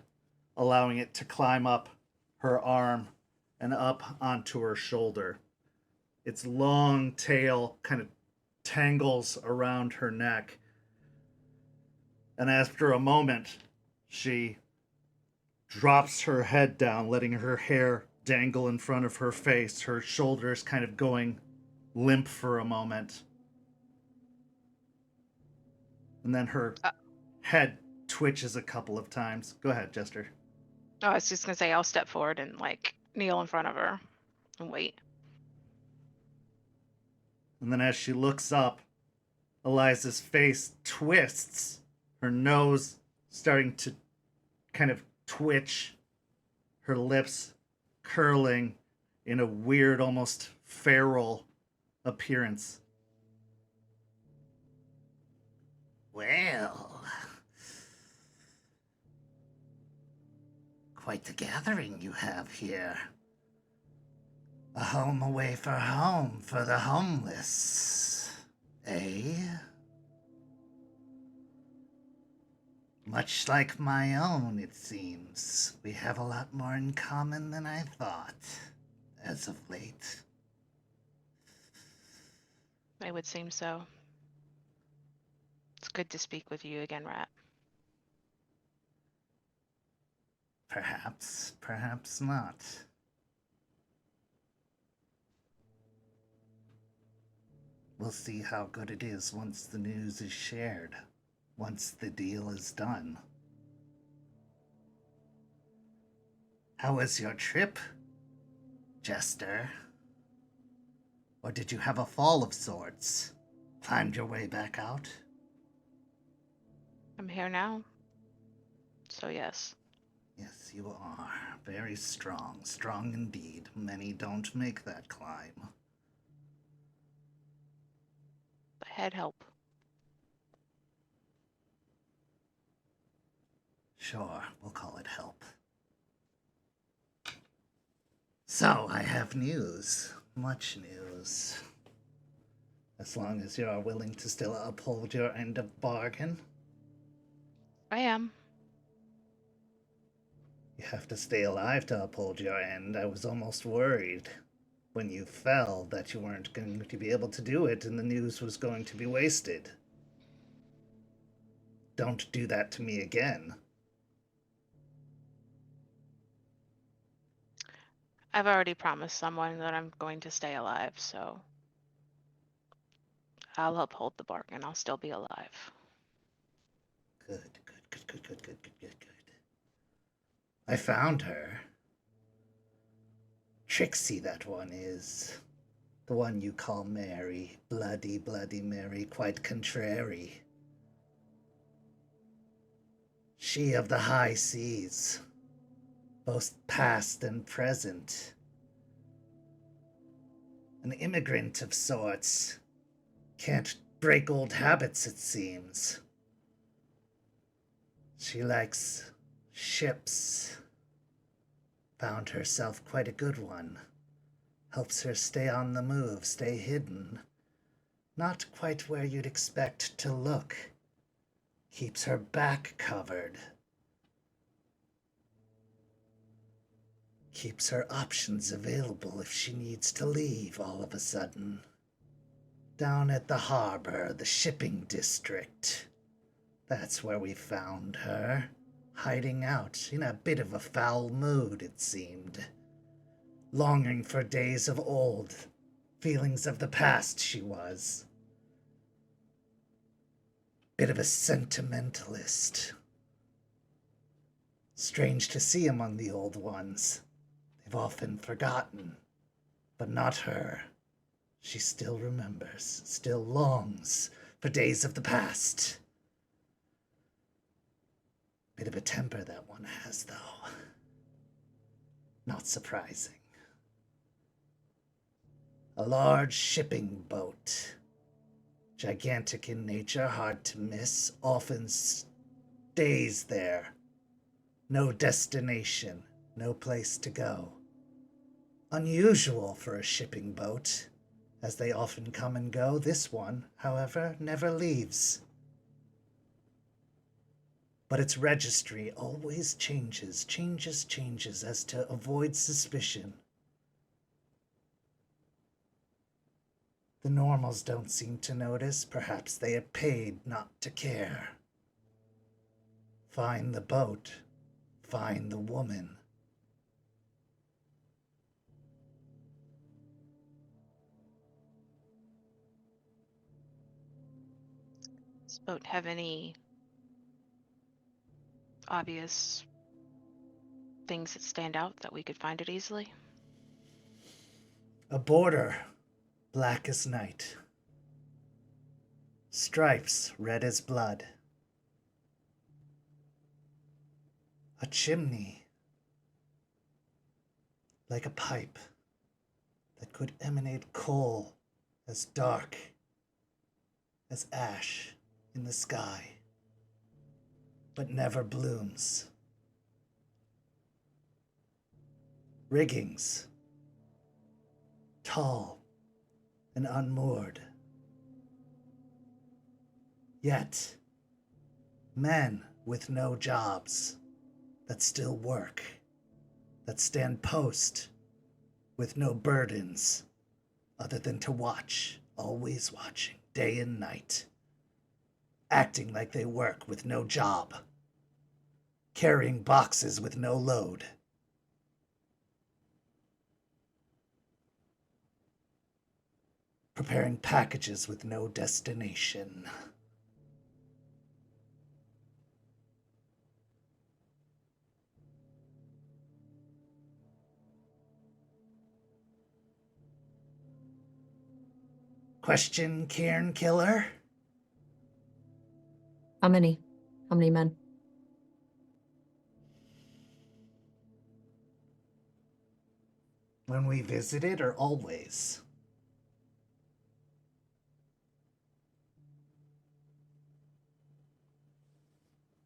allowing it to climb up her arm and up onto her shoulder. Its long tail kind of tangles around her neck. And after a moment, she drops her head down, letting her hair dangle in front of her face, her shoulders kind of going limp for a moment. And then her head twitches a couple of times. Go ahead, Jester. Oh, I was just gonna say I'll step forward and like kneel in front of her and wait. And then as she looks up, Eliza's face twists, her nose starting to kind of twitch, her lips curling in a weird, almost feral appearance. Well, quite the gathering you have here. A home away for home for the homeless, eh? Much like my own, it seems. We have a lot more in common than I thought, as of late. It would seem so. It's good to speak with you again, Rat. Perhaps, perhaps not. We'll see how good it is once the news is shared, once the deal is done. How was your trip, Jester? Or did you have a fall of sorts? Climbed your way back out? I'm here now. So yes. Yes, you are. Very strong. Strong indeed. Many don't make that climb. I had help. Sure, we'll call it help. So, I have news. much news. As long as you are willing to still uphold your end of bargain. I am. You have to stay alive to uphold your end. I was almost worried when you fell that you weren't going to be able to do it and the news was going to be wasted. Don't do that to me again. I've already promised someone that I'm going to stay alive, so I'll uphold the bargain. I'll still be alive. Good. I found her. Trixie, that one is. The one you call Mary. Bloody Mary, quite contrary. She of the high seas, both past and present. An immigrant of sorts. Can't break old habits, it seems. She likes ships. Found herself quite a good one. Helps her stay on the move, stay hidden. Not quite where you'd expect to look. Keeps her back covered. Keeps her options available if she needs to leave all of a sudden. Down at the harbor, the shipping district. That's where we found her. Hiding out in a bit of a foul mood, it seemed. Longing for days of old. Feelings of the past, she was. Bit of a sentimentalist. Strange to see among the old ones. They've often forgotten. But not her. She still remembers, still longs for days of the past. Bit of a temper that one has, though. Not surprising. A large shipping boat. Gigantic in nature, hard to miss, often stays there. No destination, no place to go. Unusual for a shipping boat, as they often come and go. This one, however, never leaves. But its registry always changes as to avoid suspicion. The normals don't seem to notice. Perhaps they are paid not to care. Find the boat. Find the woman. Does the boat have any obvious things that stand out that we could find it easily? A border, black as night. Stripes, red as blood. A chimney, like a pipe that could emanate coal as dark as ash in the sky, but never blooms. Riggings, tall and unmoored. Yet, men with no jobs that still work, that stand post with no burdens other than to watch, always watching, day and night, acting like they work with no job, carrying boxes with no load. Preparing packages with no destination. Question, Cairn Killer? How many? How many men? When we visited, or always?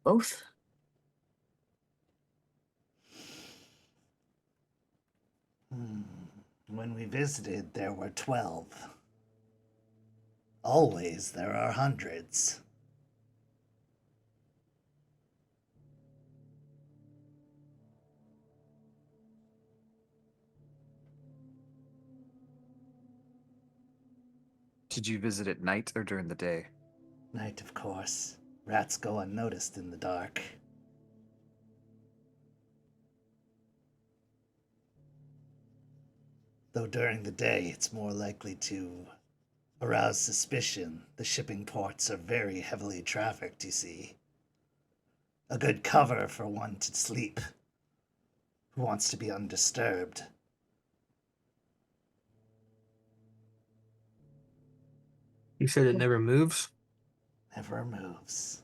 Both. when we visited, there were 12. Always there are hundreds. Did you visit at night or during the day? Night, of course. Rats go unnoticed in the dark. Though during the day, it's more likely to arouse suspicion. The shipping ports are very heavily trafficked, you see. A good cover for one to sleep who wants to be undisturbed. You said it never moves? Never moves.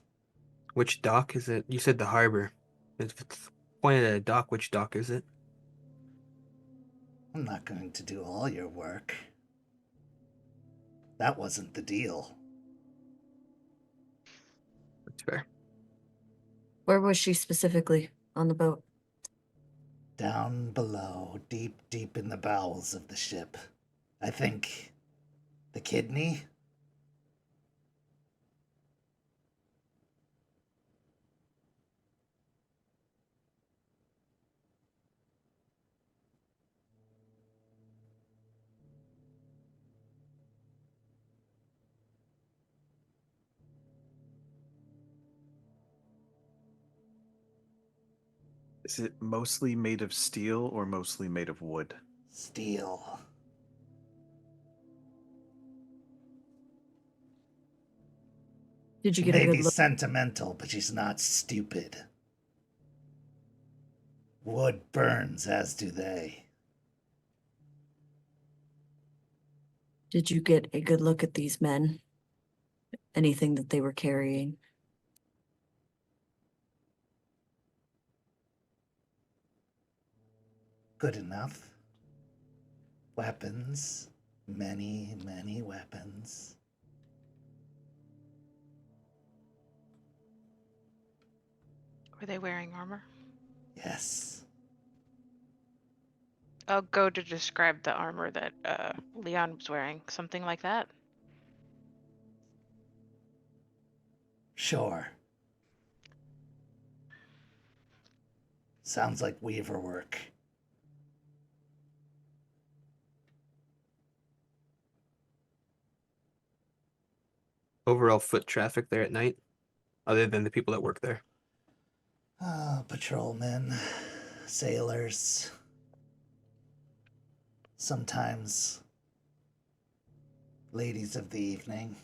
Which dock is it? You said the harbor. If it's pointed at a dock, which dock is it? I'm not going to do all your work. That wasn't the deal. That's fair. Where was she specifically on the boat? Down below, deep, deep in the bowels of the ship. I think the kidney? Is it mostly made of steel or mostly made of wood? Steel. Did you She get a may good be look? sentimental, but she's not stupid. Wood burns, as do they. Did you get a good look at these men? Anything that they were carrying? Good enough. Weapons. Many, many weapons. Were they wearing armor? Yes. I'll go to describe the armor that Leon was wearing. Something like that. Sure. Sounds like weaver work. Overall foot traffic there at night, other than the people that work there. Patrolmen, sailors. Sometimes ladies of the evening.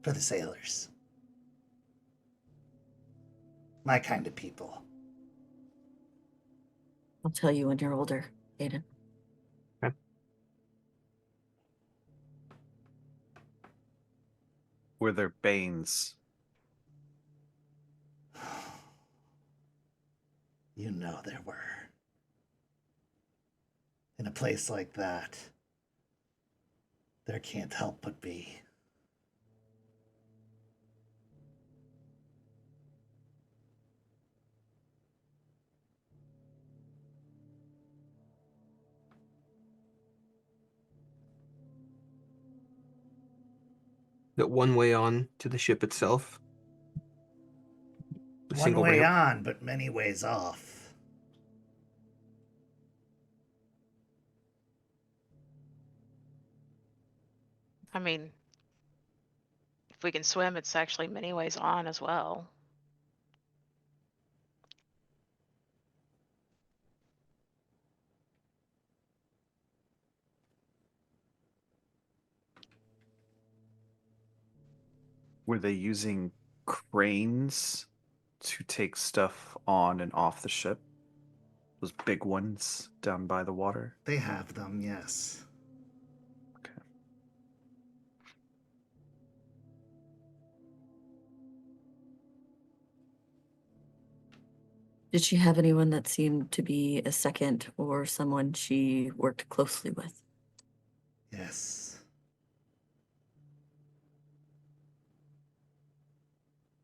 For the sailors. My kind of people. I'll tell you when you're older, Aiden. Were there banes? You know there were. In a place like that, there can't help but be. The one way on to the ship itself. A One single way ramp. on, but many ways off. I mean, if we can swim, it's actually many ways on as well. Were they using cranes to take stuff on and off the ship? Those big ones down by the water? They have them, yes. Okay. Did she have anyone that seemed to be a second or someone she worked closely with? Yes.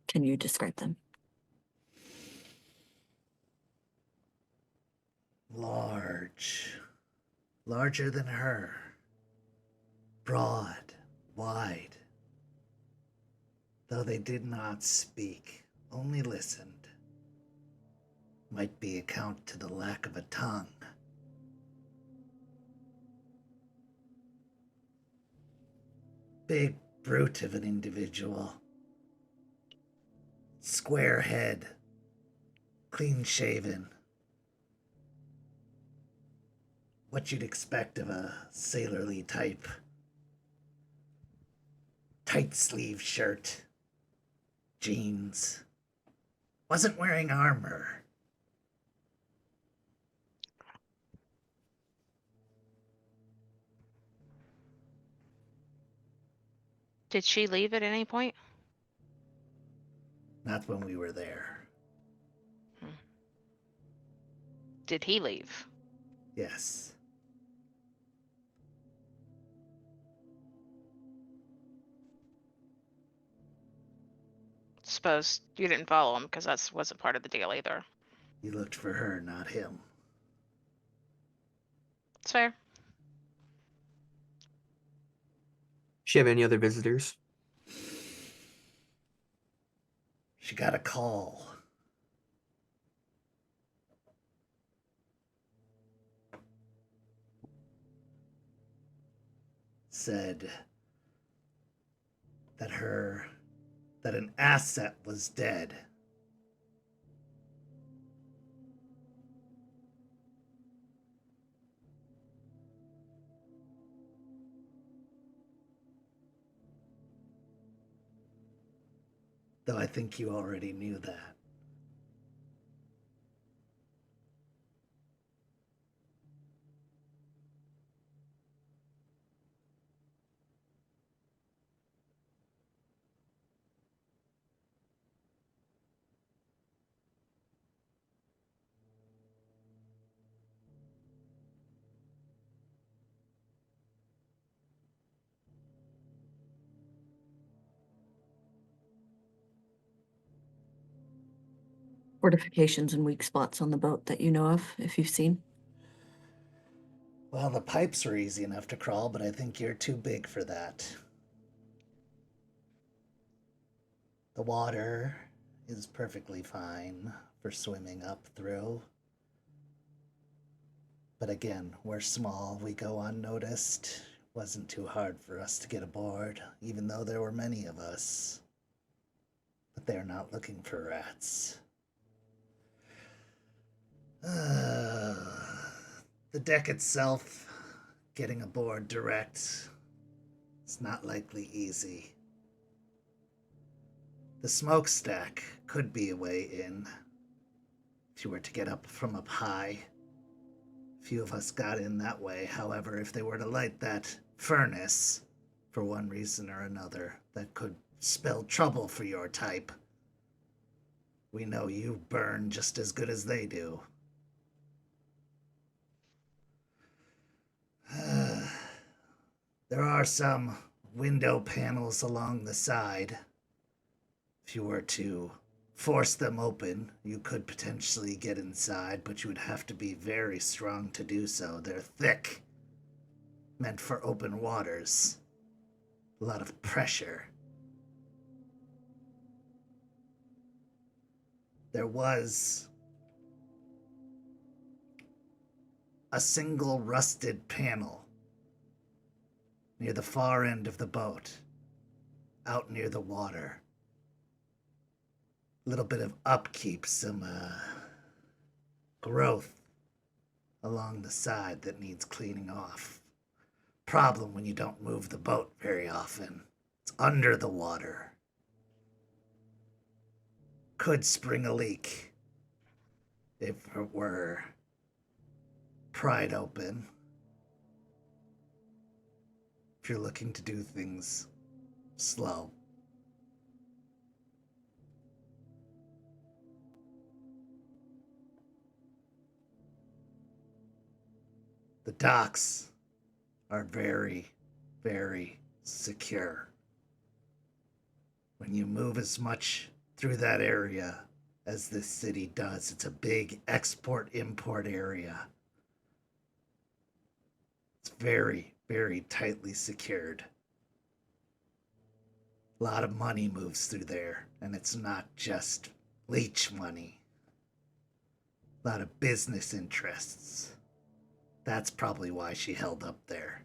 Can you describe them? Large. Larger than her. Broad. Wide. Though they did not speak, only listened. Might be account to the lack of a tongue. Big brute of an individual. Square head. Clean shaven. What you'd expect of a sailorly type. Tight sleeve shirt. Jeans. Wasn't wearing armor. Did she leave at any point? Not when we were there. Did he leave? Yes. Suppose you didn't follow him because that wasn't part of the deal either. You looked for her, not him. It's fair. She have any other visitors? She got a call. Said that an asset was dead. Though I think you already knew that. Fortifications and weak spots on the boat that you know of, if you've seen. Well, the pipes were easy enough to crawl, but I think you're too big for that. The water is perfectly fine for swimming up through. But again, we're small, we go unnoticed. Wasn't too hard for us to get aboard, even though there were many of us. But they're not looking for rats. The deck itself, getting aboard direct, it's not likely easy. The smokestack could be a way in, if you were to get up from up high. Few of us got in that way. However, if they were to light that furnace, for one reason or another, that could spell trouble for your type. We know you burn just as good as they do. There are some window panels along the side. If you were to force them open, you could potentially get inside, but you would have to be very strong to do so. They're thick, meant for open waters. A lot of pressure. There was a single rusted panel near the far end of the boat, out near the water. A little bit of upkeep, some growth along the side that needs cleaning off. Problem when you don't move the boat very often. It's under the water. Could spring a leak if it were pried open. If you're looking to do things slow. The docks are very, very secure. When you move as much through that area as this city does, it's a big export-import area. It's very, very tightly secured. A lot of money moves through there, and it's not just leech money. A lot of business interests. That's probably why she held up there.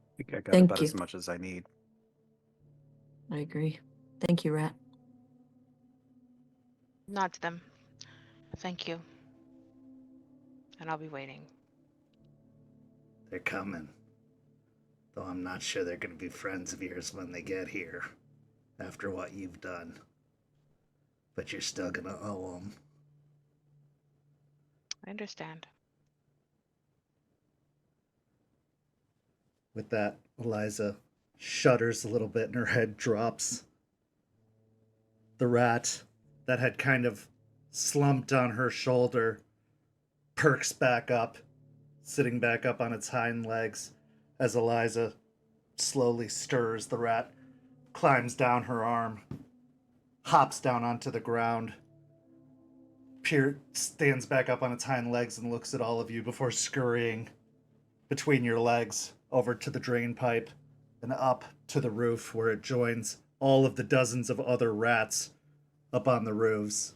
I think I got Thank about you. as much as I need. I agree. Thank you, Rat. Nod to them. Thank you. And I'll be waiting. They're coming. Though I'm not sure they're going to be friends of yours when they get here, after what you've done. But you're still going to owe them. I understand. With that, Eliza shudders a little bit and her head drops. The rat that had kind of slumped on her shoulder perks back up, sitting back up on its hind legs as Eliza slowly stirs. The rat climbs down her arm, hops down onto the ground, stands back up on its hind legs and looks at all of you before scurrying between your legs over to the drain pipe and up to the roof where it joins all of the dozens of other rats up on the roofs.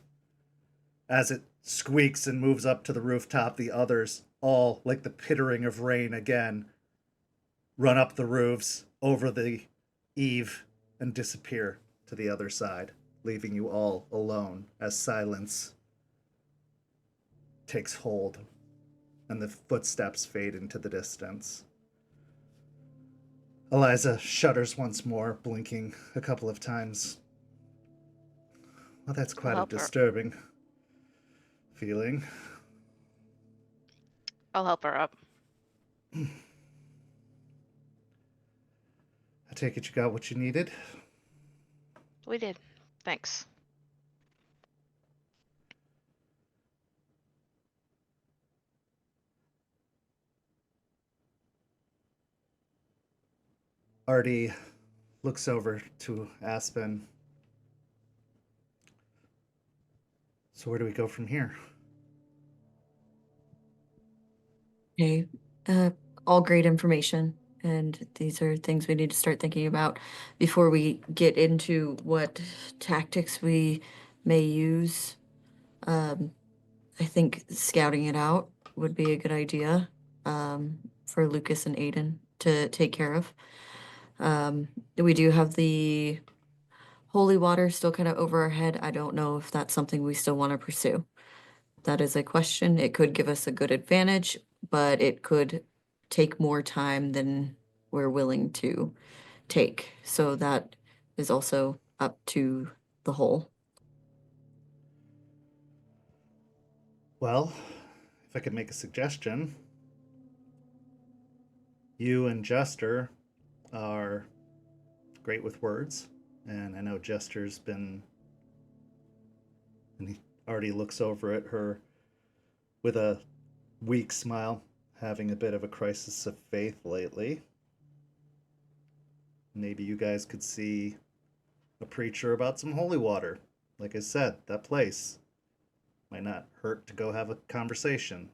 As it squeaks and moves up to the rooftop, the others, all like the pittering of rain again, run up the roofs over the eave and disappear to the other side, leaving you all alone as silence takes hold and the footsteps fade into the distance. Eliza shudders once more, blinking a couple of times. Well, that's quite a help her. disturbing feeling. I'll help her up. I take it you got what you needed? We did. Thanks. Artie looks over to Aspen. So where do we go from here? Okay. All great information. And these are things we need to start thinking about before we get into what tactics we may use. I think scouting it out would be a good idea for Lucas and Aiden to take care of. We do have the holy water still kind of over our head. I don't know if that's something we still want to pursue. That is a question. It could give us a good advantage, but it could take more time than we're willing to take. So that is also up to the whole. Well, if I could make a suggestion, you and Jester are great with words, and I know Jester's been, and he already looks over at her with a weak smile, having a bit of a crisis of faith lately. Maybe you guys could see a preacher about some holy water. Like I said, that place might not hurt to go have a conversation.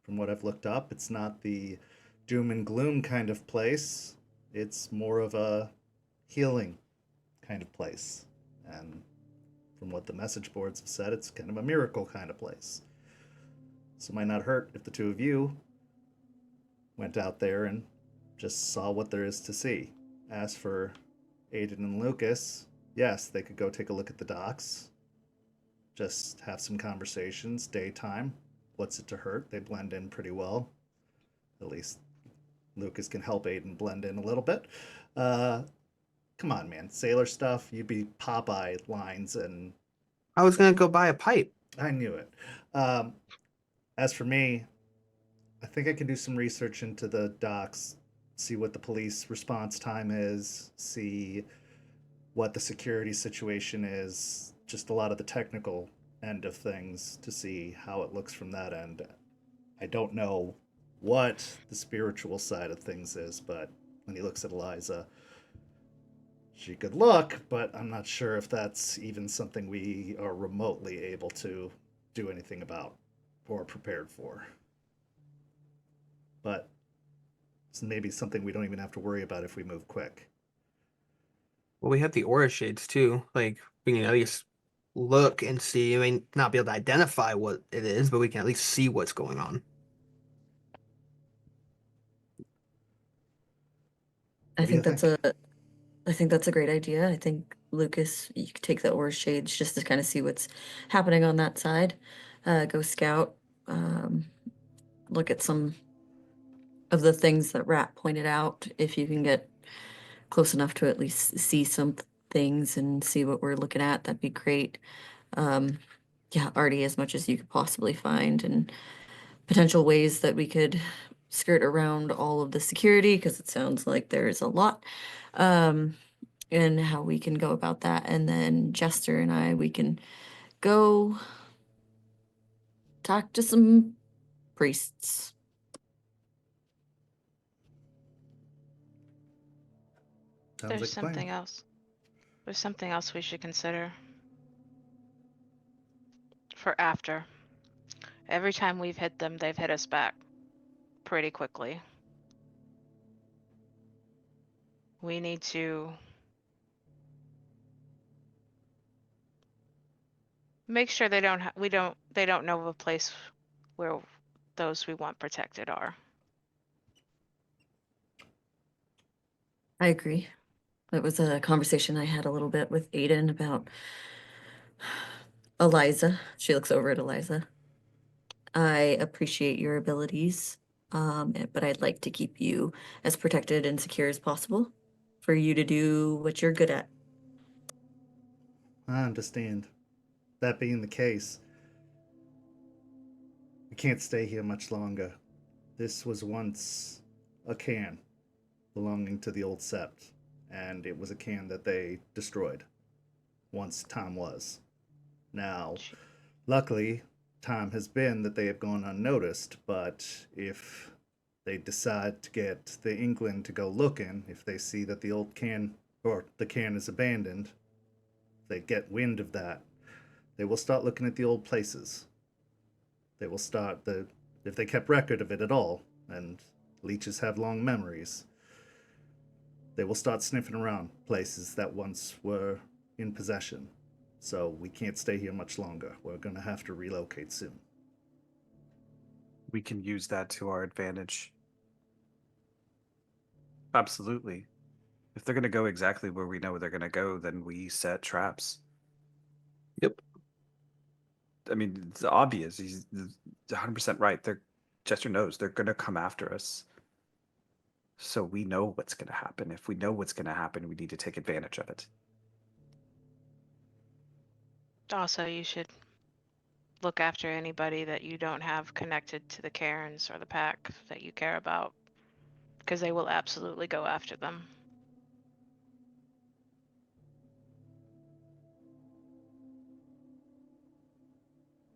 From what I've looked up, it's not the doom and gloom kind of place. It's more of a healing kind of place. And from what the message boards have said, it's kind of a miracle kind of place. So it might not hurt if the two of you went out there and just saw what there is to see. As for Aiden and Lucas, yes, they could go take a look at the docks. Just have some conversations, daytime. What's it to hurt? They blend in pretty well. At least Lucas can help Aiden blend in a little bit. Come on, man. Sailor stuff. You'd be Popeye lines, and I was gonna go buy a pipe. I knew it. Um, as for me, I think I can do some research into the docks, see what the police response time is, see what the security situation is, just a lot of the technical end of things to see how it looks from that end. I don't know what the spiritual side of things is, but when he looks at Eliza, she could look, but I'm not sure if that's even something we are remotely able to do anything about or prepared for. But it's maybe something we don't even have to worry about if we move quick. Well, we have the aura shades too. Like we can at least look and see. I mean, not be able to identify what it is, but we can at least see what's going on. I What do you think that's think? I think that's a great idea. I think Lucas, you could take the aura shades just to kind of see what's happening on that side. Go scout. Um, look at some of the things that Rat pointed out. If you can get close enough to at least see some things and see what we're looking at, that'd be great. Um, yeah, Artie, as much as you could possibly find, and potential ways that we could skirt around all of the security, because it sounds like there's a lot. And how we can go about that. And then Jester and I, we can go talk to some priests. Sounds There's like a plan. something else. There's something else we should consider for after. Every time we've hit them, they've hit us back pretty quickly. We need to make sure they don't they don't know of a place where those we want protected are. I agree. It was a conversation I had a little bit with Aiden about Eliza. She looks over at Eliza. I appreciate your abilities, but I'd like to keep you as protected and secure as possible for you to do what you're good at. I understand. That being the case, we can't stay here much longer. This was once a can belonging to the old sept, and it was a can that they destroyed once time was. Now, luckily, time has been that they have gone unnoticed, but if they decide to get the England to go looking, if they see that the old can or the can is abandoned, they get wind of that, they will start looking at the old places. They will start if they kept record of it at all, and leeches have long memories, they will start sniffing around places that once were in possession. So we can't stay here much longer. We're going to have to relocate soon. We can use that to our advantage. Absolutely. If they're going to go exactly where we know they're going to go, then we set traps. Yep. I mean, it's obvious. He's 100% right. Jester knows they're going to come after us. So we know what's going to happen. If we know what's going to happen, we need to take advantage of it. Also, you should look after anybody that you don't have connected to the Cairns or the pack that you care about, because they will absolutely go after them.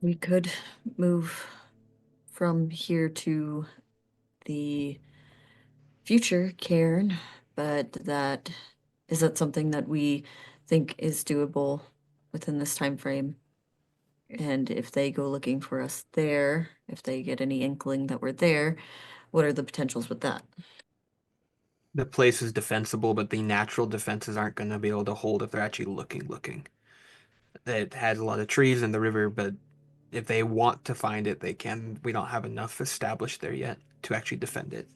We could move from here to the future Cairn, but is that something that we think is doable within this time frame? And if they go looking for us there, if they get any inkling that we're there, what are the potentials with that? The place is defensible, but the natural defenses aren't going to be able to hold if they're actually looking. It has a lot of trees in the river, but if they want to find it, they can. We don't have enough established there yet to actually defend it.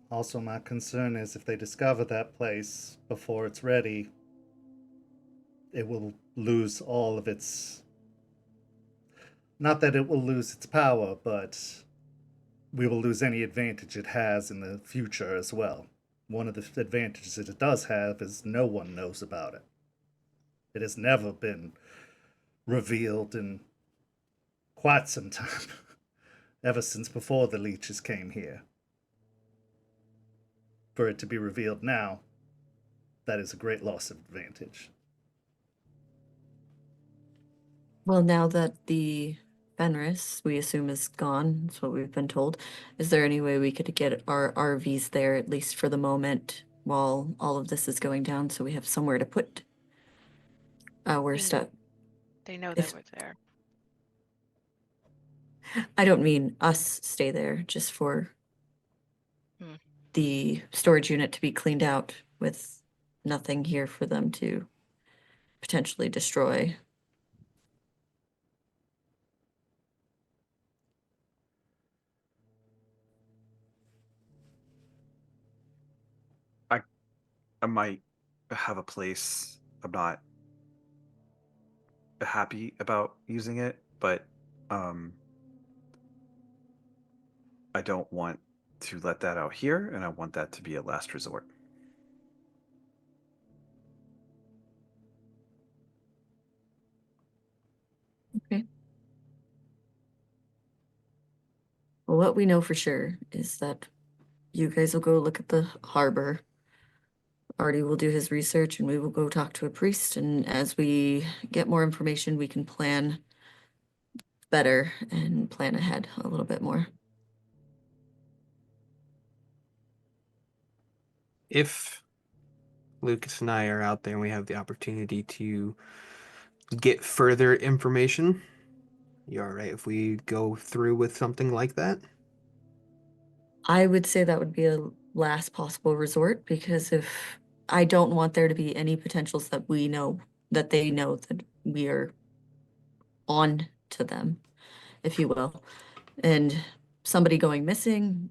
Also, my concern is if they discover that place before it's ready, it will lose all of its. Not that it will lose its power, but we will lose any advantage it has in the future as well. one of the advantages it does have is no one knows about it. It has never been revealed in quite some time, ever since before the leeches came here. For it to be revealed now, that is a great loss of advantage. Well, now that the Fenris, we assume, is gone, that's what we've been told, is there any way we could get our RVs there, at least for the moment, while all of this is going down, so we have somewhere to put our They stuff? know, they know If that we're there. I don't mean us stay there, just for Hmm. the storage unit to be cleaned out with nothing here for them to potentially destroy. I might have a place. I'm not happy about using it, but I don't want to let that out here, and I want that to be a last resort. Okay. Well, what we know for sure is that you guys will go look at the harbor. Artie will do his research and we will go talk to a priest. And as we get more information, we can plan better and plan ahead a little bit more. If Lucas and I are out there and we have the opportunity to get further information, you all right if we go through with something like that? I would say that would be a last possible resort, because if I don't want there to be any potentials that we know, that they know that we are on to them, if you will. And somebody going missing,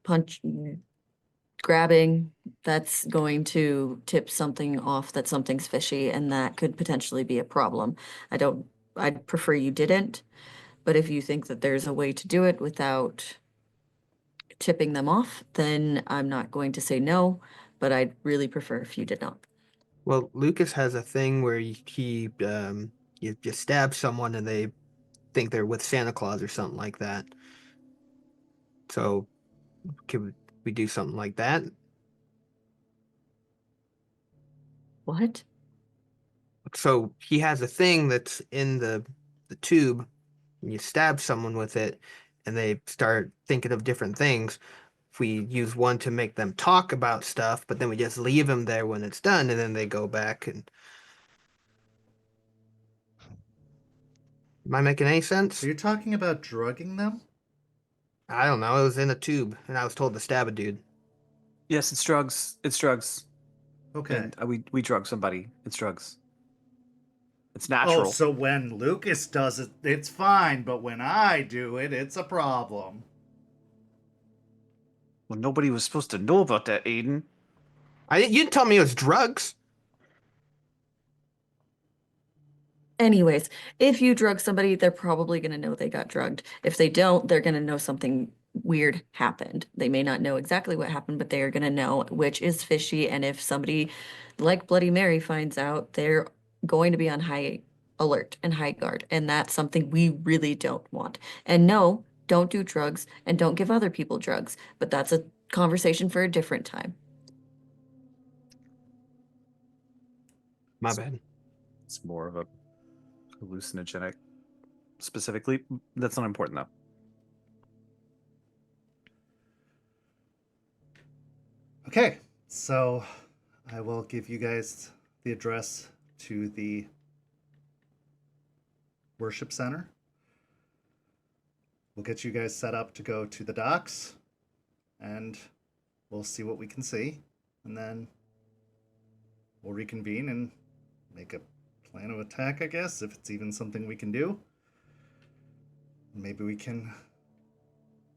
punch, grabbing, that's going to tip something off that something's fishy, and that could potentially be a problem. I'd prefer you didn't, but if you think that there's a way to do it without tipping them off, then I'm not going to say no, but I'd really prefer if you did not. Well, Lucas has a thing where you stab someone and they think they're with Santa Claus or something like that. So could we do something like that? What? So he has a thing that's in the tube, and you stab someone with it, and they start thinking of different things. If we use one to make them talk about stuff, but then we just leave them there when it's done, and then they go back and. Am I making any sense? Are you talking about drugging them? I don't know. It was in a tube, and I was told to stab a dude. Yes, it's drugs. It's drugs. Okay. And we drug somebody. It's drugs. It's Oh, natural. so when Lucas does it, it's fine, but when I do it, it's a problem. Well, nobody was supposed to know about that, Aiden. You didn't tell me it was drugs. Anyways, if you drug somebody, they're probably going to know they got drugged. If they don't, they're going to know something weird happened. They may not know exactly what happened, but they are going to know, which is fishy. And if somebody like Bloody Mary finds out, they're going to be on high alert and high guard. And that's something we really don't want. And no, don't do drugs and don't give other people drugs. But that's a conversation for a different time. My bad. It's more of a hallucinogenic. Specifically, that's not important though. Okay, so I will give you guys the address to the worship center. We'll get you guys set up to go to the docks, and we'll see what we can see, and then we'll reconvene and make a plan of attack, I guess, if it's even something we can do. Maybe we can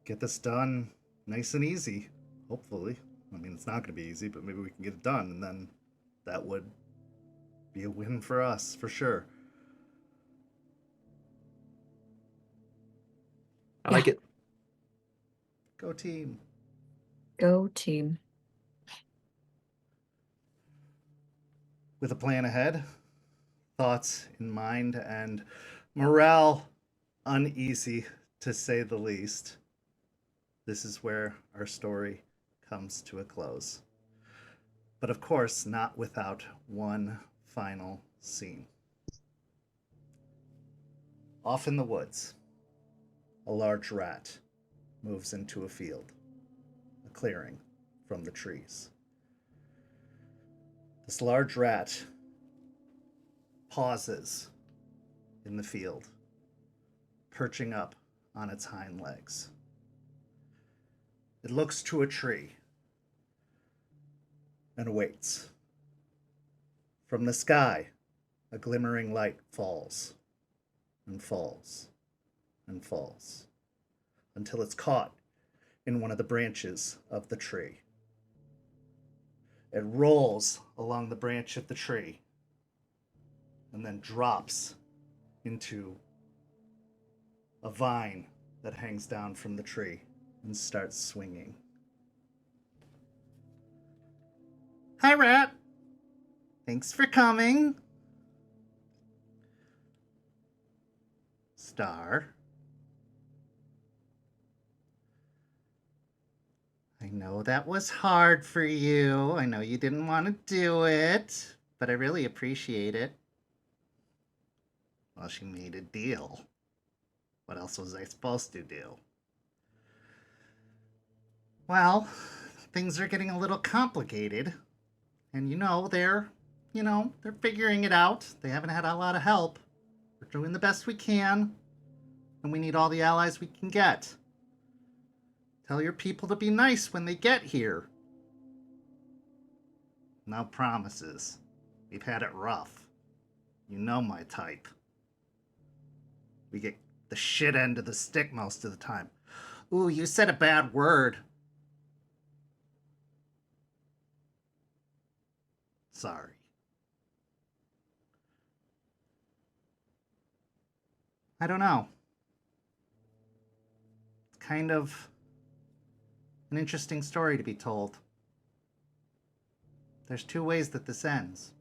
get this done nice and easy, hopefully. I mean, it's not going to be easy, but maybe we can get it done, and then that would be a win for us, for sure. I like it. Go team. Go team. With a plan ahead, thoughts in mind, and morale uneasy to say the least, this is where our story comes to a close. But of course, not without one final scene. Off in the woods, a large rat moves into a field, a clearing from the trees. This large rat pauses in the field, perching up on its hind legs. It looks to a tree and waits. From the sky, a glimmering light falls and falls and falls until it's caught in one of the branches of the tree. It rolls along the branch of the tree and then drops into a vine that hangs down from the tree and starts swinging. Hi, rat. Thanks for coming. Star. I know that was hard for you. I know you didn't want to do it, but I really appreciate it. Well, she made a deal. What else was I supposed to do? Well, things are getting a little complicated. And they're figuring it out. They haven't had a lot of help. We're doing the best we can. And we need all the allies we can get. Tell your people to be nice when they get here. No promises. We've had it rough. You know my type. We get the shit end of the stick most of the time. Ooh, you said a bad word. Sorry. I don't know. It's kind of an interesting story to be told. There's two ways that this ends.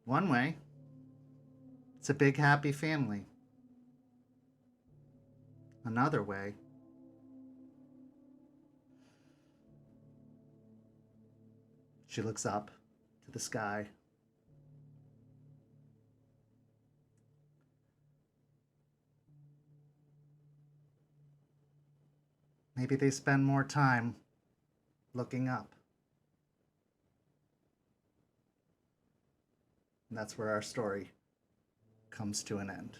One way, it's a big happy family. Another way, she looks up to the sky. Maybe they spend more time looking up. And that's where our story comes to an end.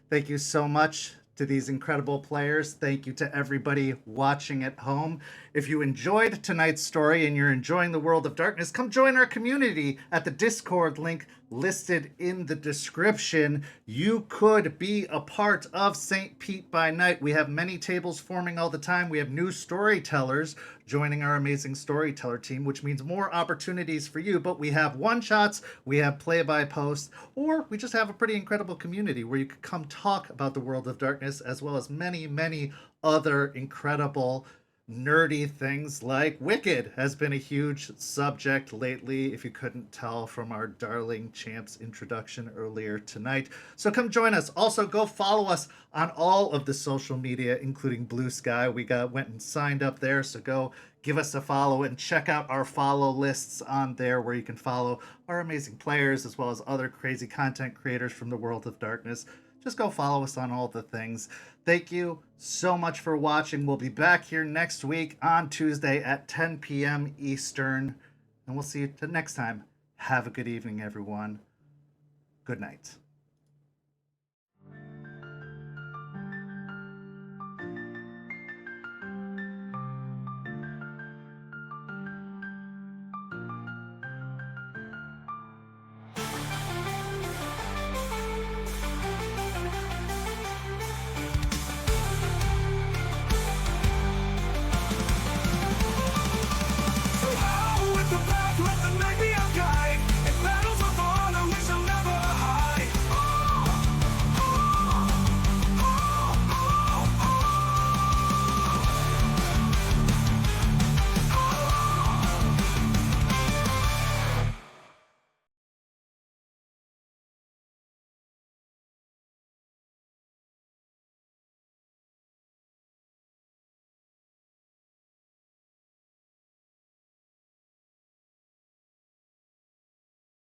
Thank you so much to these incredible players. Thank you to everybody watching at home. If you enjoyed tonight's story and you're enjoying the World of Darkness, come join our community at the Discord link listed in the description. You could be a part of St. Pete by Night. We have many tables forming all the time. We have new storytellers joining our amazing storyteller team, which means more opportunities for you. But we have one-shots, we have play-by-post, or we just have a pretty incredible community where you could come talk about the World of Darkness, as well as many, many other incredible nerdy things like Wicked has been a huge subject lately, if you couldn't tell from our darling Champ's introduction earlier tonight. So come join us. Also, go follow us on all of the social media, including Blue Sky. We went and signed up there, so go give us a follow and check out our follow lists on there where you can follow our amazing players as well as other crazy content creators from the World of Darkness. Just go follow us on all the things. Thank you so much for watching. We'll be back here next week on Tuesday at 10 p.m. Eastern. And we'll see you next time. Have a good evening, everyone. Good night.